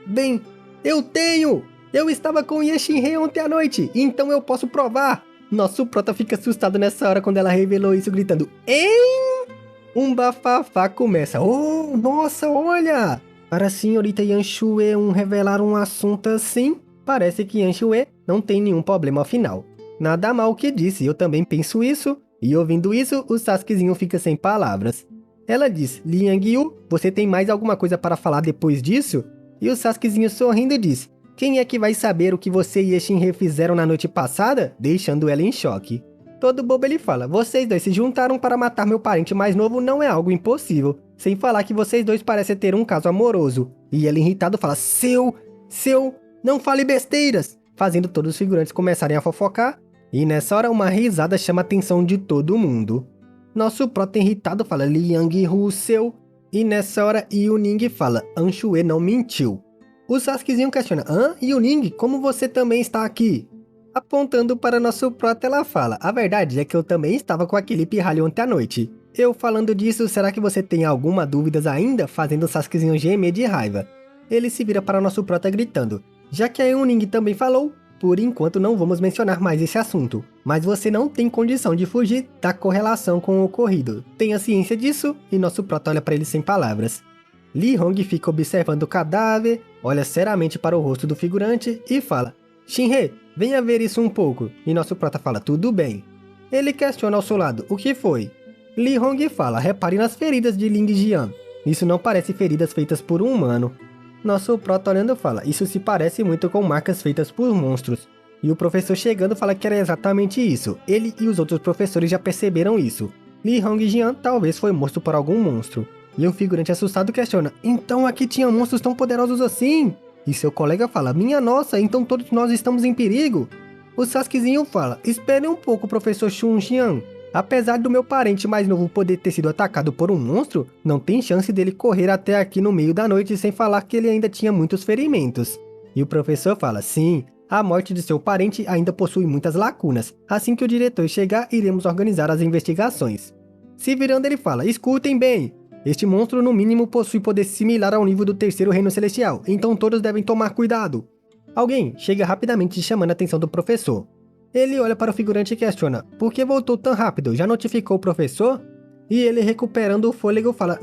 bem, eu tenho! Eu estava com Ye Xin-he ontem à noite, então eu posso provar. Nosso prota fica assustado nessa hora quando ela revelou isso gritando, hein? Um bafafá começa, oh, nossa, olha! Para a senhorita Yan Shui revelar um assunto assim, parece que Yan Shui não tem nenhum problema afinal. Nada mal que disse, eu também penso isso. E ouvindo isso, o Sasukezinho fica sem palavras. Ela diz, Liang Yu, você tem mais alguma coisa para falar depois disso? E o Sasukezinho sorrindo diz, quem é que vai saber o que você e Ye Xin-he fizeram na noite passada? Deixando ela em choque. Todo bobo ele fala, vocês dois se juntaram para matar meu parente mais novo não é algo impossível. Sem falar que vocês dois parecem ter um caso amoroso. E ele irritado fala, seu, não fale besteiras. Fazendo todos os figurantes começarem a fofocar. E nessa hora uma risada chama a atenção de todo mundo. Nosso prota irritado fala, Liang Hu seu. E nessa hora Yuning fala, Anshui não mentiu. O Sasukezinho questiona, Yuning, como você também está aqui? Apontando para nosso prota ela fala, a verdade é que eu também estava com aquele pirralho ontem à noite. Eu falando disso, será que você tem alguma dúvidas ainda? Fazendo o Sasukezinho gemer de raiva. Ele se vira para nosso prota gritando, já que a Yuning também falou, por enquanto não vamos mencionar mais esse assunto. Mas você não tem condição de fugir da correlação com o ocorrido. Tenha ciência disso? E nosso prota olha para ele sem palavras. Li Hong fica observando o cadáver, olha seriamente para o rosto do figurante e fala, Xin-he, venha ver isso um pouco. E nosso prota fala, tudo bem. Ele questiona ao seu lado, o que foi? Li Hong fala, repare nas feridas de Ling Jian. Isso não parece feridas feitas por um humano. Nosso prota olhando fala, isso se parece muito com marcas feitas por monstros. E o professor chegando fala que era exatamente isso. Ele e os outros professores já perceberam isso. Li Hongjian talvez foi morto por algum monstro. E um figurante assustado questiona, então aqui tinha monstros tão poderosos assim? E seu colega fala, minha nossa, então todos nós estamos em perigo? O Sasukezinho fala, espere um pouco, professor Xunxian. Apesar do meu parente mais novo poder ter sido atacado por um monstro, não tem chance dele correr até aqui no meio da noite sem falar que ele ainda tinha muitos ferimentos. E o professor fala, sim, a morte de seu parente ainda possui muitas lacunas. Assim que o diretor chegar, iremos organizar as investigações. Se virando ele fala, escutem bem, este monstro no mínimo possui poder similar ao nível do terceiro reino celestial, então todos devem tomar cuidado. Alguém chega rapidamente chamando a atenção do professor. Ele olha para o figurante e questiona, por que voltou tão rápido? Já notificou o professor? E ele recuperando o fôlego fala,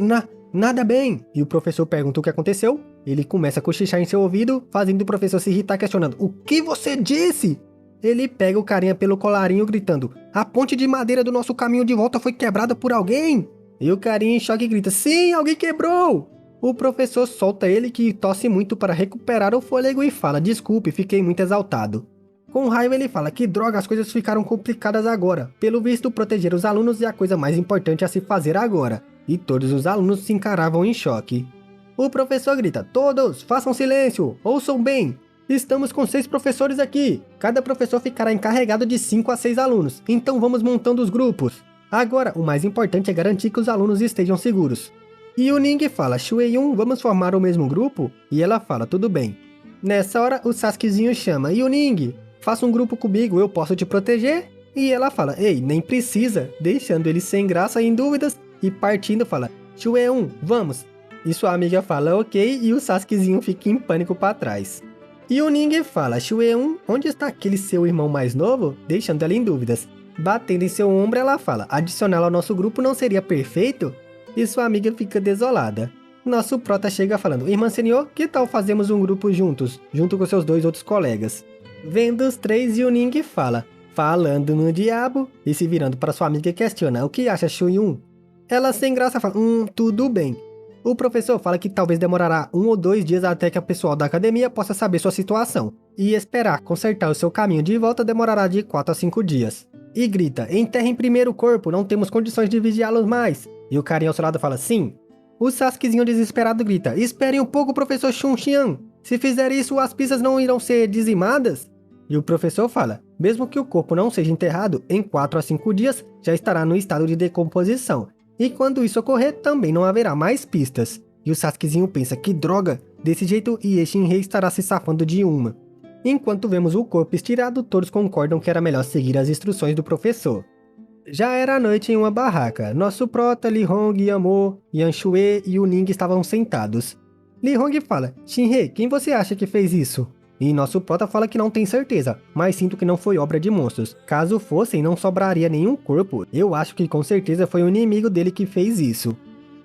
nada bem. E o professor pergunta o que aconteceu. Ele começa a cochichar em seu ouvido, fazendo o professor se irritar questionando, o que você disse? Ele pega o carinha pelo colarinho gritando, a ponte de madeira do nosso caminho de volta foi quebrada por alguém? E o carinha em choque grita, sim, alguém quebrou! O professor solta ele que tosse muito para recuperar o fôlego e fala, desculpe, fiquei muito exaltado. Com raiva ele fala que droga, as coisas ficaram complicadas agora. Pelo visto, proteger os alunos é a coisa mais importante a se fazer agora. E todos os alunos se encaravam em choque. O professor grita, todos, façam silêncio, ouçam bem. Estamos com 6 professores aqui. Cada professor ficará encarregado de 5 a 6 alunos. Então vamos montando os grupos. Agora, o mais importante é garantir que os alunos estejam seguros. E o Ning fala, Shuei-yun, vamos formar o mesmo grupo? E ela fala, tudo bem. Nessa hora, o Sasukezinho chama, e o Ning, faça um grupo comigo, eu posso te proteger? E ela fala, ei, nem precisa, deixando ele sem graça e em dúvidas, e partindo fala, Shuei-yun, vamos. E sua amiga fala, ok, e o Sasukezinho fica em pânico para trás. E o Ning fala, Shuei-yun, onde está aquele seu irmão mais novo? Deixando ela em dúvidas. Batendo em seu ombro, ela fala, adicioná-lo ao nosso grupo não seria perfeito? E sua amiga fica desolada. Nosso prota chega falando, irmã senhor, que tal fazermos um grupo juntos, junto com seus 2 outros colegas? Vendo os 3 e o Ning fala, falando no diabo, e se virando para sua amiga questiona, o que acha Shuei-yun? Ela sem graça fala, tudo bem. O professor fala que talvez demorará 1 ou 2 dias até que o pessoal da academia possa saber sua situação, e esperar consertar o seu caminho de volta demorará de 4 a 5 dias. E grita, enterrem primeiro o corpo, não temos condições de vigiá-los mais. E o carinha ao seu lado fala, sim. O Sasukezinho desesperado grita, esperem um pouco, professor Xunxian. Se fizer isso, as pistas não irão ser dizimadas? E o professor fala, mesmo que o corpo não seja enterrado, em 4 a 5 dias já estará no estado de decomposição. E quando isso ocorrer, também não haverá mais pistas. E o Sasukezinho pensa, que droga, desse jeito Ie Shinrei estará se safando de uma. Enquanto vemos o corpo estirado, todos concordam que era melhor seguir as instruções do professor. Já era noite em uma barraca. Nosso prota, Li Hong, Yamo, Yan Shuei e o Ning estavam sentados. Li Hong fala, Shinrei, quem você acha que fez isso? E nosso prota fala que não tem certeza, mas sinto que não foi obra de monstros. Caso fossem, não sobraria nenhum corpo. Eu acho que com certeza foi o inimigo dele que fez isso.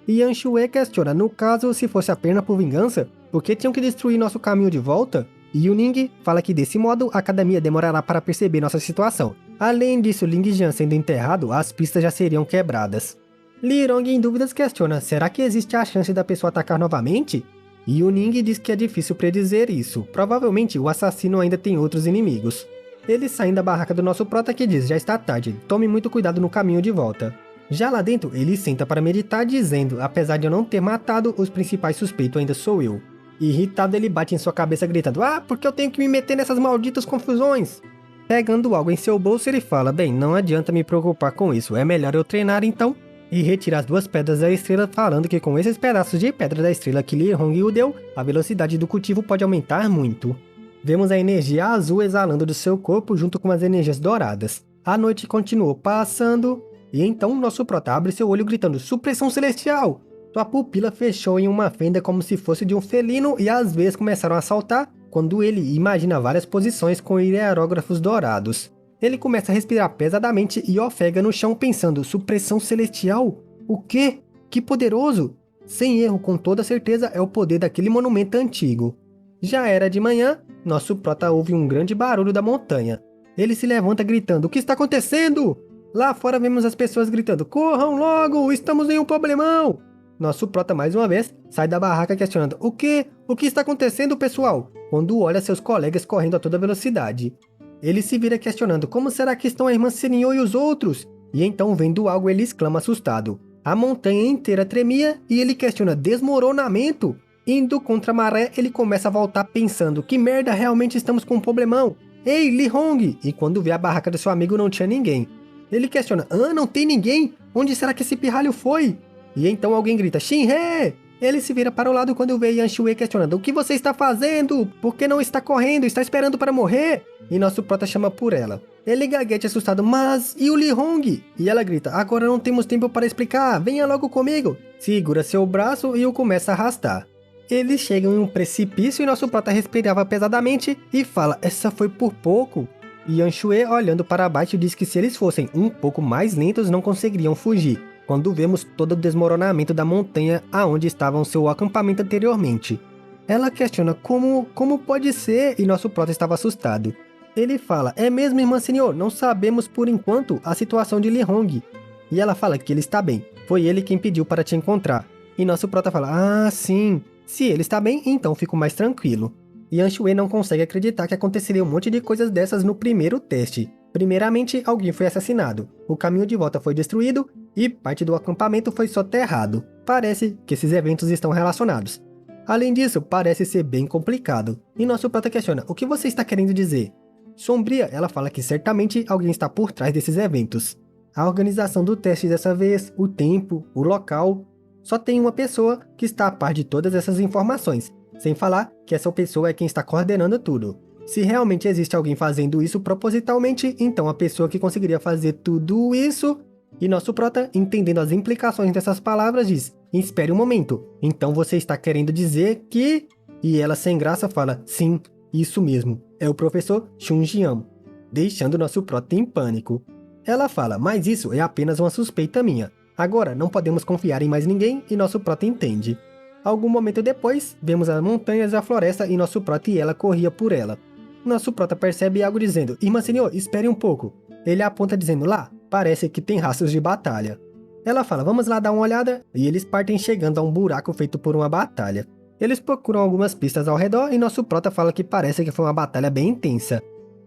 E Yan Shuei questiona, no caso, se fosse apenas por vingança, por que tinham que destruir nosso caminho de volta? E o Ning fala que desse modo a academia demorará para perceber nossa situação. Além disso, Ling Jian sendo enterrado, as pistas já seriam quebradas. Li Rong em dúvidas questiona, será que existe a chance da pessoa atacar novamente? E o Ning diz que é difícil predizer isso, provavelmente o assassino ainda tem outros inimigos. Eles saem da barraca do nosso prota que diz, já está tarde, tome muito cuidado no caminho de volta. Já lá dentro, ele senta para meditar dizendo, apesar de eu não ter matado, os principais suspeitos ainda sou eu. Irritado, ele bate em sua cabeça gritando, porque eu tenho que me meter nessas malditas confusões? Pegando algo em seu bolso, ele fala, bem, não adianta me preocupar com isso, é melhor eu treinar então. E retira as 2 pedras da estrela, falando que com esses pedaços de pedra da estrela que Li Hong o deu, a velocidade do cultivo pode aumentar muito. Vemos a energia azul exalando do seu corpo junto com as energias douradas. A noite continuou passando, e então nosso prota abre seu olho gritando, supressão celestial! Sua pupila fechou em uma fenda como se fosse de um felino e as veias começaram a saltar quando ele imagina várias posições com hierógrafos dourados. Ele começa a respirar pesadamente e ofega no chão pensando, supressão celestial? O quê? Que poderoso! Sem erro, com toda certeza, é o poder daquele monumento antigo. Já era de manhã, nosso prota ouve um grande barulho da montanha. Ele se levanta gritando, o que está acontecendo? Lá fora vemos as pessoas gritando, corram logo, estamos em um problemão! Nosso prota mais uma vez sai da barraca questionando, o quê? O que está acontecendo, pessoal? Quando olha seus colegas correndo a toda velocidade. Ele se vira questionando, como será que estão a irmã Senhor e os outros? E então, vendo algo, ele exclama assustado. A montanha inteira tremia e ele questiona desmoronamento. Indo contra a maré, ele começa a voltar pensando, que merda, realmente estamos com um problemão. Ei, Li Hong! E quando vê a barraca do seu amigo não tinha ninguém. Ele questiona, não tem ninguém? Onde será que esse pirralho foi? E então alguém grita, Shin-Hye! Ele se vira para o lado quando vê Yan Shui questionando, o que você está fazendo? Por que não está correndo? Está esperando para morrer? E nosso prota chama por ela. Ele gagueja assustado, mas e o Li Hong? E ela grita, agora não temos tempo para explicar, venha logo comigo. Segura seu braço e o começa a arrastar. Eles chegam em um precipício e nosso prota respirava pesadamente e fala, essa foi por pouco. E Yan Shui, olhando para baixo, diz que se eles fossem um pouco mais lentos não conseguiriam fugir. Quando vemos todo o desmoronamento da montanha aonde estava o seu acampamento anteriormente. Ela questiona como pode ser e nosso prota estava assustado. Ele fala, é mesmo irmã senhor, não sabemos por enquanto a situação de Li Hong. E ela fala que ele está bem, foi ele quem pediu para te encontrar. E nosso prota fala, sim, se ele está bem, então fico mais tranquilo. E Yan Shui não consegue acreditar que aconteceria um monte de coisas dessas no primeiro teste. Primeiramente, alguém foi assassinado, o caminho de volta foi destruído e parte do acampamento foi soterrado. Parece que esses eventos estão relacionados. Além disso, parece ser bem complicado. E nosso prota questiona, o que você está querendo dizer? Sombria, ela fala que certamente alguém está por trás desses eventos. A organização do teste dessa vez, o tempo, o local... Só tem uma pessoa que está a par de todas essas informações, sem falar que essa pessoa é quem está coordenando tudo. Se realmente existe alguém fazendo isso propositalmente, então a pessoa que conseguiria fazer tudo isso... E nosso prota, entendendo as implicações dessas palavras, diz, espere um momento, então você está querendo dizer que... E ela sem graça fala, sim, isso mesmo, é o professor Chun Jian, deixando nosso prota em pânico. Ela fala, mas isso é apenas uma suspeita minha. Agora, não podemos confiar em mais ninguém e nosso prota entende. Algum momento depois, vemos as montanhas e a floresta e nosso prota e ela corria por ela. Nosso prota percebe algo dizendo, irmã senhor, espere um pouco. Ele aponta dizendo, lá, parece que tem rastros de batalha. Ela fala, vamos lá dar uma olhada, e eles partem chegando a um buraco feito por uma batalha. Eles procuram algumas pistas ao redor e nosso prota fala que parece que foi uma batalha bem intensa.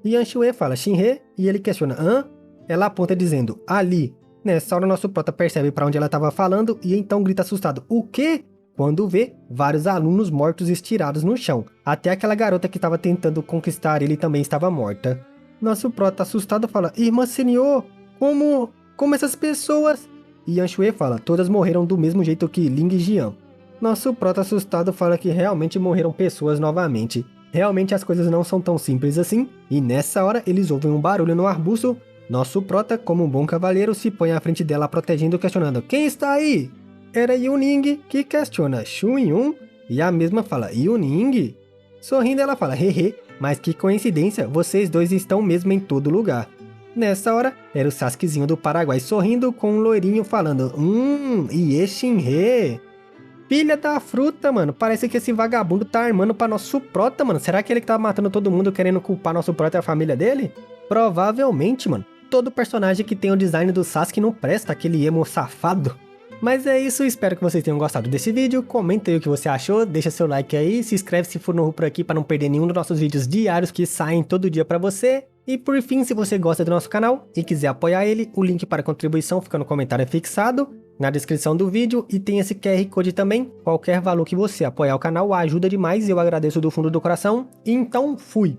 E Yan Shui fala, Shin-Hye, e ele questiona, hã? Ela aponta dizendo, ali. Nessa hora nosso prota percebe para onde ela estava falando e então grita assustado, o quê? Quando vê vários alunos mortos estirados no chão. Até aquela garota que estava tentando conquistar ele também estava morta. Nosso prota assustado fala, irmã senhor, como essas pessoas? E Yan Shui fala, todas morreram do mesmo jeito que Ling Jian. Nosso prota assustado fala que realmente morreram pessoas novamente. Realmente as coisas não são tão simples assim, e nessa hora eles ouvem um barulho no arbusto. Nosso prota, como um bom cavaleiro, se põe à frente dela protegendo, questionando, quem está aí? Era Yuning, que questiona Xu Yun, e a mesma fala, Yuning? Sorrindo ela fala, hehe, mas que coincidência, vocês dois estão mesmo em todo lugar. Nessa hora, era o Sasukezinho do Paraguai sorrindo com um loirinho falando, Ie Shin-Hye. Filha da fruta, mano, parece que esse vagabundo tá armando pra nosso prota, mano. Será que ele que tá matando todo mundo querendo culpar nosso prota e a família dele? Provavelmente, mano. Todo personagem que tem o design do Sasuke não presta, aquele emo safado. Mas é isso, espero que vocês tenham gostado desse vídeo, comenta aí o que você achou, deixa seu like aí, se inscreve se for novo por aqui para não perder nenhum dos nossos vídeos diários que saem todo dia para você. E por fim, se você gosta do nosso canal e quiser apoiar ele, o link para contribuição fica no comentário fixado, na descrição do vídeo e tem esse QR Code também. Qualquer valor que você apoiar o canal ajuda demais e eu agradeço do fundo do coração. Então, fui!